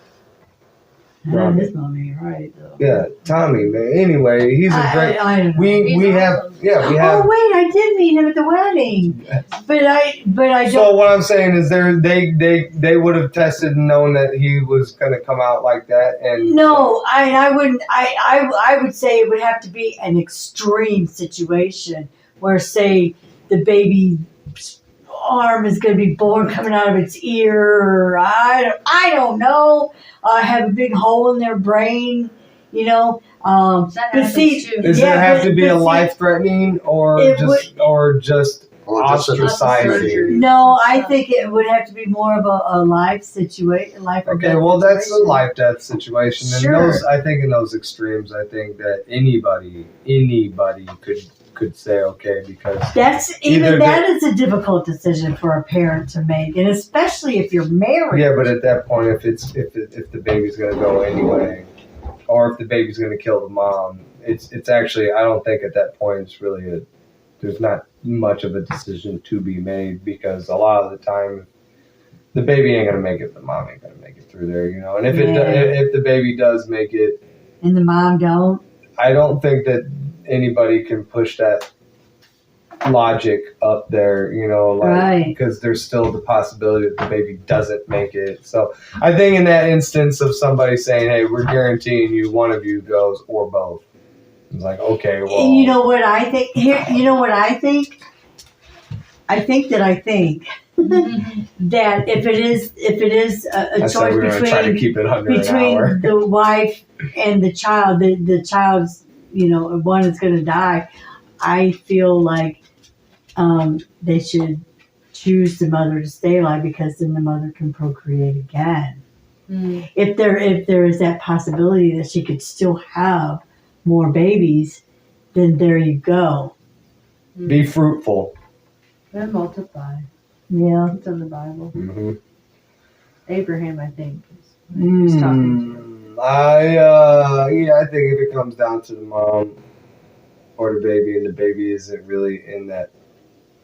I know Right. his mom ain't right though. Yeah, Tommy, man. Anyway, he's a great. I don't know. We He's have awesome. we Oh have. wait, I did meet him at the wedding, but I don't. So what I'm saying is they would have tested and known that he was gonna come out like that and No, I wouldn't. I would say it would have to be an extreme situation where, say, the baby arm is going to be born coming out of its ear, or I don't know. Have a big hole in their brain, you know. That But happens see, too. Does yeah, it have but- to be but a see- life threatening or It just Or just a ostracizing? surgery. No, I think it would have to be more of a life situation, life. or Okay, death well that's a situation. life death situation. And Sure. I think in those extremes I think that anybody could say okay because That's Either that is a difficult decision for a parent to make, and especially if you're married. yeah, but at that point if the baby's gonna go anyway or if the baby's gonna kill the mom, it's actually I don't think at that point it's really there's not much of a decision to be made because a lot of the time the baby ain't gonna make it, the mom ain't gonna make it through there, you know. And if the baby does make it, And the mom don't. I don't think that anybody can push that logic up there, you know, like Right. because there's still the possibility that the baby doesn't make it. So I think in that instance of somebody saying, "Hey, we're guaranteeing you one of you goes or both," it's like, okay, well, You know what I think? Here, you know what I think? I think that if it is a I said choice we were gonna try to between keep it under an hour. between the wife and the child, the child's, you know, one is going to die. I feel like they should choose the mother to stay alive because then the mother can procreate again. Mm. If there is that possibility that she could still have more babies, then there you go. Be fruitful. And multiply. Yeah. It's in the Bible. Mm-hmm. Abraham, I think. He's talking to. I think if it comes down to the mom or the baby, and the baby isn't really in that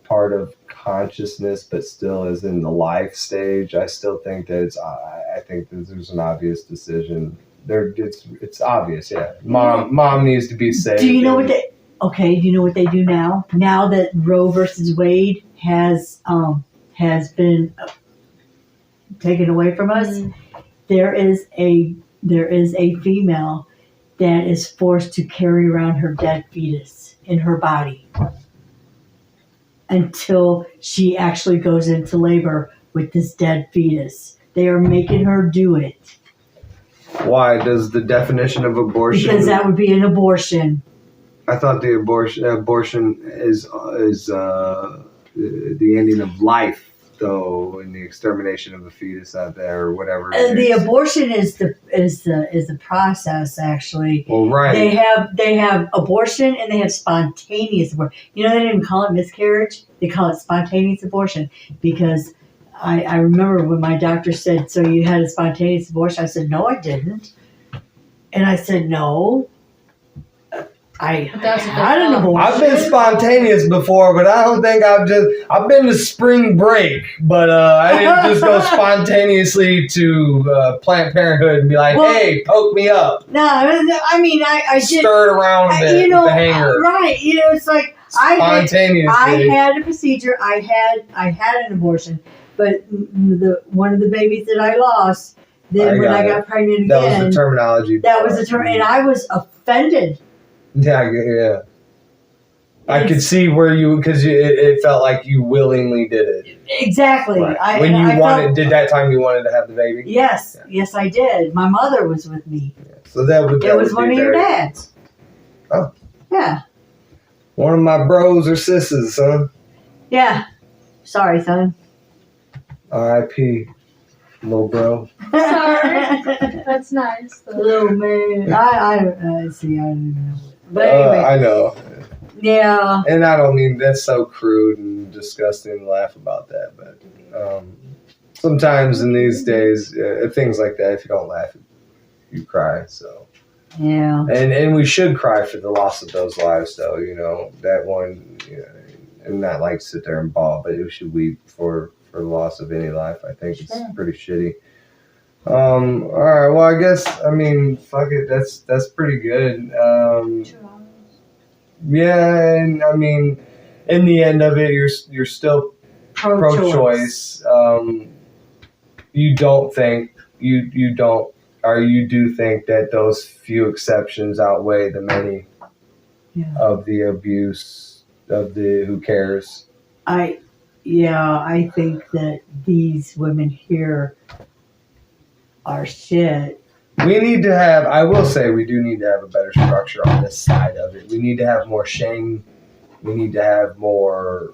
part of consciousness, but still is in the life stage, I still think that I think that there's an obvious decision. It's obvious, yeah. Mom needs to be saved. Do you know what they? Okay, do you know what they do now? Now that Roe versus Wade has been taken away from us, there is a female that is forced to carry around her dead fetus in her body until she actually goes into labor with this dead fetus. They are making her do it Why does the definition of abortion? because that would be an abortion. I thought the abortion is the ending of life, though, and the extermination of a fetus out there, or whatever. The abortion is the process, actually. Well, right. They have abortion and they have spontaneous abortion. You know, they didn't call it miscarriage; they call it spontaneous abortion because I remember when my doctor said, "So you had a spontaneous abortion?" I said, "No, I didn't," and I said, "No, I That's had an abortion." I've been spontaneous before, but I don't think I've been to spring break, but I didn't just go spontaneously to Planned Parenthood and be like, Well, hey, poke me up. No, I mean, I did. Stir it around a bit You know, with the hanger. right? You know, it's like I Spontaneously. had a procedure. I had an abortion, but one of the babies that I lost. Then when I got pregnant that again, was the terminology. that was the term, and I was offended. Yeah. I could see where because it felt like you willingly did it. Exactly. Right. When you did that time you wanted to have the baby? Yes, yes, I did. My mother was with me. Yeah. So that was one of your dads. Oh. Yeah. One of my bros or sisters, son. Yeah. Sorry, son. R.I.P. Little bro. Sorry. That's nice. Though. Little man. I see. I don't even know. But anyway. I know. Yeah. And I don't mean that's so crude and disgusting to laugh about that, but sometimes in these days, things like that, if you don't laugh, you cry. So Yeah. and we should cry for the loss of those lives, though. You know that one, and not like sit there and bawl, but we should weep for the loss of any life. I think it's pretty shitty. All right. Well, I guess fuck it. That's pretty good. Yeah, and I mean, in the end of it, you're still pro-choice. You don't think you don't, or you do think that those few exceptions outweigh the many of the abuse of the who cares. I think that these women here are shit. We need to have, I will say, we do need to have a better structure on this side of it. We need to have more shame. We need to have more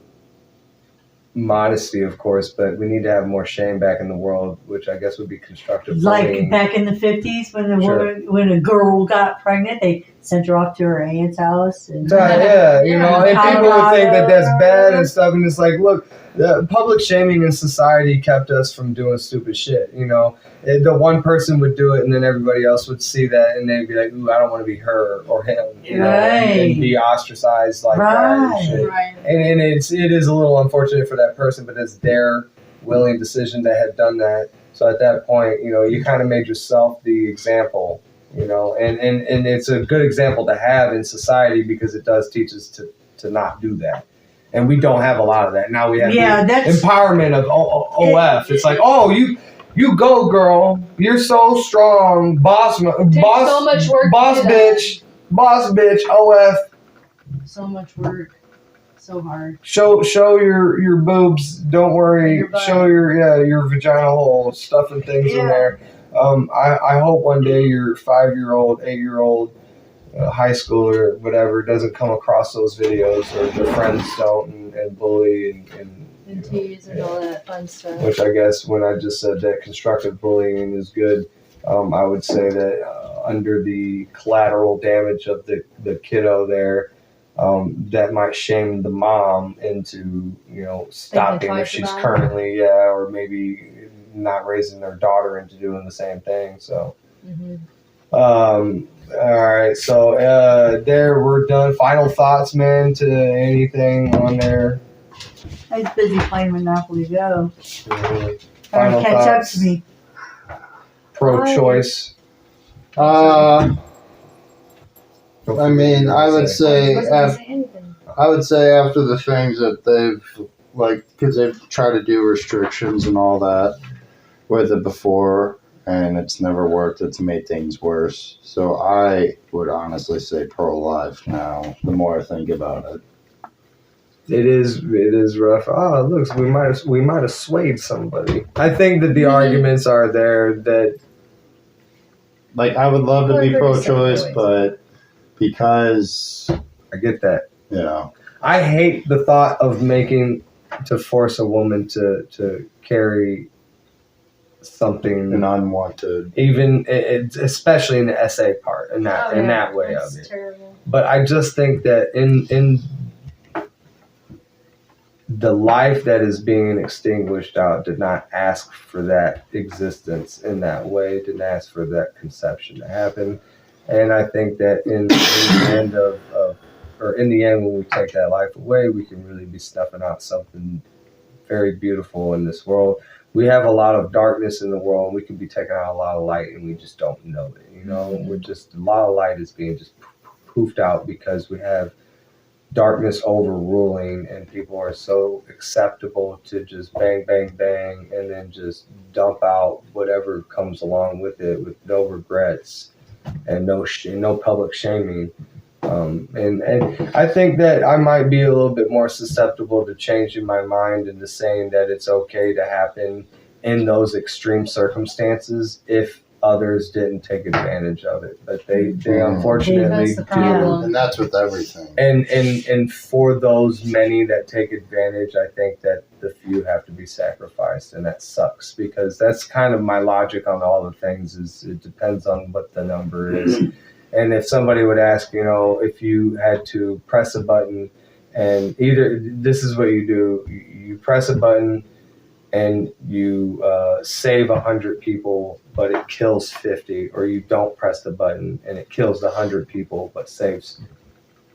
modesty, of course, but we need to have more shame back in the world, which I guess would be constructive bullying. Like back in the 50s when Sure. when a girl got pregnant, they sent her off to her aunt's house. And Yeah, you know, and people would think that that's bad Colorado. and stuff, and it's like, look, the public shaming in society kept us from doing stupid shit, you know. The one person would do it, and then everybody else would see that, and they'd be like, ooh, I don't want to be her or him, you know, and be ostracized like that and shit. Right. And it is a little unfortunate for that person, but it's their willing decision to have done that. So at that point, you know, you kind of made yourself the example, you know, and it's a good example to have in society because it does teach us to not do that. And we don't have a lot of that. Now we have the empowerment of OF. It's like, oh, you go, girl. You're so strong. Boss, so much work boss to do bitch, OF. So much work. So hard. Show your boobs. Don't worry. Your butt. Show your vagina hole, stuffing things in there. I hope one day your 5-year-old, 8-year-old, high schooler, whatever, doesn't come across those videos, or their friends don't, and bully And tease and all that fun stuff. which I guess when I just said that constructive bullying is good, I would say that under the collateral damage of the kiddo there, that might shame the mom into, you know, stopping if she's currently, or maybe not raising their daughter into doing the same thing. So, all right. So there, we're done. Final thoughts, man, to anything on there? I was busy playing Monopoly Go. Trying Final to catch up thoughts? to me. Pro-choice. I mean, I would say after the things that they've, like, because they've tried to do restrictions and all that with it before, and it's never worked. It's made things worse. So I would honestly say pro-life now, the more I think about it. It is rough. Oh, look, we might have swayed somebody. I think that the arguments are there that, like, I would love to be People are pretty pro-choice, pro-choice. but because I get that. Yeah. I hate the thought of to force a woman to carry something, An unwanted. even especially in the essay part, in that way of That's it. terrible. But I just think that in the life that is being extinguished out did not ask for that existence in that way, didn't ask for that conception to happen. And I think that in the end, when we take that life away, we can really be snuffing out something very beautiful in this world. We have a lot of darkness in the world, and we can be taking out a lot of light, and we just don't know it. You know, we're just, a lot of light is being just poofed out because we have darkness overruling, and people are so acceptable to just bang, bang, bang, and then just dump out whatever comes along with it with no regrets and no public shaming. And I think that I might be a little bit more susceptible to changing my mind and to saying that it's okay to happen in those extreme circumstances if others didn't take advantage of it. But they unfortunately That's the do. problem. And that's with everything. And for those many that take advantage, I think that the few have to be sacrificed, and that sucks because that's kind of my logic on all the things. Is it depends on what the number is. And if somebody would ask, you know, if you had to press a button, and either this is what you do: you press a button and you save 100 people, but it kills 50, or you don't press the button and it kills the 100 people, but saves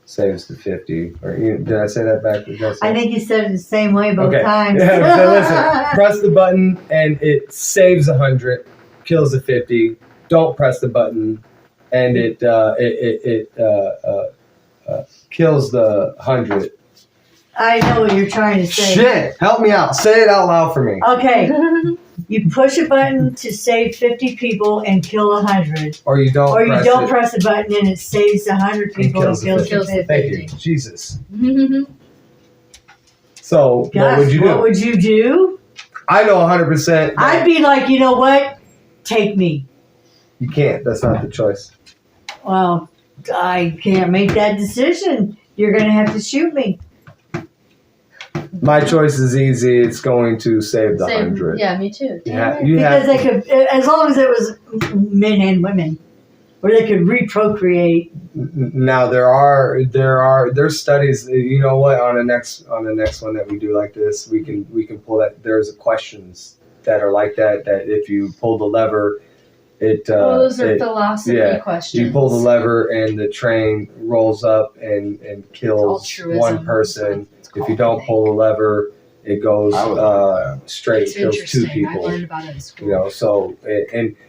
the 50. Or did I say that backwards? I think you said it the same way both times. Yeah, so listen, press the button and it saves 100, kills the 50. Don't press the button and it kills the 100. I know what you're trying to say. Shit, help me out. Say it out loud for me. Okay, you push a button to save 50 people and kill 100. Or you don't. Or you press don't it. press a button and it saves 100 people and kills Kills the the 50. Thank you, Jesus. Mhm. So what Gosh, would you do? What would you do? I know 100%. I'd be like, you know what? Take me. You can't. That's not the choice. Well, I can't make that decision. You're going to have to shoot me. My choice is easy. It's going to save the 100. Yeah, me too. Yeah, Damn it. you Because have. they could, as long as it was men and women, where they could reprocreate. Now there's studies. You know what? On the next one that we do like this, we can pull that. There's questions that are like that. That if you pull the lever, Those are philosophy questions. you pull the lever and the train rolls up and kills Altruism. one person. It's If you don't pull the lever, it goes I would love straight, It's kills two interesting. I people. learned about it in school. You know, so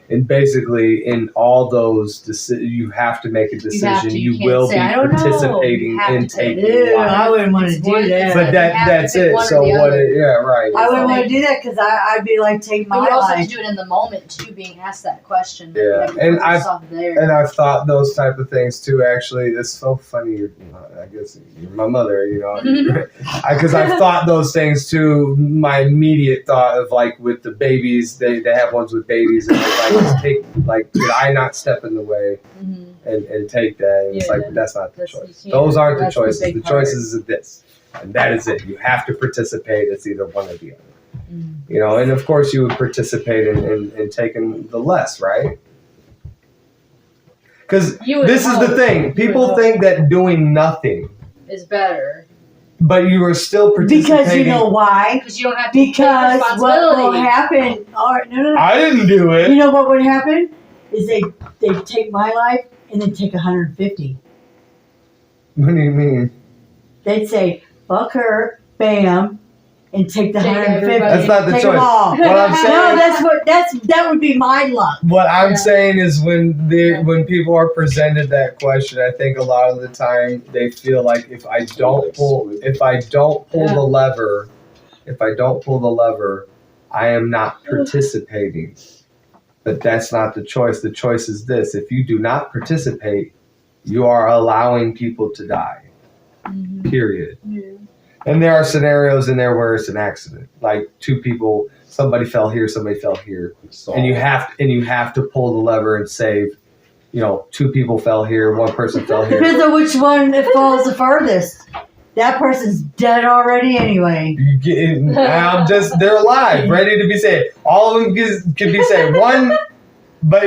and basically in all those you have to make a decision. You You can't will say, be "I don't know." participating You have in to take taking Ew, life. I wouldn't want to It's do one- that. But You have to that's pick it. one or So the what? other. Yeah, right. I wouldn't So- want to do that because I'd be like, take But my you also have life. to do it in the moment too, being asked that question. Yeah, You have to and put yourself there. And I've thought those type of things too. Actually, it's so funny. I guess you're my mother, you know, because I've thought those things too. My immediate thought of like with the babies, they have ones with babies, and did I not step in the way Mhm. and take that? And it's Yeah, like that's not the that's- choice. you Those can't. aren't the That's the choices. big The part. choices is this, and that is it. You have to participate. It's either one or the other. Mhm. You know, and of course you would participate in taking the less, right? Because You would this is the hope. thing. You would People hope think that doing nothing, is better but you are still participating. Because you know why? because you don't have to take Because what will responsibility. happen? All right, no. I didn't do You it. know what would happen? Is they take my life and then take 150. What do you mean? They'd say, fuck her, bam, and take the Take 150. everybody. That's not the Take choice. them all. What I'm No, saying, that would be my luck. what I'm Yeah. saying is when people are presented that question, I think a lot of the time they feel like if I don't pull Yeah. the lever, I am not participating. But that's not the choice. The choice is this: if you do not participate, you are allowing people to die. Mhm. Period. Yeah. And there are scenarios in there where it's an accident, like two people, somebody fell here, somebody fell here, and you have to pull the lever and save. two people fell here, one person fell here. Depends on which one it falls the furthest. That person's dead already anyway. They're alive, ready to be saved. All of them can be saved. But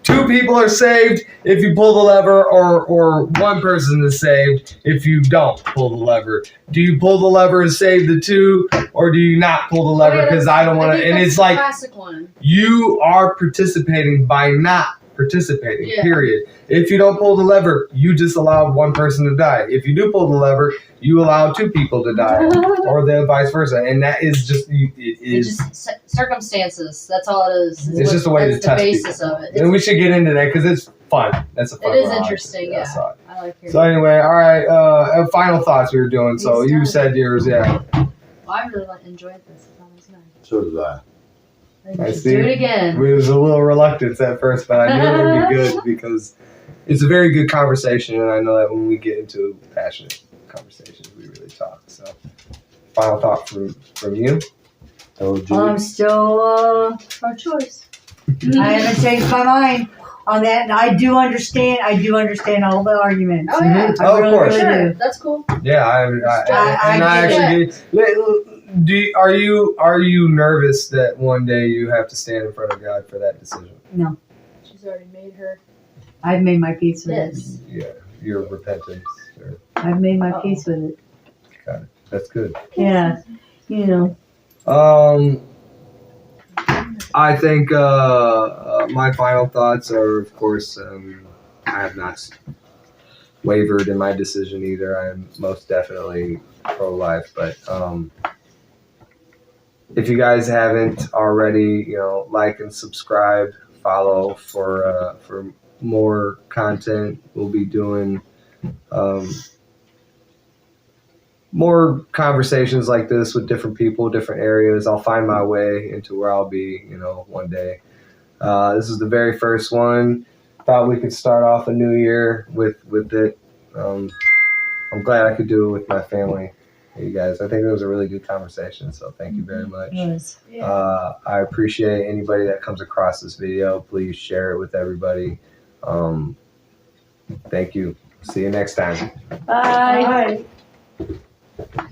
two people are saved if you pull the lever, or one person is saved if you don't pull the lever. Do you pull the lever and save the two, or do you not pull the lever? Because I don't want to. And it's like classic one. you are participating by not participating. Yeah. Period. If you don't pull the lever, you just allow one person to die. If you do pull the lever, you allow two people to die, or the vice versa. And that is just It's just circumstances. That's all it is. It's just a way to That's test the basis people. of it. And we should get into that because it's fun. That's a fun. It is ride. interesting, yeah. So, I like hearing. so anyway, all right. Final thoughts we were doing. So He's you done. said yours, yeah. Well, I really enjoyed this. I thought it was nice. So did I. We I should see. do it again. There was a little reluctance at first, but I knew it would be good because it's a very good conversation, and I know that when we get into passionate conversations, we really talk. So, final thought from you. Told you. I'm still pro choice. I haven't changed my mind on that, and I do understand all the arguments. Oh yeah, Mhm. Oh, of really, course. really sure. do. That's cool. Yeah, I actually are you nervous that one day you have to stand in front of God for that decision? She's already made her. I've made my peace with it. Yes. Yeah, your repentance. Or, I've made my peace with it. that's good. Yeah, I think my final thoughts are, of course, I have not wavered in my decision either. I am most definitely pro-life, but if you guys haven't already, like and subscribe, follow for more content. We'll be doing more conversations like this with different people, different areas. I'll find my way into where I'll be, one day. This is the very first one. Thought we could start off a new year with it. I'm glad I could do it with my family. You guys, I think it was a really good conversation. So thank you very much. I appreciate anybody that comes across this video. Please share it with everybody. Thank you. See you next time. Bye. Bye.